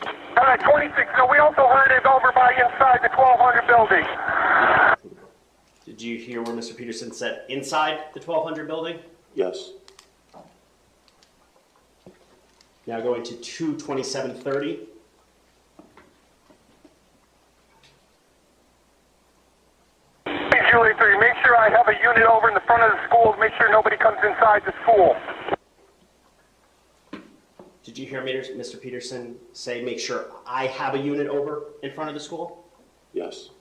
All right, 26. So we also heard it over by inside the 1200 building. Did you hear where Mr. Peterson said inside the 1200 building? Yes. Now going to 22730. Hey, Juliet 3, make sure I have a unit over in the front of the school. Make sure nobody comes inside the school. Did you hear Mr. Peterson say, make sure I have a unit over in front of the school? Yes.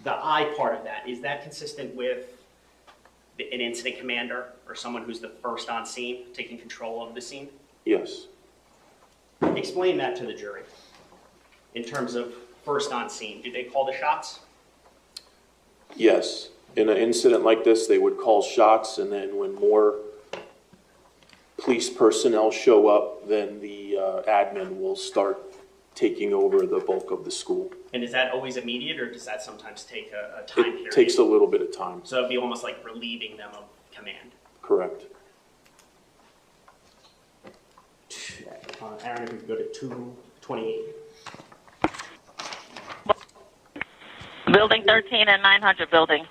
The I part of that, is that consistent with an incident commander or someone who's the first on scene, taking control of the scene? Yes. Explain that to the jury in terms of first on scene. Did they call the shots? Yes. In an incident like this, they would call shots, and then when more police personnel show up, then the admin will start taking over the bulk of the school. And is that always immediate, or does that sometimes take a time period? It takes a little bit of time. So it'd be almost like relieving them of command. Correct. Aaron, if we could go to 228. Building 13 and 900 building.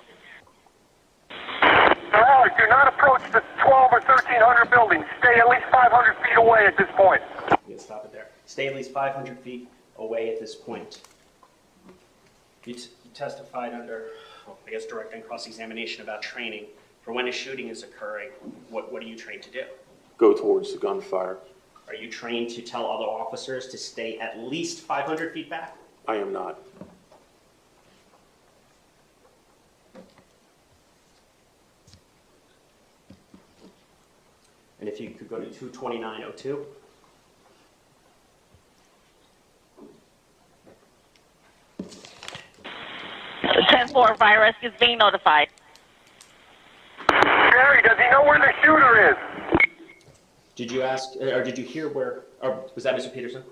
Alex, do not approach the 12 or 1300 buildings. Stay at least 500 feet away at this point. You can stop it there. Stay at least 500 feet away at this point. You testified under, I guess, direct and cross-examination about training. For when a shooting is occurring, what are you trained to do? Go towards the gunfire. Are you trained to tell other officers to stay at least 500 feet back? I am not. And if you could go to 22902. The 10th floor fire rescue is being notified. Jerry, does he know where the shooter is? Did you ask, or did you hear where, or was that Mr. Peterson?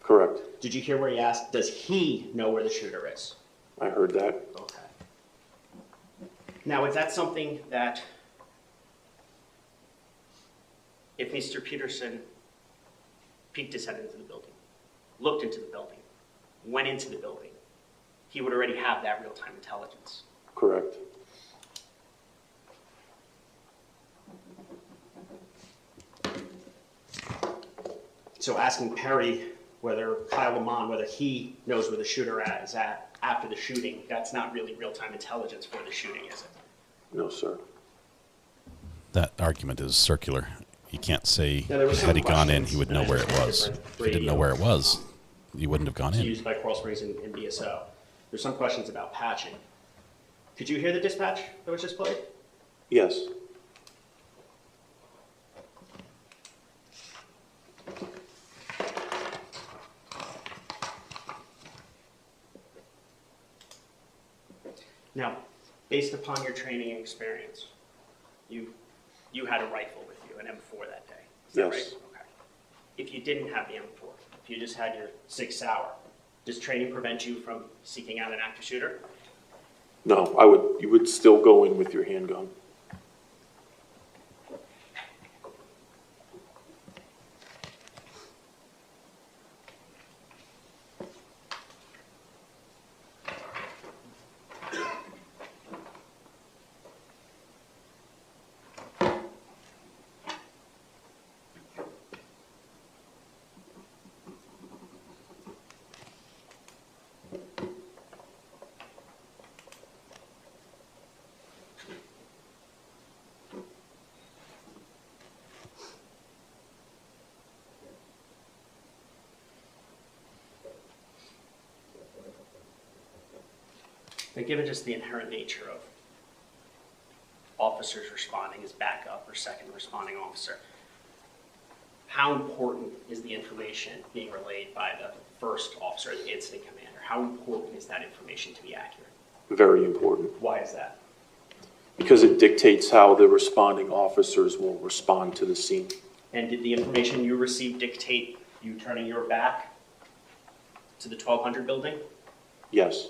Correct. Did you hear where he asked, does he know where the shooter is? I heard that. Okay. Now, is that something that, if Mr. Peterson peeked his head into the building, looked into the building, went into the building, he would already have that real-time intelligence? Correct. So asking Perry whether Kyle Lamont, whether he knows where the shooter is at after the shooting, that's not really real-time intelligence for the shooting, is it? No, sir. That argument is circular. You can't say Now, there were had he some gone in, questions he would know where it was. If he didn't know where it was, he wouldn't have gone in. Used by Coral Springs and BSO. There's some questions about patching. Could you hear the dispatch that was just played? Yes. based upon your training and experience, you had a rifle with you, an M4 that day. Is that Yes. right? Okay. If you didn't have the M4, if you just had your 6 Sauer, does training prevent you from seeking out an active shooter? No, you would still go in with your handgun. But given just the inherent nature of officers responding as backup or second responding officer, how important is the information being relayed by the first officer, the incident commander? How important is that information to be accurate? Very important. Why is that? Because it dictates how the responding officers will respond to the scene. And did the information you received dictate you turning your back to the 1200 building? Yes.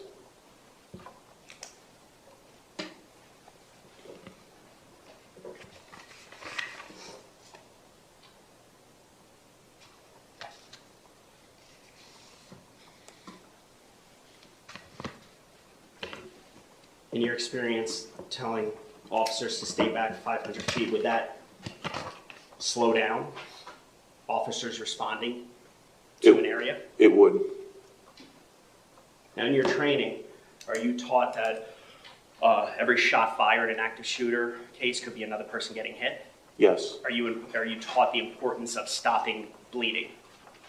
In your experience telling officers to stay back 500 feet, would that slow down officers responding to an area? It would. Now in your training, are you taught that every shot fired in an active shooter case could be another person getting hit? Yes. Are you taught the importance of stopping bleeding?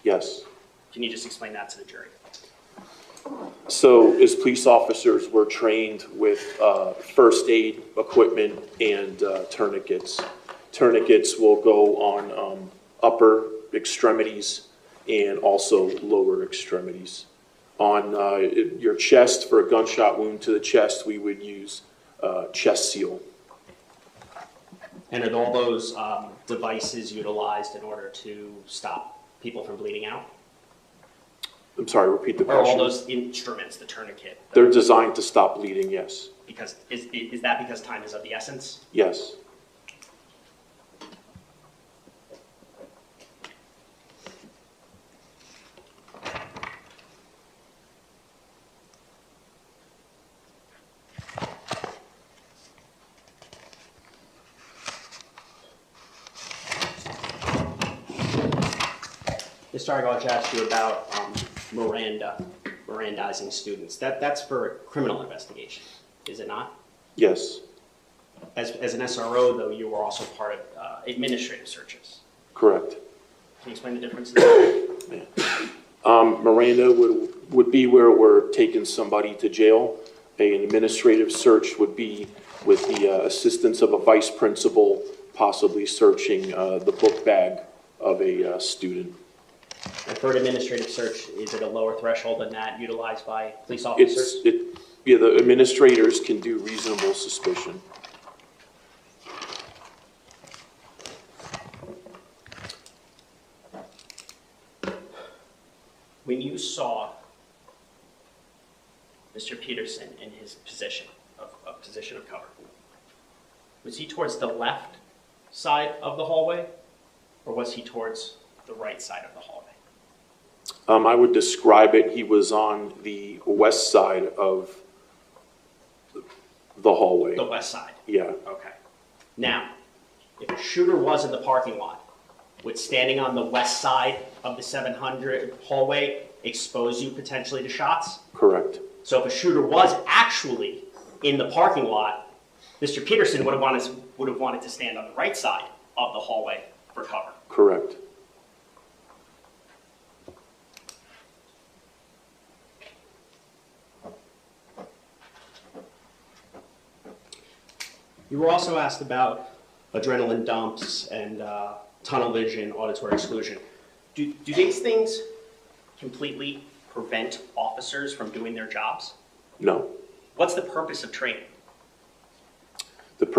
Yes. Can you just explain that to the jury? So as police officers, we're trained with first aid equipment and tourniquets. Tourniquets will go on upper extremities and also lower extremities. On your chest, for a gunshot wound to the chest, we would use chest seal. And are all those devices utilized in order to stop people from bleeding out? I'm sorry, repeat the Or question. all those instruments, the tourniquet? They're designed to stop bleeding, yes. Because is that because time is of the essence? Yes. Mr. Argyle asked you about Mirandizing students. That's for a criminal investigation, is it not? Yes. As an SRO, though, you were also part of administrative searches. Correct. Can you explain the difference there? Miranda would be where we're taking somebody to jail. An administrative search would be with the assistance of a vice principal, possibly searching the book bag of a student. And for an administrative search, is it a lower threshold than that utilized by police officers? Yeah, the administrators can do reasonable suspicion. When you saw Mr. Peterson in his position of cover, was he towards the left side of the hallway, or was he towards the right side of the hallway? I would describe it, he was on the west side of the hallway. The west side? Yeah. Okay. Now, if a shooter was in the parking lot, would standing on the west side of the 700 hallway expose you potentially to shots? Correct. So if a shooter was actually in the parking lot, Mr. Peterson would have wanted to stand on the right side of the hallway for cover. Correct. You were also asked about adrenaline dumps and tunnel vision, auditory exclusion. Do these things completely prevent officers from doing their jobs? No. What's the purpose of training?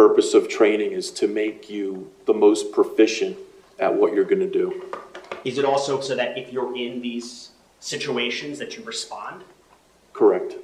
purpose of training is to make you the most proficient at what you're going to do. Is it also so that if you're in these situations that you respond? Correct.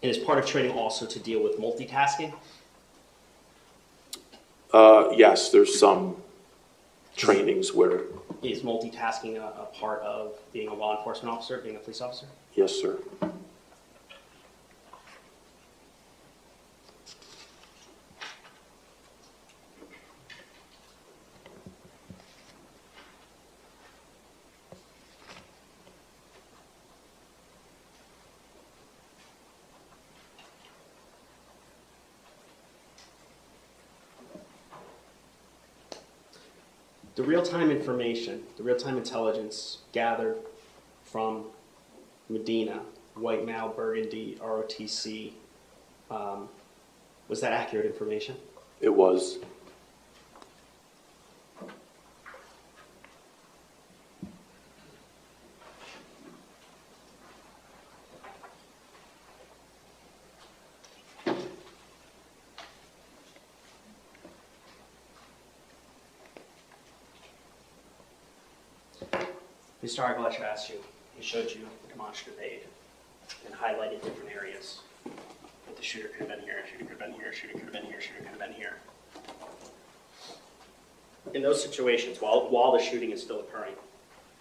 And is part of training also to deal with multitasking? Yes, there's some trainings where, Is multitasking a part of being a law enforcement officer, being a police officer? yes, sir. The real-time information, the real-time intelligence gathered from Medina, white male, burgundy, ROTC, was that accurate information? It was. Mr. Arglash asked you, he showed you the demonstrative aid and highlighted different areas. That the shooter could have been here, shooter could have been here, shooter could have been here, shooter could have been here. In those situations, while the shooting is still occurring,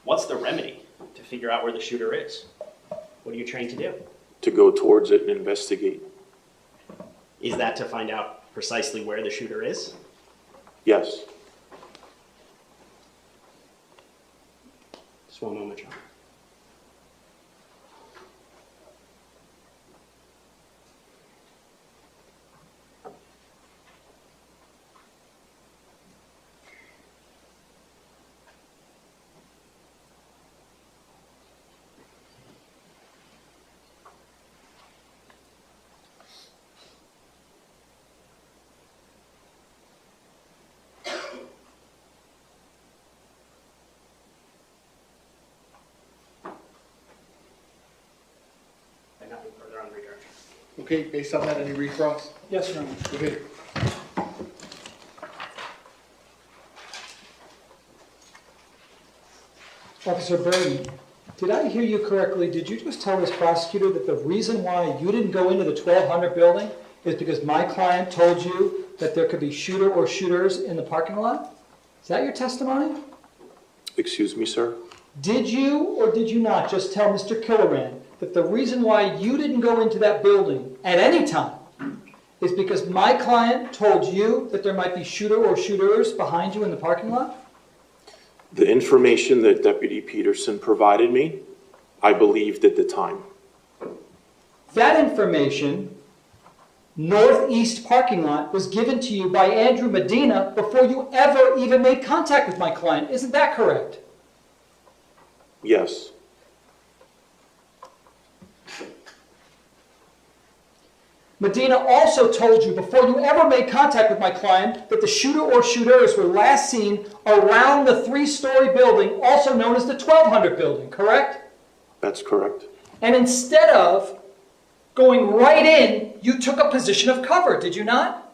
what's the remedy to figure out where the shooter is? What are you trained to do? To go towards it and investigate. Is that to find out precisely where the shooter is? Yes. Just one moment, John. Nothing further on return. Okay, based on that, any recross? Yes, Your Honor. Go ahead. Officer Burton, did I hear you correctly? Did you just tell this prosecutor that the reason why you didn't go into the 1200 building is because my client told you that there could be shooter or shooters in the parking lot? Is that your testimony? Excuse me, sir? Did you or did you not just tell Mr. Killoran that the reason why you didn't go into that building at any time is because my client told you that there might be shooter or shooters behind you in the parking lot? The information that Deputy Peterson provided me, I believed at the time. That information, northeast parking lot, was given to you by Andrew Medina before you ever even made contact with my client. Isn't that correct? Yes. Medina also told you before you ever made contact with my client that the shooter or shooters were last seen around the 3-story building, also known as the 1200 building, correct? That's correct. And instead of going right in, you took a position of cover, did you not?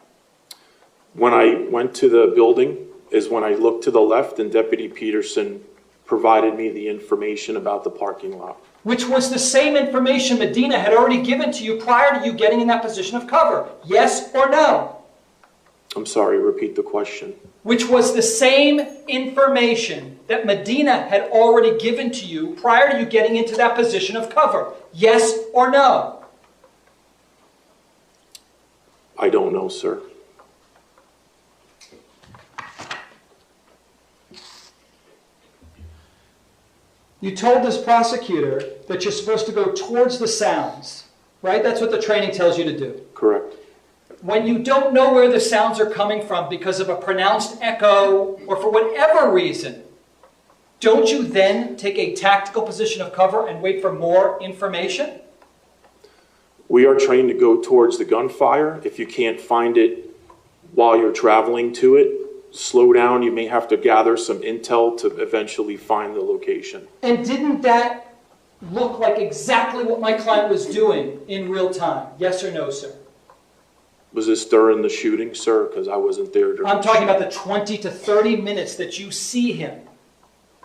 When I went to the building is when I looked to the left and Deputy Peterson provided me the information about the parking lot. Which was the same information Medina had already given to you prior to you getting in that position of cover. Yes or no? I'm sorry, repeat the question. Which was the same information that Medina had already given to you prior to you getting into that position of cover. Yes or no? I don't know, sir. You told this prosecutor that you're supposed to go towards the sounds, right? That's what the training tells you to do. Correct. When you don't know where the sounds are coming from because of a pronounced echo or for whatever reason, don't you then take a tactical position of cover and wait for more information? We are trained to go towards the gunfire. If you can't find it while you're traveling to it, slow down. You may have to gather some intel to eventually find the location. And didn't that look like exactly what my client was doing in real time? Yes or no, sir? Was this during the shooting, sir? Because I wasn't there during I'm talking about the 20 to 30 minutes that you see him.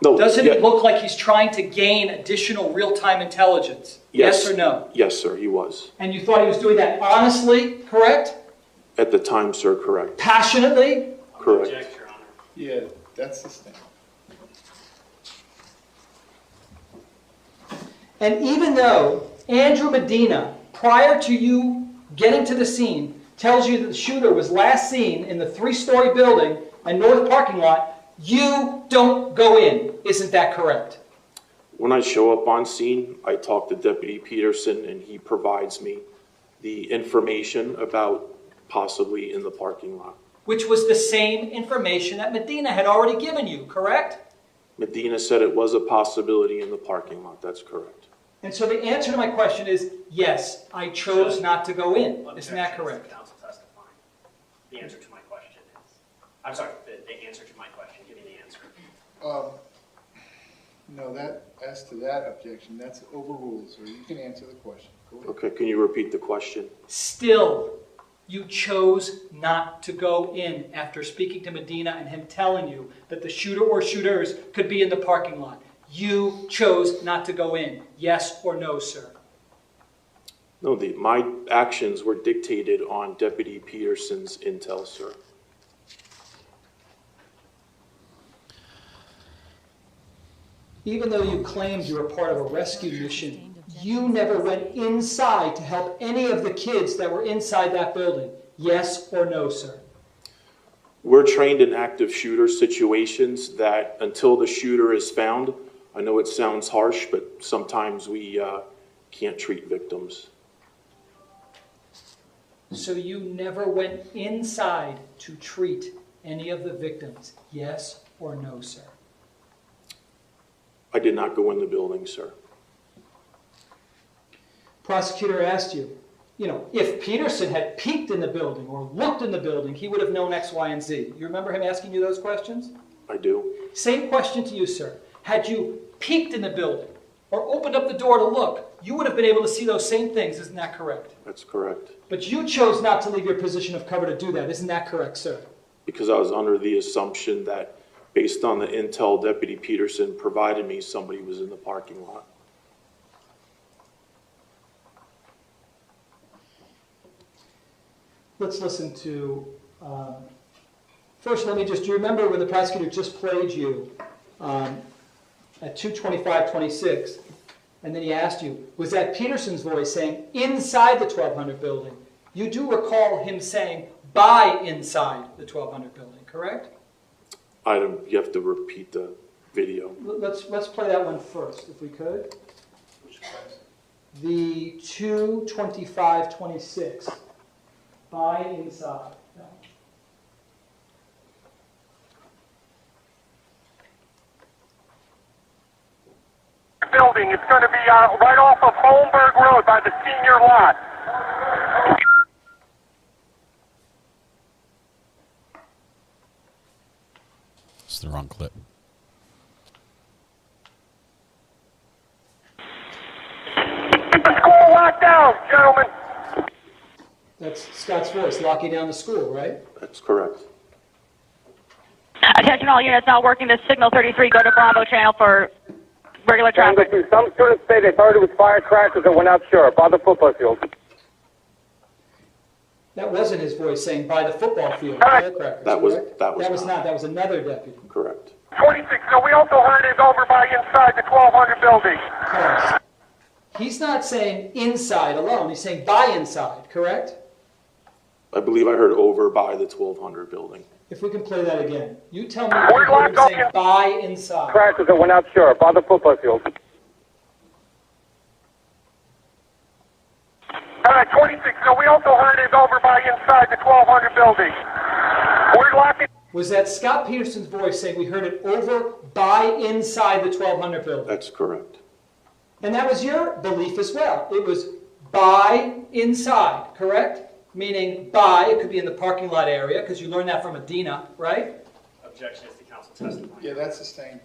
No, Doesn't it look like he's trying to gain additional real-time intelligence? Yes or no? Yes, sir, he was. And you thought he was doing that honestly, correct? At the time, sir, correct. Passionately? Correct. Yeah, that's the thing. And even though Andrew Medina, prior to you getting to the scene, tells you that the shooter was last seen in the 3-story building and north parking lot, you don't go in. Isn't that correct? When I show up on scene, I talk to Deputy Peterson, and he provides me the information about possibly in the parking lot. Which was the same information that Medina had already given you, correct? Medina said it was a possibility in the parking lot. That's correct. And so the answer to my question is, yes, I chose not to go in. Isn't that correct? Counsel testifying. The answer to my question is, I'm sorry, the answer to my question, give me the answer. No, as to that objection, that's overruled, so you can answer the question. Go ahead. Okay, can you repeat the question? Still, you chose not to go in after speaking to Medina and him telling you that the shooter or shooters could be in the parking lot. You chose not to go in. Yes or no, sir? No, my actions were dictated on Deputy Peterson's intel, sir. Even though you claimed you were part of a rescue mission, you never went inside to help any of the kids that were inside that building. Yes or no, sir? We're trained in active shooter situations that until the shooter is found, I know it sounds harsh, but sometimes we can't treat victims. So you never went inside to treat any of the victims. Yes or no, sir? I did not go in the building, sir. Prosecutor asked you, if Peterson had peeked in the building or looked in the building, he would have known X, Y, and Z. You remember him asking you those questions? I do. Same question to you, sir. Had you peeked in the building or opened up the door to look, you would have been able to see those same things. Isn't that correct? That's correct. But you chose not to leave your position of cover to do that. Isn't that correct, sir? Because I was under the assumption that based on the intel Deputy Peterson provided me, somebody was in the parking lot. Let's listen to, first do you remember when the prosecutor just played you at 2:25:26, and then he asked you, was that Peterson's voice saying inside the 1200 building? You do recall him saying by inside the 1200 building, correct? You have to repeat the video. Let's play that one first, if we could. The 2:25:26. By inside. No. Building. It's going to be right off of Holmberg Road by the senior lot. It's the wrong clip. Keep the school locked down, gentlemen. That's Scott's voice, locking down the school, right? That's correct. Attention all units now working to signal 33, go to Bravo channel for regular traffic. Some students say they thought it was firecrackers and we're not sure. By the football field. That wasn't his voice saying by the football field. That was not. That was another deputy. Correct. 26. So we also heard it over by inside the 1200 building. Correct. He's not saying inside alone. He's saying by inside, correct? I believe I heard over by the 1200 building. If we can play that again. You tell me if you heard him say by inside. Crashes that went out sure, by the football field. All right, 26. No, we also heard it over by inside the 1200 building. We're locking. Was that Scot Peterson's voice saying we heard it over by inside the 1200 building? That's correct. And that was your belief as well. It was by inside, correct? Meaning by, it could be in the parking lot area, because you learned that from Adina, right? Objection is to counsel testimony. Yeah, that's sustained.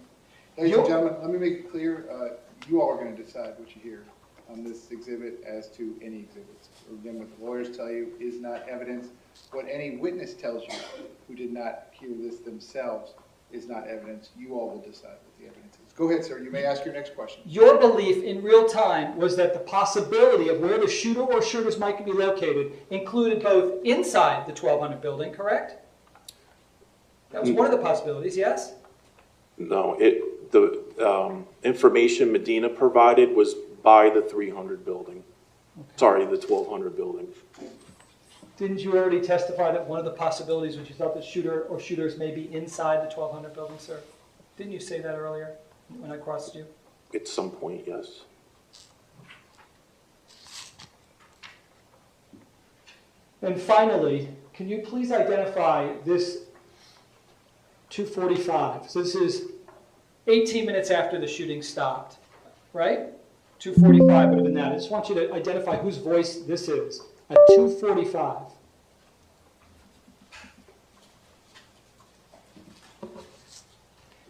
Ladies and gentlemen, let me make it clear, you all are going to decide what you hear on this exhibit as to any exhibits. Again, what the lawyers tell you is not evidence. What any witness tells you who did not hear this themselves is not evidence. You all will decide what the evidence is. Go ahead, sir. You may ask your next question. Your belief in real time was that the possibility of where the shooter or shooters might be located included both inside the 1200 building, correct? That was one of the possibilities, yes? No, the information Medina provided was by the 300 building. Okay. Sorry, the 1200 building. Didn't you already testify that one of the possibilities was you thought the shooter or shooters may be inside the 1200 building, sir? Didn't you say that earlier when I crossed you? At some point, yes. And finally, can you please identify this 2:45? So this is 18 minutes after the shooting stopped, right? 2:45 would have been that. I just want you to identify whose voice this is at 2:45.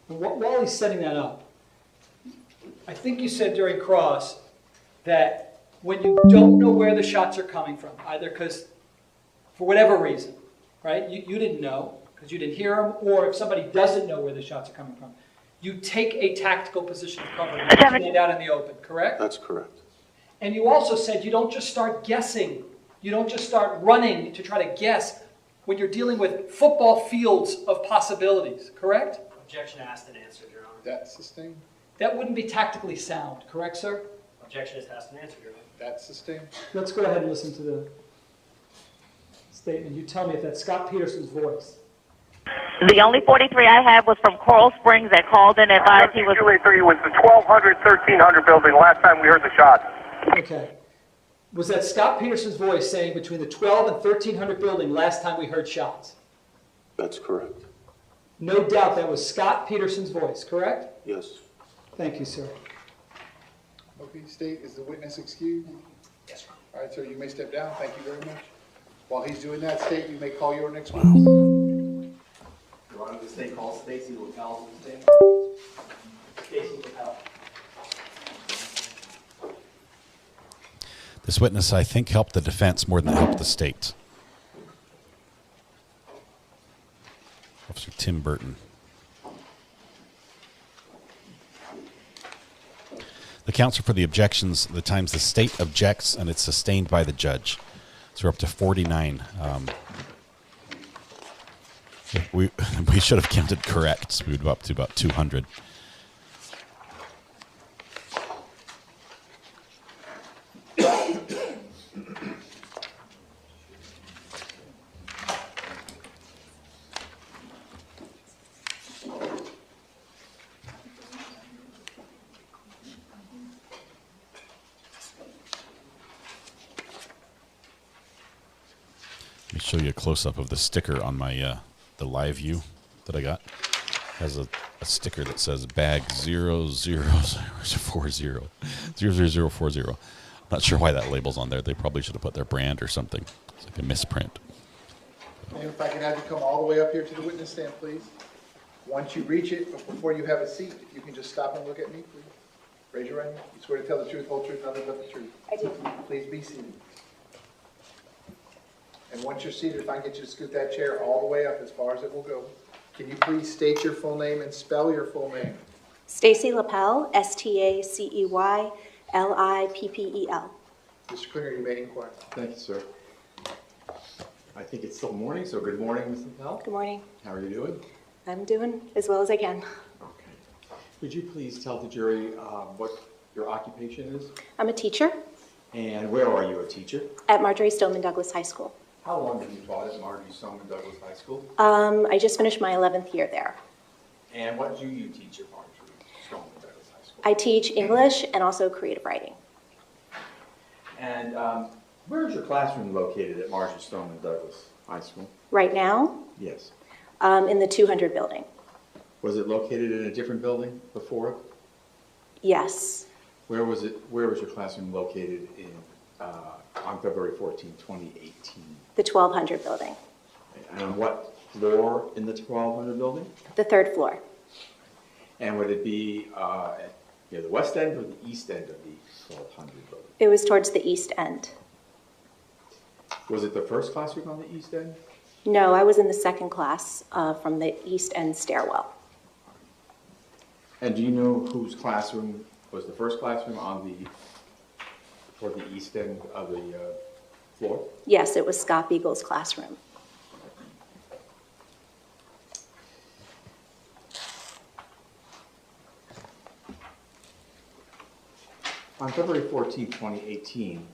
And while he's setting that up, I think you said during cross that when you don't know where the shots are coming from, either because for whatever reason, right, you didn't know because you didn't hear them, or if somebody doesn't know where the shots are coming from, you take a tactical position of cover and stand out in the open, correct? That's correct. And you also said you don't just start guessing. You don't just start running to try to guess when you're dealing with football fields of possibilities, correct? Objection asked and answered, Your Honor. That's sustained. That wouldn't be tactically sound, correct, sir? Objection is asked and answered, Your Honor. That's sustained. Let's go ahead and listen to the statement. You tell me if that's Scot Peterson's voice. The only 43 I have was from Coral Springs that called in and advised he was... 283 was the 1200, 1300 building last time we heard the shots. Okay. Was that Scot Peterson's voice saying between the 12 and 1300 building last time we heard shots? That's correct. No doubt that was Scot Peterson's voice, correct? Yes. Thank you, sir. Okay, State, is the witness excused? Yes, sir. All right, sir, you may step down. Thank you very much. While he's doing that, State, you may call your next witness. Your Honor, the State calls Stacy LaPel to the stand. Stacy LaPel. This witness, I think, helped the defense more than it helped the state. Officer Tim Burton. The counsel for the objections, the times the state objects and it's sustained by the judge. So we're up to 49. We should have counted correct. So we would be up to about 200. Let me show you a close-up of the sticker on my the live view that I got. It has a sticker that says bag 00040. 00040. I'm not sure why that label's on there. They probably should have put their brand or something. It's like a misprint. And if I can have you come all the way up here to the witness stand, please. Once you reach it, but before you have a seat, if you can just stop and look at me, please. Raise your right hand. You swear to tell the truth, whole truth, nothing but the truth. I do. Please be seated. And once you're seated, if I can get you to scoot that chair all the way up as far as it will go. Can you please state your full name and spell your full name? Stacy LaPel, STACEY-LIPPEL. Mr. Klinger, you may inquire. Thank you, sir. I think it's still morning, so good morning, Ms. LaPel. Good morning. How are you doing? I'm doing as well as I can. Okay. Would you please tell the jury what your occupation is? I'm a teacher And where are you a teacher? at Marjorie Stoneman Douglas High School. How long have you taught at Marjorie Stoneman Douglas High School? I just finished my 11th year there. And what do you teach at Marjorie Stoneman Douglas High School? I teach English and also creative writing. And where is your classroom located at Marjorie Stoneman Douglas High School? Right now, Yes. in the 200 building. Was it located in a different building before? Yes. Where was it? Where was your classroom located on February 14, 2018? The 1200 building. And on what floor in the 1200 building? The 3rd floor. And would it be near the west end or the east end of the 1200 building? It was towards the east end. Was it the first classroom on the east end? No, I was in the 2nd class from the east end stairwell. And do you know whose classroom was the first classroom toward the east end of the floor? Yes, it was Scott Beagle's classroom. On February 14, 2018,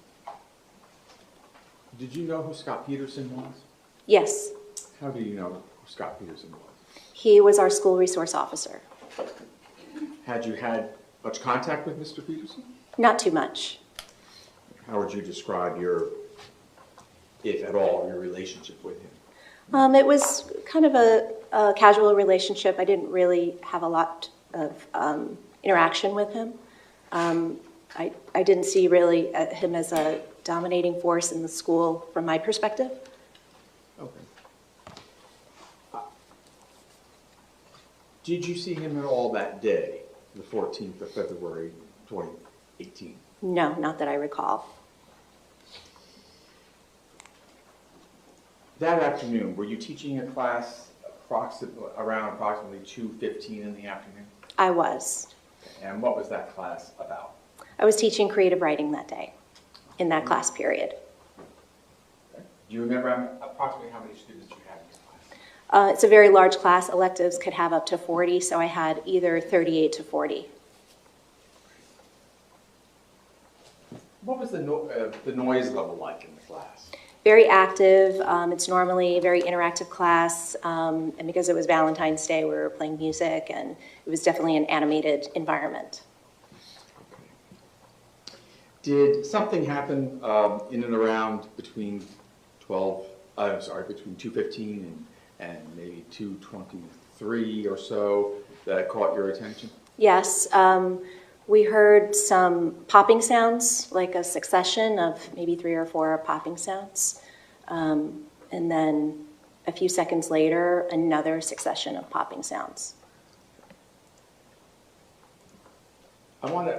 did you know who Scot Peterson was? Yes. How do you know who Scot Peterson was? He was our school resource officer. Had you had much contact with Mr. Peterson? Not too much. How would you describe if at all, your relationship with him? It was kind of a casual relationship. I didn't really have a lot of interaction with him. I didn't see really him as a dominating force in the school from my perspective. Okay. Did you see him at all that day, the 14th of February, 2018? No, not that I recall. That afternoon, were you teaching a class around approximately 2:15 in the afternoon? I was. And what was that class about? I was teaching creative writing that day in that class period. Okay. Do you remember approximately how many students you had in this class? It's a very large class. Electives could have up to 40, so I had either 38 to 40. What was the noise level like in the class? Very active. It's normally a very interactive class, and because it was Valentine's Day, we were playing music, and it was definitely an animated environment. Did something happen in and around between 2:15 and maybe 2:23 or so that caught your attention? Yes, we heard some popping sounds, like a succession of maybe 3 or 4 popping sounds. And then a few seconds later, another succession of popping sounds.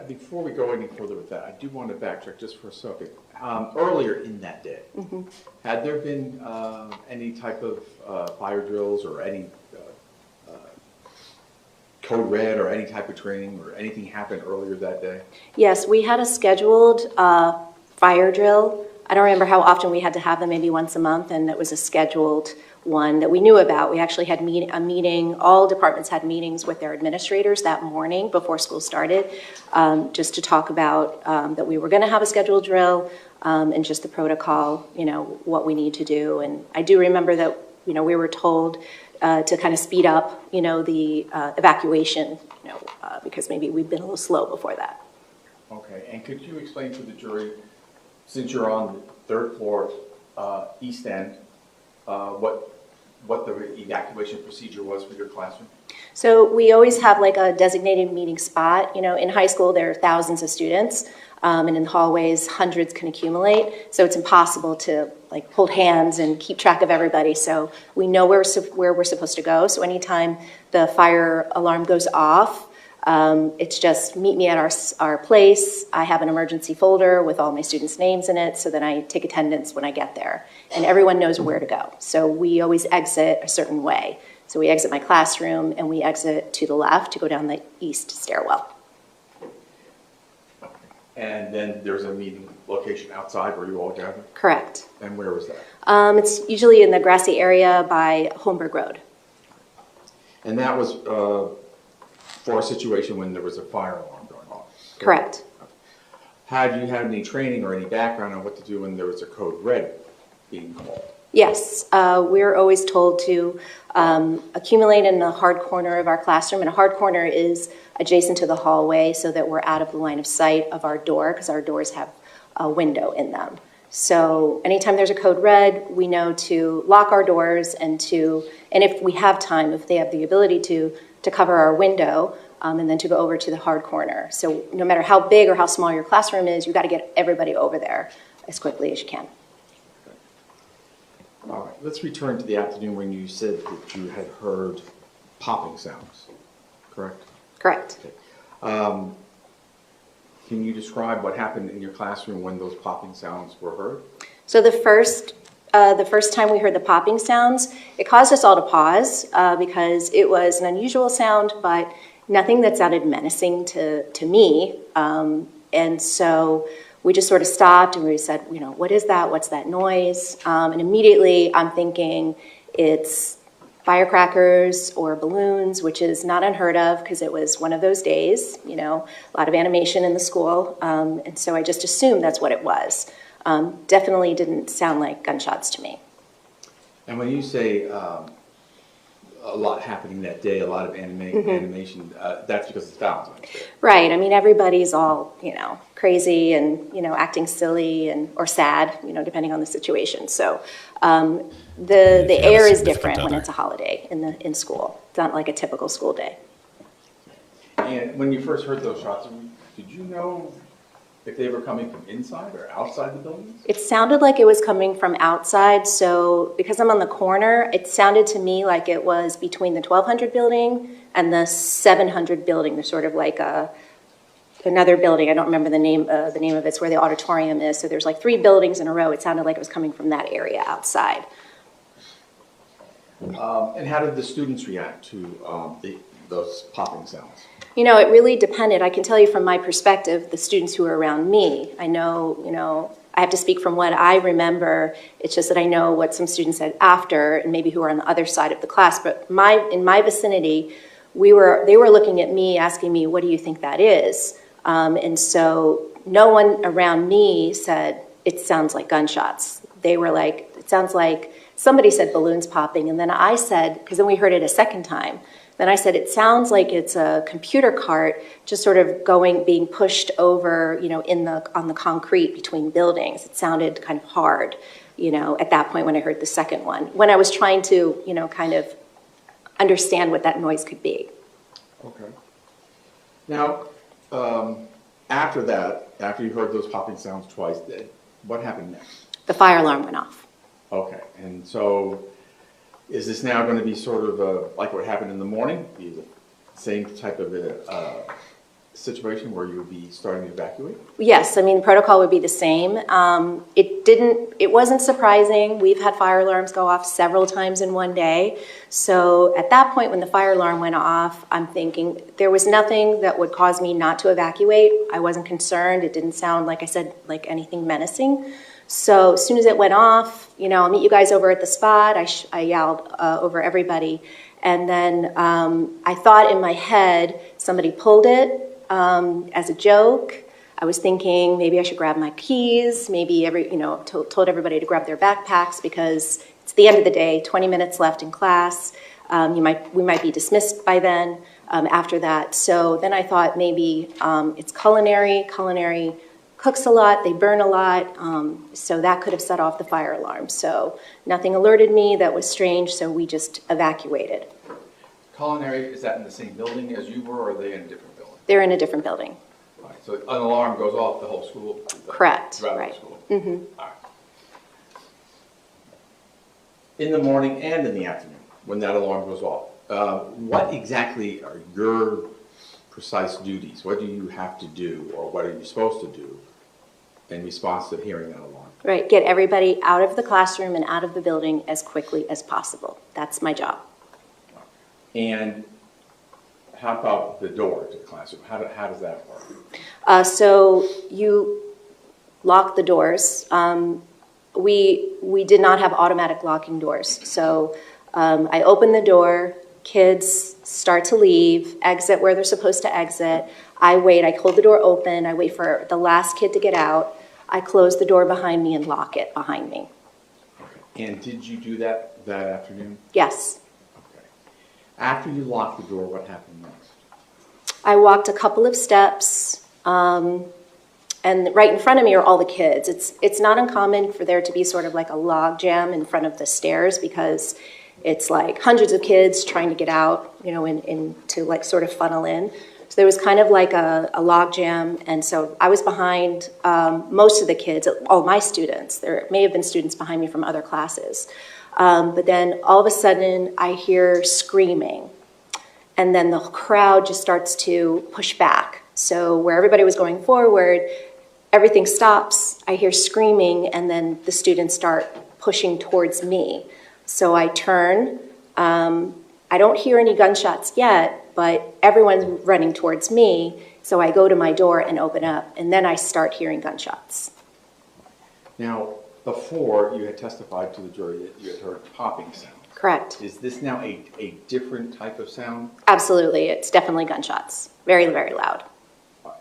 Before we go any further with that, I do want to backtrack just for a second. Earlier in that day, had there been any type of fire drills or any code red or any type of training or anything happened earlier that day? Yes, we had a scheduled fire drill. I don't remember how often we had to have them, maybe once a month, and it was a scheduled one that we knew about. We actually had a meeting, all departments had meetings with their administrators that morning before school started, just to talk about that we were going to have a scheduled drill and just the protocol, what we need to do. And I do remember that, we were told to kind of speed up, the evacuation, because maybe we'd been a little slow before that. Okay, and could you explain to the jury, since you're on the 3rd floor, east end, what the evacuation procedure was for your classroom? So we always have like a designated meeting spot. In high school, there are thousands of students, and in hallways, hundreds can accumulate. So it's impossible to hold hands and keep track of everybody. So we know where we're supposed to go. So anytime the fire alarm goes off, it's just meet me at our place. I have an emergency folder with all my students' names in it, so then I take attendance when I get there. And everyone knows where to go. So we always exit a certain way. So we exit my classroom, and we exit to the left to go down the east stairwell. And then there's a meeting location outside where you all gather? Correct. And where was that? It's usually in the grassy area by Holmberg Road. And that was for a situation when there was a fire alarm going off? Correct. Had you had any training or any background on what to do when there was a code red being called? Yes, we're always told to accumulate in the hard corner of our classroom, and a hard corner is adjacent to the hallway so that we're out of the line of sight of our door, because our doors have a window in them. So anytime there's a code red, we know to lock our doors and if we have time, if they have the ability to cover our window, and then to go over to the hard corner. So no matter how big or how small your classroom is, you've got to get everybody over there as quickly as you can. All right, let's return to the afternoon when you said that you had heard popping sounds, correct? Correct. Okay. Can you describe what happened in your classroom when those popping sounds were heard? So the first time we heard the popping sounds, it caused us all to pause because it was an unusual sound, but nothing that sounded menacing to me. And so we just sort of stopped and we said, you know, what is that? What's that noise? And immediately I'm thinking it's firecrackers or balloons, which is not unheard of because it was one of those days, you know, a lot of animation in the school. And so I just assumed that's what it was. Definitely didn't sound like gunshots to me. And when you say a lot happening that day, a lot of animation, that's because it's Valentine's Day. Right. I mean, everybody's all, you know, crazy and, you know, acting silly or sad, you know, depending on the situation. So the air is different when it's a holiday in school. It's not like a typical school day. And when you first heard those shots, did you know if they were coming from inside or outside the buildings? It sounded like it was coming from outside. So because I'm on the corner, it sounded to me like it was between the 1200 building and the 700 building. There's sort of like another building. I don't remember the name of it. It's where the auditorium is. So there's like 3 buildings in a row. It sounded like it was coming from that area outside. And how did the students react to those popping sounds? You know, it really depended. I can tell you from my perspective, the students who were around me. I know, you know, I have to speak from what I remember. It's just that I know what some students said after, and maybe who were on the other side of the class. But in my vicinity, they were looking at me, asking me, "What do you think that is?" And so no one around me said, "It sounds like gunshots." They were like, "It sounds like," somebody said balloons popping, and then I said, because then we heard it a second time. Then I said, it sounds like it's a computer cart just sort of being pushed over, you know, on the concrete between buildings. It sounded kind of hard, you know, at that point when I heard the second one, when I was trying to, you know, kind of understand what that noise could be. Okay. Now, after that, after you heard those popping sounds twice, what happened next? The fire alarm went off. Okay, and so is this now going to be sort of like what happened in the morning? Be the same type of situation where you would be starting to evacuate? Yes, I mean, the protocol would be the same. It wasn't surprising. We've had fire alarms go off several times in one day. So at that point when the fire alarm went off, I'm thinking there was nothing that would cause me not to evacuate. I wasn't concerned. It didn't sound, like I said, like anything menacing. So as soon as it went off, you know, I'll meet you guys over at the spot. I yelled over everybody. And then I thought in my head, somebody pulled it as a joke. I was thinking maybe I should grab my keys, maybe told everybody to grab their backpacks because it's the end of the day, 20 minutes left in class. We might be dismissed by then after that. So then I thought maybe it's culinary cooks a lot, they burn a lot, so that could have set off the fire alarm. So nothing alerted me that was strange, so we just evacuated. Culinary, is that in the same building as you were, or are they in a different building? They're in a different building. All right, so an alarm goes off the whole school? Correct, right. The school. Mm-hmm. All right. In the morning and in the afternoon, when that alarm goes off, what exactly are your precise duties? What do you have to do, or what are you supposed to do in response to hearing that alarm? Right, get everybody out of the classroom and out of the building as quickly as possible. That's my job. And how about the door to the classroom? How does that work? So you lock the doors. We did not have automatic locking doors. So I open the door, kids start to leave, exit where they're supposed to exit. I wait, I hold the door open, I wait for the last kid to get out. I close the door behind me and lock it behind me. Okay. And did you do that afternoon? Yes. After you locked the door, what happened next? I walked a couple of steps, and right in front of me are all the kids. It's not uncommon for there to be sort of like a log jam in front of the stairs because it's like hundreds of kids trying to get out, you know, to like sort of funnel in. So there was kind of like a log jam, and so I was behind most of the kids, all my students. There may have been students behind me from other classes. But then all of a sudden I hear screaming, and then the crowd just starts to push back. So where everybody was going forward, everything stops, I hear screaming, and then the students start pushing towards me. So I turn, I don't hear any gunshots yet, but everyone's running towards me, so I go to my door and open up, and then I start hearing gunshots. Now, before you had testified to the jury that you had heard popping sound. Correct. Is this now a different type of sound? Absolutely, it's definitely gunshots. Very, very loud.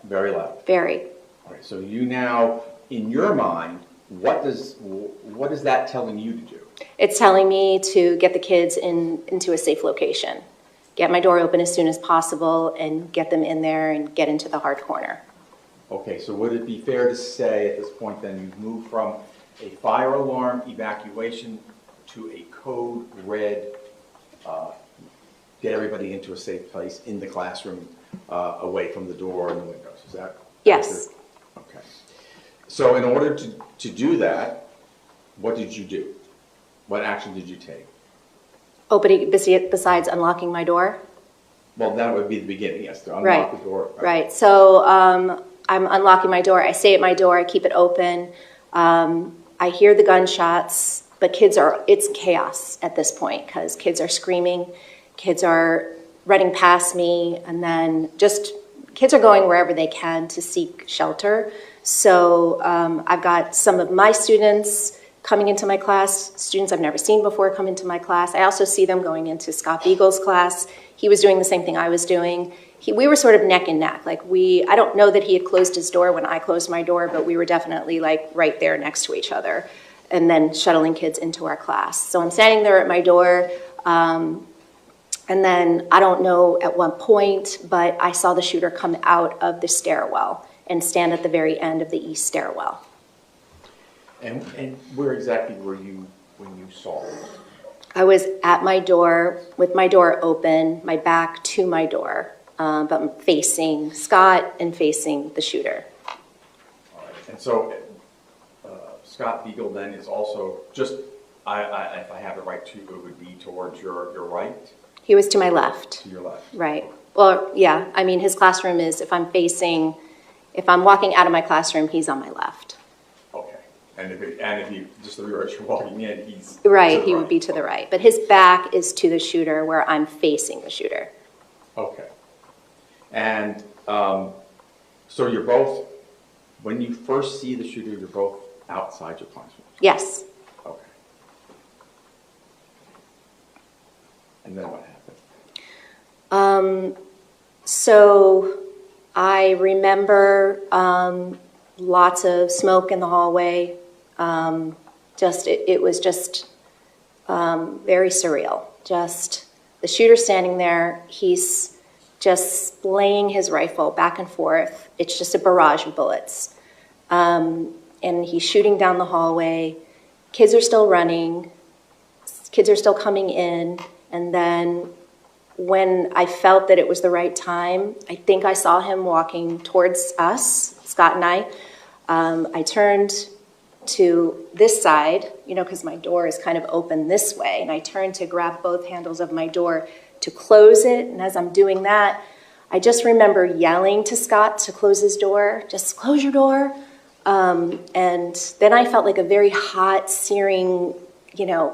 Very loud. Very. All right, so you now, in your mind, what is that telling you to do? It's telling me to get the kids into a safe location, get my door open as soon as possible, and get them in there and get into the hard corner. Okay, so would it be fair to say at this point then you've moved from a fire alarm evacuation to a code red, get everybody into a safe place in the classroom, away from the door and the windows? Is that yes? Accurate? Okay. So in order to do that, what did you do? What action did you take? Opening, besides unlocking my door? Well, that would be the beginning, yes, to unlock right. the door. Right. So I'm unlocking my door. I stay at my door. I keep it open. I hear the gunshots, but it's chaos at this point because kids are screaming. Kids are running past me, and then kids are going wherever they can to seek shelter. So I've got some of my students coming into my class, students I've never seen before come into my class. I also see them going into Scott Beagle's class. He was doing the same thing I was doing. We were sort of neck and neck. Like I don't know that he had closed his door when I closed my door, but we were definitely like right there next to each other and then shuttling kids into our class. So I'm standing there at my door, and then I don't know at what point, but I saw the shooter come out of the stairwell and stand at the very end of the east stairwell. And where exactly were you when you saw it? I was at my door with my door open, my back to my door, but I'm facing Scott and facing the shooter. All right. And so Scott Beagle then is also just, if I have it right, it would be towards your right? He was to my left. To your left. Right. Well, yeah, I mean, his classroom is, if I'm walking out of my classroom, he's on my left. And if you just the reverse, you're walking in, he's right. He would be to the right, but his back is to the shooter, where I'm facing the shooter. Okay. And so you're both, when you first see the shooter, you're both outside your classroom. Yes. Okay. And then what happened? So I remember lots of smoke in the hallway. It was just very surreal. Just the shooter standing there, he's just splaying his rifle back and forth. It's just a barrage of bullets. And he's shooting down the hallway. Kids are still running. Kids are still coming in. And then when I felt that it was the right time, I think I saw him walking towards us, Scott and I. I turned to this side, because my door is kind of open this way, and I turned to grab both handles of my door to close it, and as I'm doing that, I just remember yelling to Scott to close his door, just close your door, and then I felt like a very hot, searing,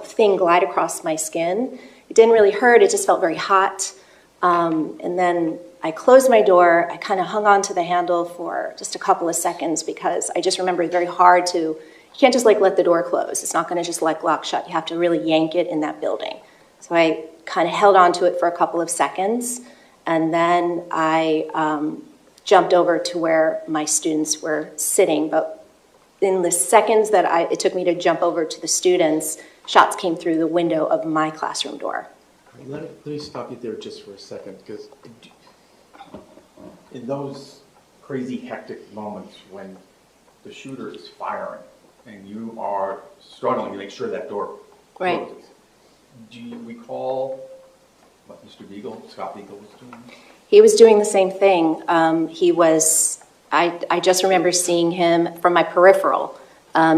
thing glide across my skin. It didn't really hurt, it just felt very hot, and then I closed my door. I kind of hung on to the handle for just a couple of seconds because I just remember it's very hard you can't just let the door close. It's not going to just lock shut. You have to really yank it in that building. So I kind of held on to it for a couple of seconds, and then I jumped over to where my students were sitting. But in the seconds that it took me to jump over to the students, shots came through the window of my classroom door. Let me stop you there just for a second, because in those crazy, hectic moments when the shooter is firing and you are struggling to make sure that door Right. closes, do you recall what Mr. Scot Beagle was doing? He was doing the same thing. I just remember seeing him from my peripheral,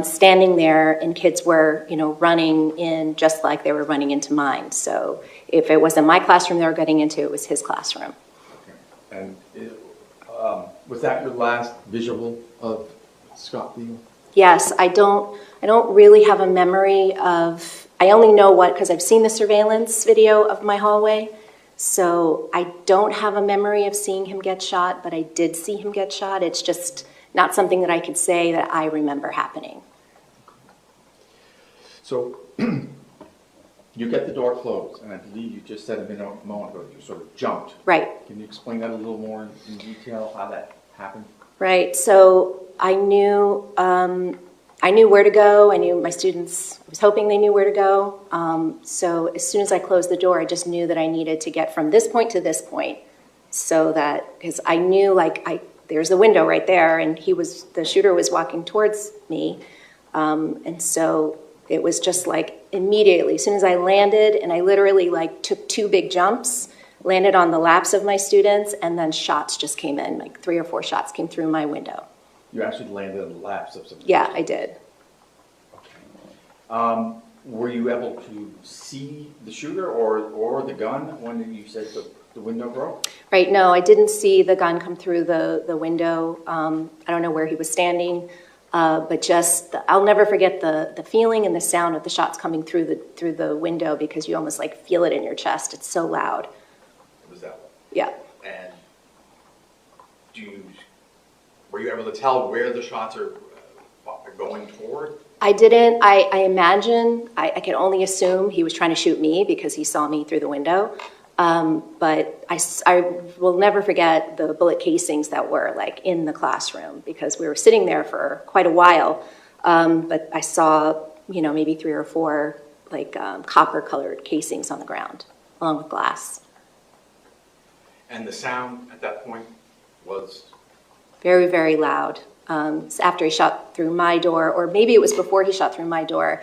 standing there, and kids were, running in just like they were running into mine. So if it wasn't my classroom they were getting into, it was his classroom. Okay. And was that your last visual of Scot Beagle? Yes, I don't really have a memory of, I only know because I've seen the surveillance video of my hallway, so I don't have a memory of seeing him get shot, but I did see him get shot. It's just not something that I could say that I remember happening. So you get the door closed, and I believe you just said a moment ago you sort of jumped. Right. Can you explain that a little more in detail, how that happened? Right, so I knew where to go. I knew my students, I was hoping they knew where to go. So as soon as I closed the door, I just knew that I needed to get from this point to this point, so that, because I knew there's the window right there, and the shooter was walking towards me. And so it was just immediately, as soon as I landed, and I literally took 2 big jumps, landed on the laps of my students, and then shots just came in, 3 or 4 shots came through my window. You actually landed on the laps of some. Yeah, I did. Okay. Were you able to see the shooter or the gun when you said the window broke? Right, no, I didn't see the gun come through the window. I don't know where he was standing, but I'll never forget the feeling and the sound of the shots coming through the window, because you almost feel it in your chest. It's so loud. It was that loud? Yeah. And were you able to tell where the shots are going toward? I didn't. I imagine, I can only assume he was trying to shoot me because he saw me through the window. But I will never forget the bullet casings that were in the classroom, because we were sitting there for quite a while. But I saw, maybe 3 or 4 copper colored casings on the ground along with glass. And the sound at that point was? Very, very loud. After he shot through my door, or maybe it was before he shot through my door,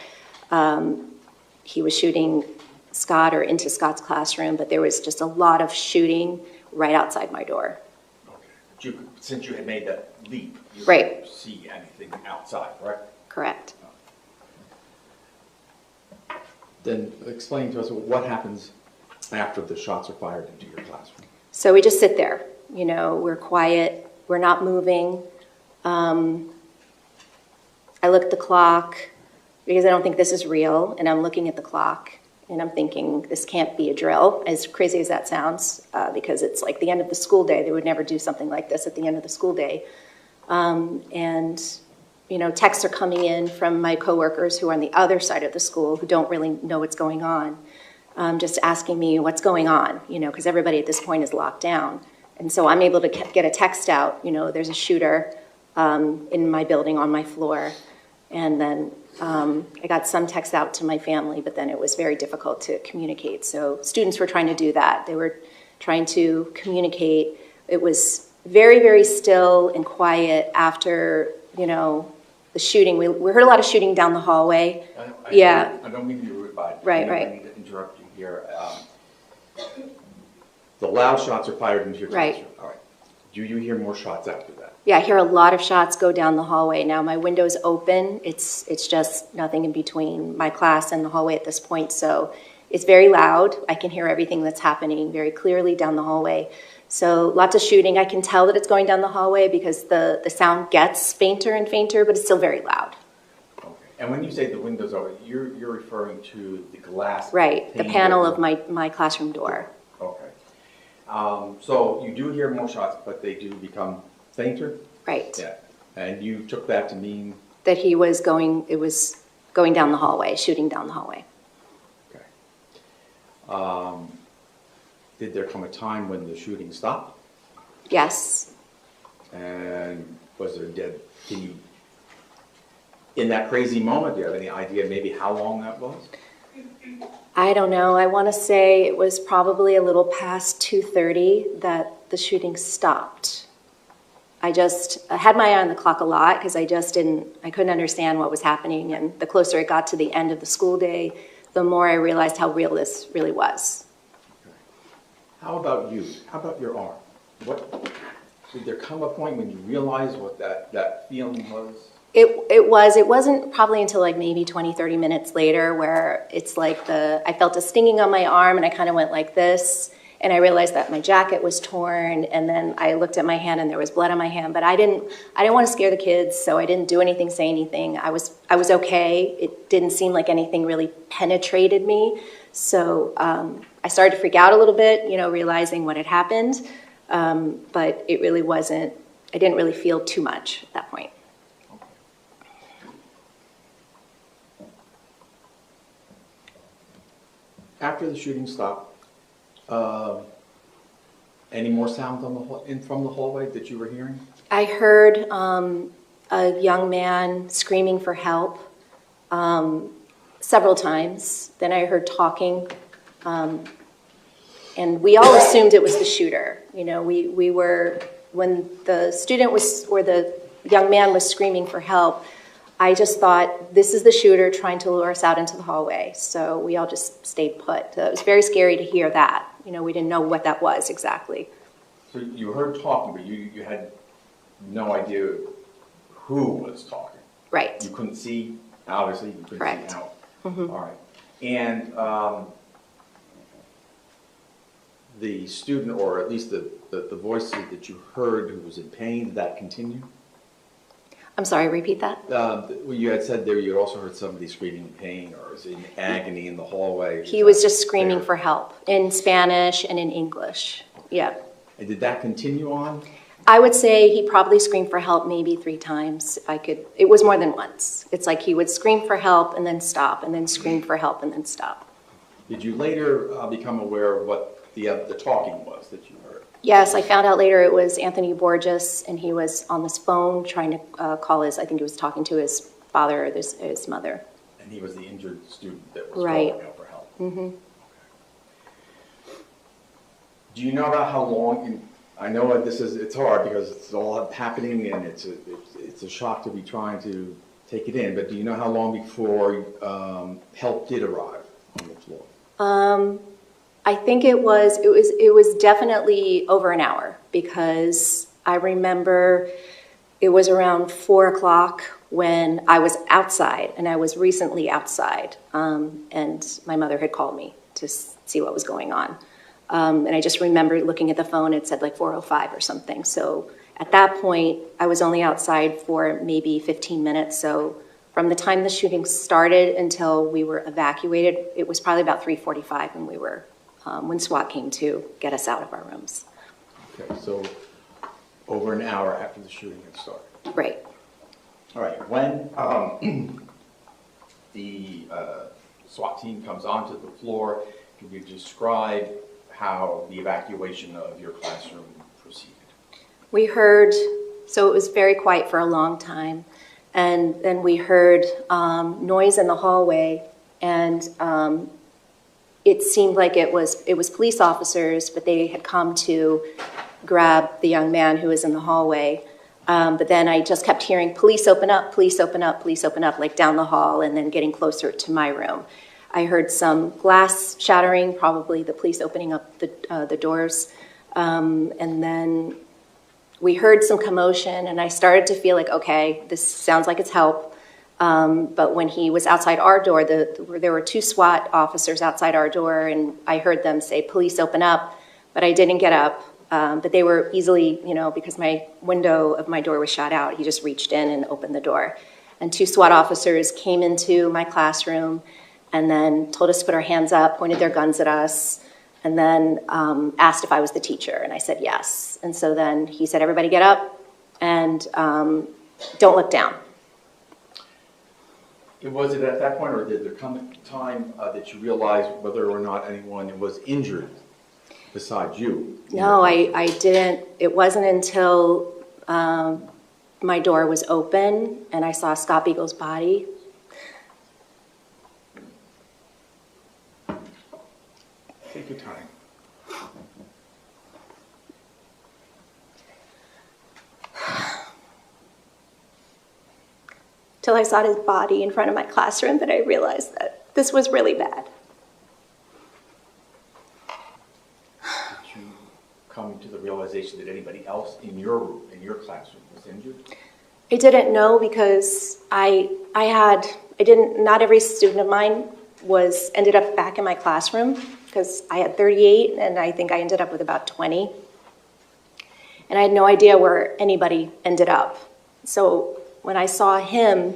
he was shooting Scott or into Scott's classroom, but there was just a lot of shooting right outside my door. Okay. Since you had made that leap, you right. Couldn't see anything outside, right? Correct. Then explain to us what happens after the shots are fired into your classroom. So we just sit there. We're quiet. We're not moving. I look at the clock because I don't think this is real, and I'm looking at the clock, and I'm thinking, this can't be a drill, as crazy as that sounds, because it's the end of the school day. They would never do something like this at the end of the school day. And texts are coming in from my coworkers who are on the other side of the school, who don't really know what's going on, just asking me what's going on, because everybody at this point is locked down. And so I'm able to get a text out, there's a shooter in my building on my floor. And then I got some text out to my family, but then it was very difficult to communicate. So students were trying to do that. They were trying to communicate. It was very, very still and quiet after, the shooting. We heard a lot of shooting down the hallway. I don't mean to be rude, but right. I need to interrupt you here. The loud shots are fired into your classroom. All right. Do you hear more shots after that? Yeah, I hear a lot of shots go down the hallway. Now my window's open. It's just nothing in between my class and the hallway at this point. So it's very loud. I can hear everything that's happening very clearly down the hallway. So lots of shooting. I can tell that it's going down the hallway because the sound gets fainter and fainter, but it's still very loud. Okay. And when you say the window's open, you're referring to the glass. Right, the panel of my classroom door. Okay. So you do hear more shots, but they do become fainter? Right. Yeah. And you took that to mean? That it was going down the hallway, shooting down the hallway. Okay. Did there come a time when the shooting stopped? Yes. And was there dead? Can you in that crazy moment, do you have any idea maybe how long that was? I don't know. I want to say it was probably a little past 2:30 that the shooting stopped. I had my eye on the clock a lot because I couldn't understand what was happening. And the closer it got to the end of the school day, the more I realized how real this really was. How about you? How about your arm? Did there come a point when you realized what that feeling was? It wasn't probably until like maybe 20, 30 minutes later where it's like I felt a stinging on my arm and I kind of went like this and I realized that my jacket was torn and then I looked at my hand and there was blood on my hand, but I didn't want to scare the kids, so I didn't do anything, say anything. I was okay. It didn't seem like anything really penetrated me. So I started to freak out a little bit, realizing what had happened. But it really wasn't, I didn't really feel too much at that point. After the shooting stopped, any more sounds from the hallway that you were hearing? I heard a young man screaming for help several times. Then I heard talking, and we all assumed it was the shooter. We were, when the student was, or the young man was screaming for help, I just thought, this is the shooter trying to lure us out into the hallway. So we all just stayed put. It was very scary to hear that. We didn't know what that was exactly. So you heard talking, but you had no idea who was talking. Right. You couldn't see, obviously, you couldn't Correct. see out. Mm-hmm. All right. And the student, or at least the voice that you heard who was in pain, did that continue? I'm sorry, repeat that? You had said there you also heard somebody screaming in pain or was in agony in the hallway. He was just screaming for help in Spanish and in English. Yeah. And did that continue on? I would say he probably screamed for help maybe 3 times, if I could. It was more than once. It's like he would scream for help and then stop, and then scream for help and then stop. Did you later become aware of what the talking was that you heard? Yes, I found out later it was Anthony Borges, and he was on this phone trying to call I think he was talking to his father or his mother. And he was the injured student that was right. calling out for help. Mm-hmm. Do you know about how long? I know it's hard because it's all happening and it's a shock to be trying to take it in. But do you know how long before help did arrive on the floor? I think it was definitely over an hour, because I remember it was around 4:00 when I was outside, and I was recently outside, and my mother had called me to see what was going on. And I just remember looking at the phone, it said like 4:05 or something. So at that point, I was only outside for maybe 15 minutes. So from the time the shooting started until we were evacuated, it was probably about 3:45 when SWAT came to get us out of our rooms. Okay, so over an hour after the shooting had started. Right. All right, when the SWAT team comes onto the floor, can you describe how the evacuation of your classroom proceeded? We heard, so it was very quiet for a long time, and then we heard noise in the hallway, and it seemed like it was police officers, but they had come to grab the young man who was in the hallway. But then I just kept hearing, police open up, police open up, police open up, like down the hall, and then getting closer to my room. I heard some glass shattering, probably the police opening up the doors. And then we heard some commotion, and I started to feel like, okay, this sounds like it's help. But when he was outside our door, there were 2 SWAT officers outside our door, and I heard them say, police open up, but I didn't get up. But they were easily, because my window of my door was shot out, he just reached in and opened the door. And 2 SWAT officers came into my classroom and then told us to put our hands up, pointed their guns at us, and then asked if I was the teacher, and I said yes. And so then he said, everybody get up and don't look down. Was it at that point, or did there come a time that you realized whether or not anyone was injured besides you? No, I didn't. It wasn't until my door was open and I saw Scott Beagle's body. Take your time. Till I saw his body in front of my classroom that I realized that this was really bad. Did you come to the realization that anybody else in your room, in your classroom, was injured? I didn't know because not every student of mine ended up back in my classroom because I had 38 and I think I ended up with about 20. And I had no idea where anybody ended up. So when I saw him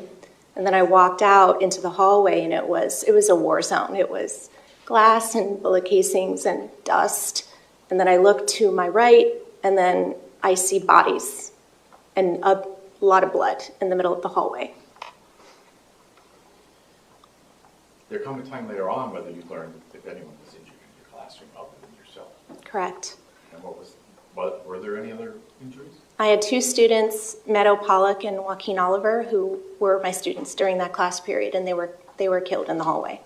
and then I walked out into the hallway and it was a war zone. It was glass and bullet casings and dust. And then I looked to my right and then I see bodies and a lot of blood in the middle of the hallway. There come a time later on whether you learned if anyone was injured in your classroom other than yourself. Correct. And were there any other injuries? I had two students, Meadow Pollock and Joaquin Oliver, who were my students during that class period, and they were killed in the hallway.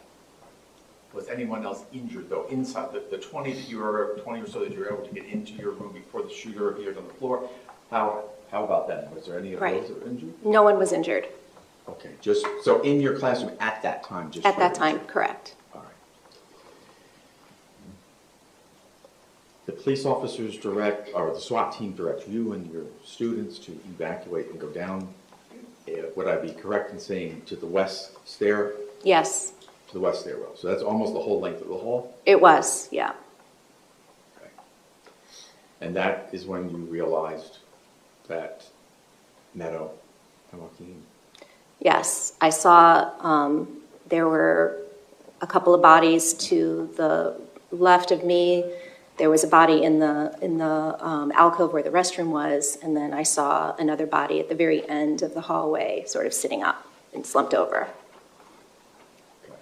Was anyone else injured though inside the 20 or so that you were able to get into your room before the shooter appeared on the floor? How about that? Was there any of those that were injured? No one was injured. Okay, just so in your classroom at that time, just at that time, correct. All right. The police officers or the SWAT team directs you and your students to evacuate and go down. Would I be correct in saying to the west stair? Yes. To the west stairwell. So that's almost the whole length of the hall? It was, yeah. Okay. And that is when you realized that Meadow and Joaquin. Yes, I saw there were a couple of bodies to the left of me. There was a body in the alcove where the restroom was, and then I saw another body at the very end of the hallway, sort of sitting up and slumped over. Okay.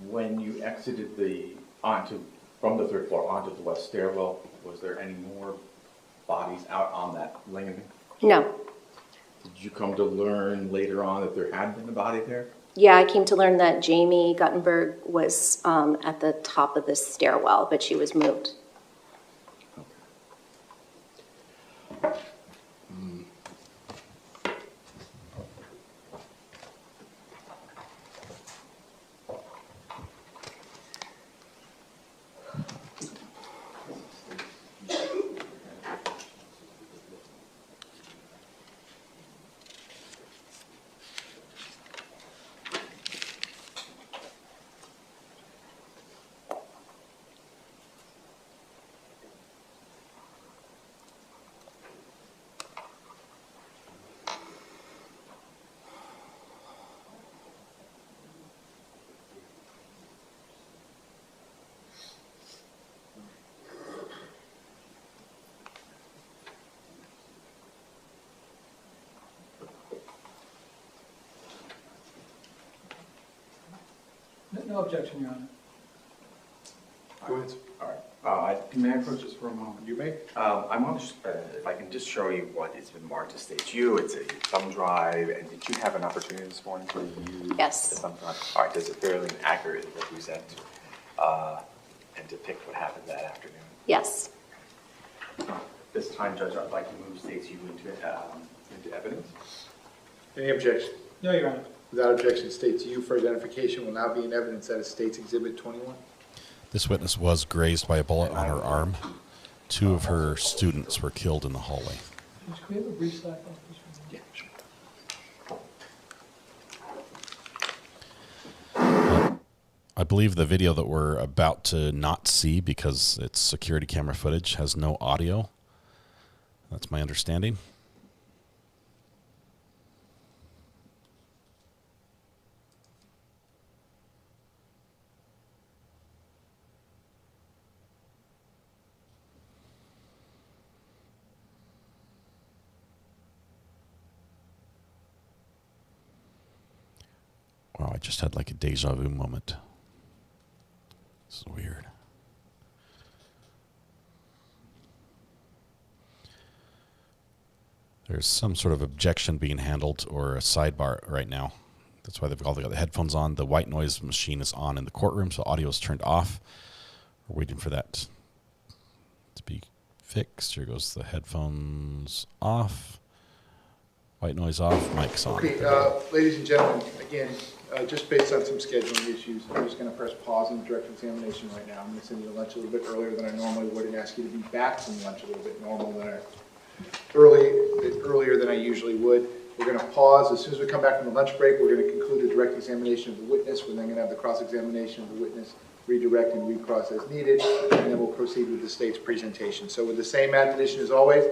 When you exited from the third floor onto the west stairwell, was there any more bodies out on that landing? No. Did you come to learn later on that there had been a body there? Yeah, I came to learn that Jamie Guttenberg was at the top of the stairwell, but she was moved. Okay. No objection, Your Honor. Go ahead. All right. May I approach this for a moment? You may. I want to, if I can just show you what has been marked as stage U. It's a thumb drive. And did you have an opportunity this morning to review the thumb drive? All right. Does it fairly accurately represent and depict what happened that afternoon? Yes. This time, Judge, I'd like to move stage U into evidence. Any objection? No, Your Honor. Without objection, states U for identification will now be in evidence that is State's Exhibit 21. This witness was grazed by a bullet on her arm. Two of her students were killed in the hallway. Can we have a brief slide on this one? I believe the video that we're about to not see because it's security camera footage has no audio. That's my understanding. Wow, I just had like a deja vu moment. This is weird. There's some sort of objection being handled or a sidebar right now. That's why they've all got the headphones on. The white noise machine is on in the courtroom, so audio is turned off. We're waiting for that to be fixed. Here goes the headphones off. White noise off, mic's on. Okay, ladies and gentlemen, again, just based on some scheduling issues, I'm just going to press pause on the direct examination right now. I'm going to send you to lunch a little bit earlier than I normally would and ask you to be back from lunch a little bit earlier than I usually would. We're going to pause. As soon as we come back from the lunch break, we're going to conclude a direct examination of the witness. We're then going to have the cross-examination of the witness, redirect and recross as needed, and then we'll proceed with the state's presentation. So with the same admonition as always,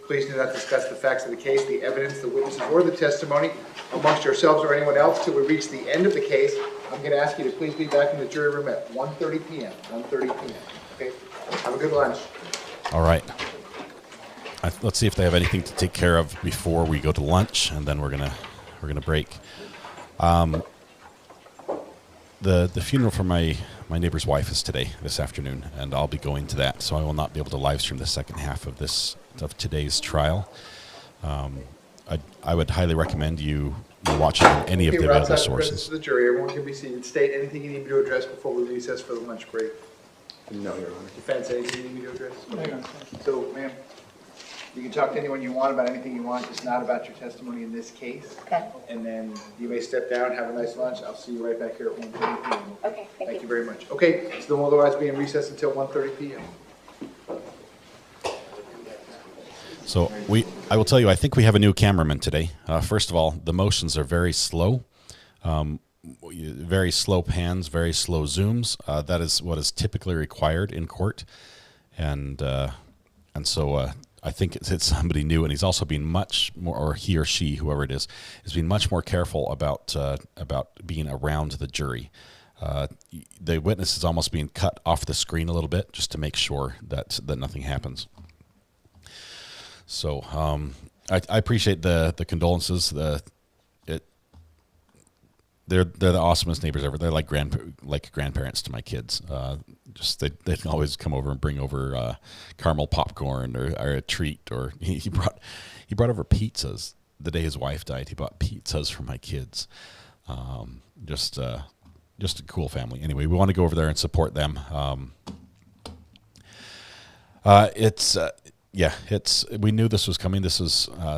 please do not discuss the facts of the case, the evidence, the witnesses, or the testimony amongst yourselves or anyone else till we reach the end of the case. I'm going to ask you to please be back in the jury room at 1:30 p.m. 1:30 p.m. Okay? Have a good lunch. All right. Let's see if they have anything to take care of before we go to lunch, and then we're gonna break. The funeral for my neighbor's wife is this afternoon, and I'll be going to that, so I will not be able to live stream the second half of today's trial. I would highly recommend you watch any of the available sources. The jury, everyone can be seated. State anything you need me to address before we recess for the lunch break. No, Your Honor. Defense, anything you need me to address? Okay. So, ma'am, you can talk to anyone you want about anything you want, just not about your testimony in this case. Okay. And then you may step down, have a nice lunch. I'll see you right back here at 1:30 p.m. Okay, Thank you very much. Okay, so then we'll otherwise be in recess until 1:30 p.m. So I will tell you, I think we have a new cameraman today. First of all, the motions are very slow. Very slow pans, very slow zooms. That is what is typically required in court. And so I think it's somebody new, and he's also been much more, or he or she, whoever it is been much more careful about being around the jury. The witness is almost being cut off the screen a little bit just to make sure that nothing happens. So I appreciate the condolences. They're the awesomest neighbors ever. They're like grandparents to my kids. They can always come over and bring over caramel popcorn or a treat. Or he brought over pizzas the day his wife died. He bought pizzas for my kids. Just a cool family. Anyway, we want to go over there and support them. We knew this was coming.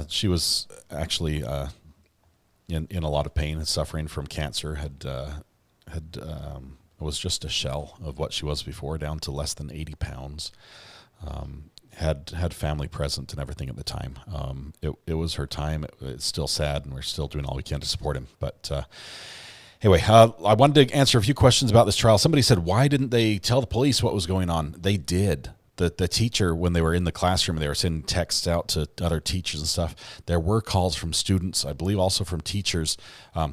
She was actually in a lot of pain and suffering from cancer. Was just a shell of what she was before, down to less than 80 pounds. Had family present and everything at the time. It was her time. It's still sad, and we're still doing all we can to support him. But anyway, I wanted to answer a few questions about this trial. Somebody said, why didn't they tell the police what was going on? They did. The teacher, when they were in the classroom, they were sending texts out to other teachers and stuff. There were calls from students, I believe also from teachers,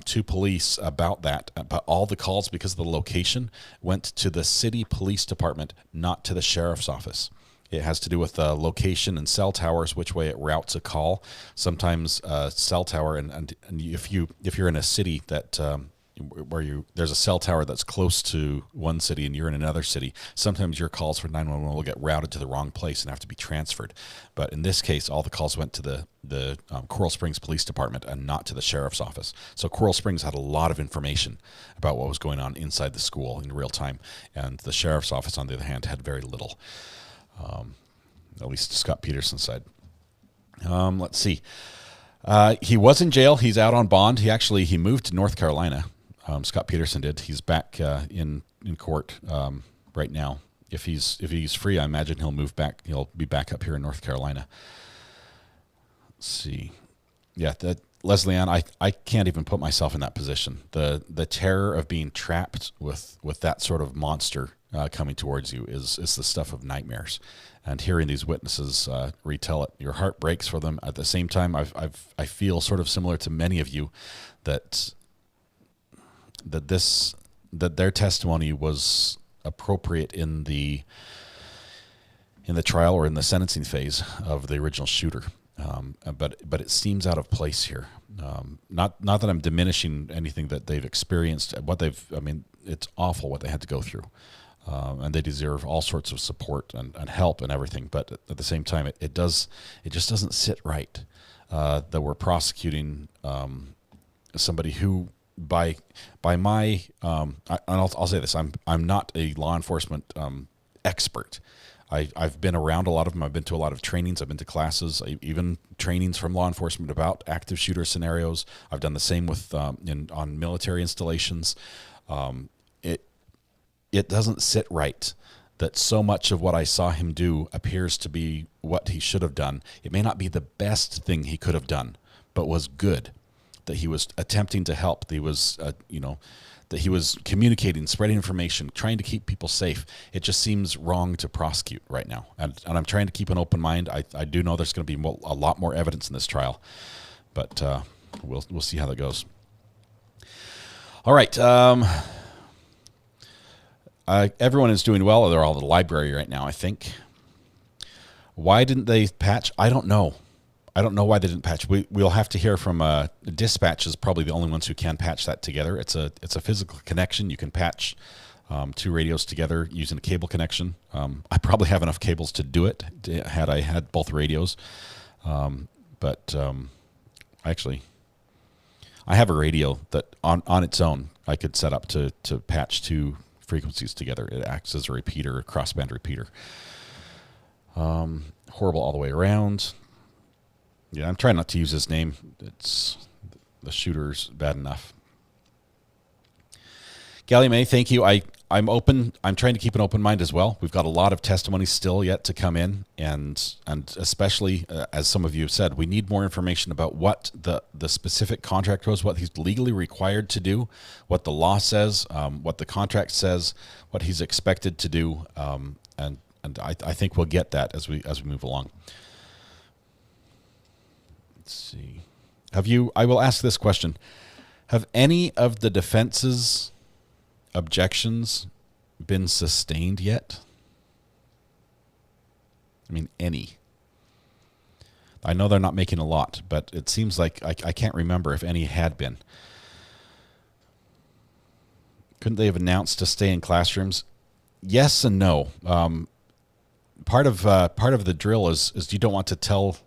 to police about that. But all the calls, because of the location, went to the city police department, not to the sheriff's office. It has to do with location and cell towers, which way it routes a call. Sometimes cell tower, and if you're in a city that there's a cell tower that's close to one city and you're in another city, sometimes your calls for 911 will get routed to the wrong place and have to be transferred. But in this case, all the calls went to the Coral Springs Police Department and not to the sheriff's office. So Coral Springs had a lot of information about what was going on inside the school in real time, and the sheriff's office, on the other hand, had very little. At least Scot Peterson side. Let's see. He was in jail. He's out on bond. He moved to North Carolina. Scot Peterson did. He's back in court right now. If he's free, I imagine he'll move back. He'll be back up here in North Carolina. Let's see. Yeah, Leslie Ann, I can't even put myself in that position. The terror of being trapped with that sort of monster coming towards you is the stuff of nightmares. And hearing these witnesses retell it, your heart breaks for them. At the same time, I feel sort of similar to many of you that their testimony was appropriate in the trial or in the sentencing phase of the original shooter. But it seems out of place here. Not that I'm diminishing anything that they've experienced. It's awful what they had to go through. And they deserve all sorts of support and help and everything. But at the same time, it just doesn't sit right. that we're prosecuting somebody who, by my, I'll say this: I'm not a law enforcement expert. I've been around a lot of them. I've been to a lot of trainings. I've been to classes, even trainings from law enforcement about active shooter scenarios. I've done the same with on military installations. It doesn't sit right that so much of what I saw him do appears to be what he should have done. It may not be the best thing he could have done, but was good. That he was attempting to help. That he was, that he was communicating, spreading information, trying to keep people safe. It just seems wrong to prosecute right now. And I'm trying to keep an open mind. I do know there's going to be a lot more evidence in this trial, but we'll see how that goes. All right. Everyone is doing well. They're all at the library right now, I think. Why didn't they patch? I don't know. I don't know why they didn't patch. We'll have to hear from dispatch is probably the only ones who can patch that together. It's a physical connection. You can patch two radios together using a cable connection. I probably have enough cables to do it had I had both radios. But actually, I have a radio that on its own I could set up to patch two frequencies together. It acts as a repeater, a crossband repeater. Horrible all the way around. Yeah, I'm trying not to use his name. It's the shooter's bad enough. Gally May, thank you. I'm open. I'm trying to keep an open mind as well. We've got a lot of testimony still yet to come in, and especially as some of you have said, we need more information about what the specific contract was, what he's legally required to do, what the law says, what the contract says, what he's expected to do, and I think we'll get that as we move along. Let's see. I will ask this question. Have any of the defense's objections been sustained yet? I mean, any. I know they're not making a lot, but it seems like I can't remember if any had been. Couldn't they have announced to stay in classrooms? Yes and no. Part of the drill is you don't want to tell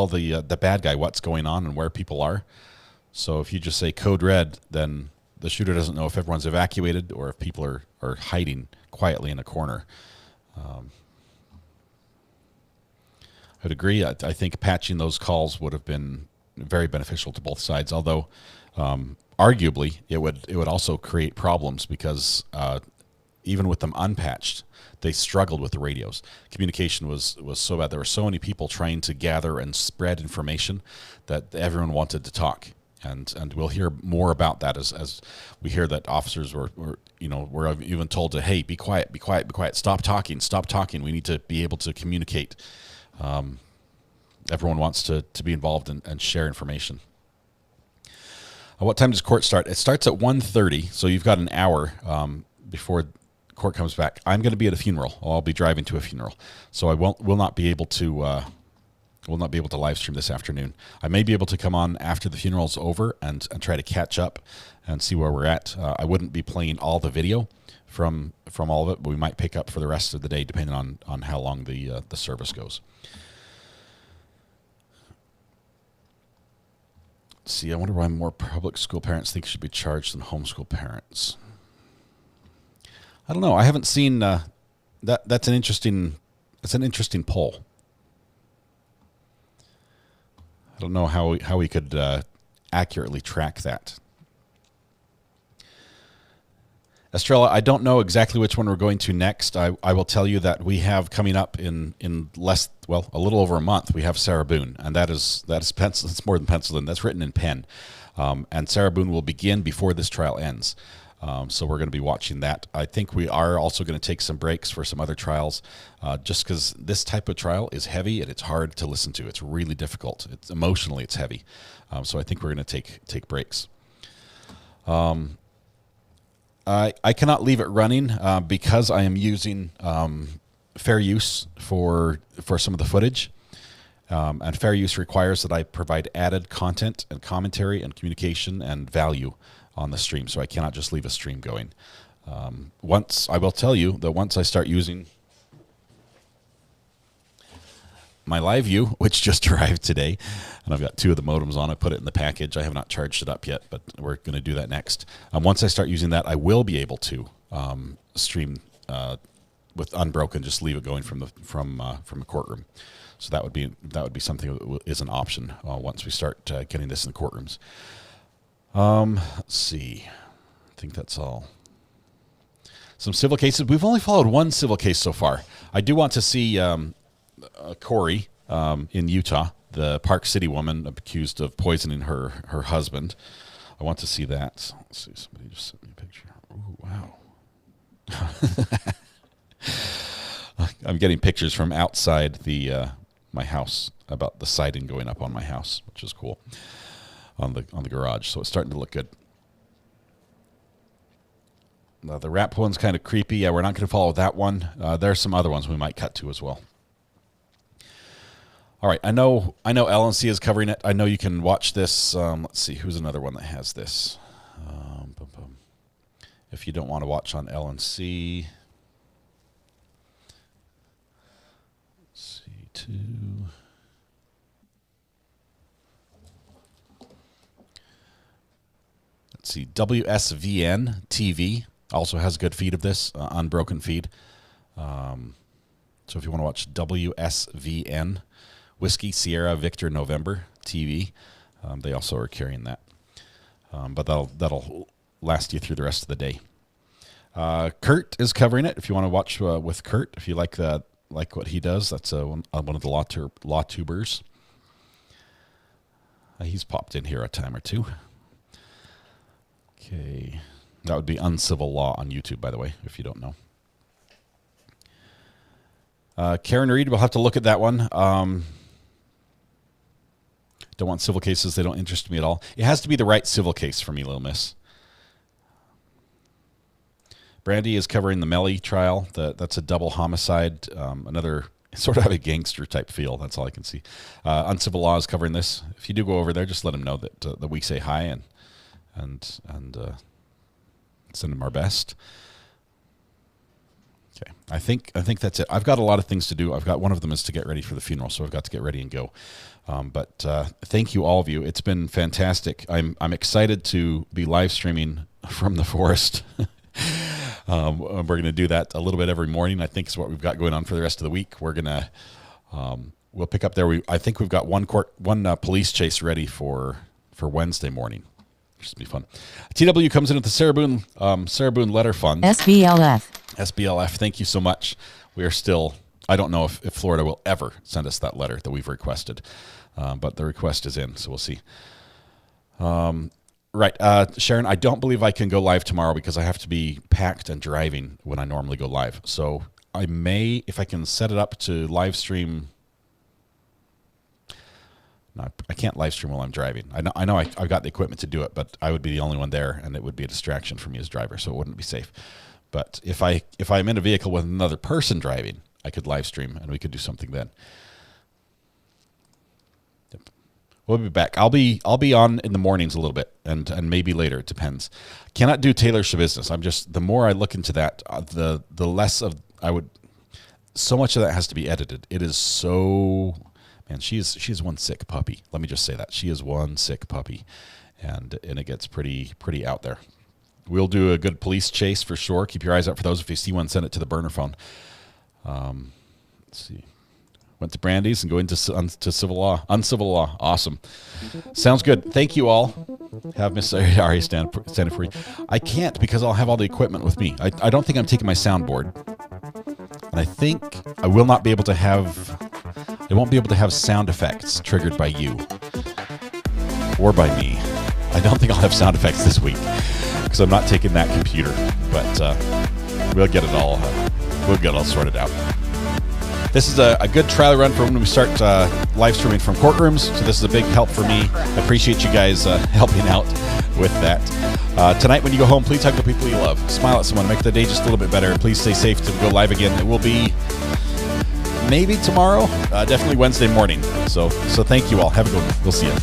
the bad guy what's going on and where people are. So if you just say code red, then the shooter doesn't know if everyone's evacuated or if people are hiding quietly in a corner. I would agree. I think patching those calls would have been very beneficial to both sides, although arguably it would also create problems because even with them unpatched, they struggled with the radios. Communication was so bad. There were so many people trying to gather and spread information that everyone wanted to talk. And we'll hear more about that as we hear that officers were even told to, hey, be quiet, stop talking. We need to be able to communicate. Everyone wants to be involved and share information. What time does court start? It starts at 1:30, so you've got an hour before court comes back. I'm going to be at a funeral. I'll be driving to a funeral, so I will not be able to live stream this afternoon. I may be able to come on after the funeral's over and try to catch up and see where we're at. I wouldn't be playing all the video from all of it, but we might pick up for the rest of the day depending on how long the service goes. Let's see, I wonder why more public school parents think should be charged than homeschool parents. I don't know. I haven't seen that's an interesting poll. I don't know how we could accurately track that. Estrella, I don't know exactly which one we're going to next. I will tell you that we have coming up in a little over a month, we have Sarah Boone, and that is pencil. It's more than penciled in. That's written in pen. And Sarah Boone will begin before this trial ends. So we're going to be watching that. I think we are also going to take some breaks for some other trials, just because this type of trial is heavy and it's hard to listen to. It's really difficult. It's emotionally, it's heavy. So I think we're going to take breaks. I cannot leave it running because I am using fair use for some of the footage. And fair use requires that I provide added content and commentary and communication and value on the stream, so I cannot just leave a stream going. I will tell you that once I start using my live view, which just arrived today, and I've got 2 of the modems on. I put it in the package. I have not charged it up yet, but we're going to do that next. Once I start using that, I will be able to stream with unbroken. Just leave it going from a courtroom. So that would be something that is an option once we start getting this in the courtrooms. Let's see. I think that's all. Some civil cases. We've only followed 1 civil case so far. I do want to see Corey in Utah, the Park City woman accused of poisoning her husband. I want to see that. Let's see. Somebody just sent me a picture. Ooh, wow. I'm getting pictures from outside my house about the siding going up on my house, which is cool, on the garage. So it's starting to look good. The rap one's kind of creepy. Yeah, we're not going to follow that one. There are some other ones we might cut to as well. All right, I know LNC is covering it. I know you can watch this. Let's see, who's another one that has this? If you don't want to watch on LNC, let's see, 2. Let's see, WSVN TV also has a good feed of this, unbroken feed. So if you want to watch WSVN, Whiskey Sierra Victor November TV, they also are carrying that. But that'll last you through the rest of the day. Kurt is covering it. If you want to watch with Kurt, if you like what he does, that's one of the law tubers. He's popped in here a time or 2. Okay. That would be Uncivil Law on YouTube, by the way, if you don't know. Karen Reed, we'll have to look at that one. Don't want civil cases. They don't interest me at all. It has to be the right civil case for me, little miss. Brandy is covering the Melly trial. That's a double homicide. Another sort of a gangster type feel. That's all I can see. Uncivil Law is covering this. If you do go over there, just let them know that we say hi and send them our best. Okay, I think that's it. I've got a lot of things to do. I've got one of them is to get ready for the funeral, so I've got to get ready and go. But thank you, all of you. It's been fantastic. I'm excited to be live streaming from the forest. We're going to do that a little bit every morning. I think is what we've got going on for the rest of the week. We're gonna we'll pick up there. I think we've got one police chase ready for Wednesday morning. Which will be fun. TW comes in with the Sarah Boone Letter Fund. SBLF, thank you so much. We are still, I don't know if Florida will ever send us that letter that we've requested, but the request is in, so we'll see. Right, Sharon, I don't believe I can go live tomorrow because I have to be packed and driving when I normally go live. So I may, if I can set it up to live stream. No, I can't live stream while I'm driving. I know I've got the equipment to do it, but I would be the only one there, and it would be a distraction for me as driver, so it wouldn't be safe. But if I'm in a vehicle with another person driving, I could live stream, and we could do something then. Yep. We'll be back. I'll be on in the mornings a little bit, and maybe later. It depends. Cannot do Taylor's business. I'm just, the more I look into that, the less of I would. So much of that has to be edited. It is so. Man, she is one sick puppy. Let me just say that. She is one sick puppy, and it gets pretty out there. We'll do a good police chase for sure. Keep your eyes out for those. If you see one, send it to the burner phone. Let's see. Went to Brandy's and go into civil law. Uncivil Law. Awesome. Sounds good. Thank you all. Have Miss Ari stand it for you. I can't because I'll have all the equipment with me. I don't think I'm taking my soundboard. And I think I will not be able to have... I won't be able to have sound effects triggered by you or by me. I don't think I'll have sound effects this week because I'm not taking that computer. But we'll get it all. We'll get it all sorted out. This is a good trial run for when we start live streaming from courtrooms. So this is a big help for me. I appreciate you guys helping out with that. Tonight when you go home, please hug the people you love. Smile at someone. Make the day just a little bit better. Please stay safe to go live again. It will be maybe tomorrow, definitely Wednesday morning. So thank you all. Have a good one. We'll see you.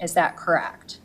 Is that correct?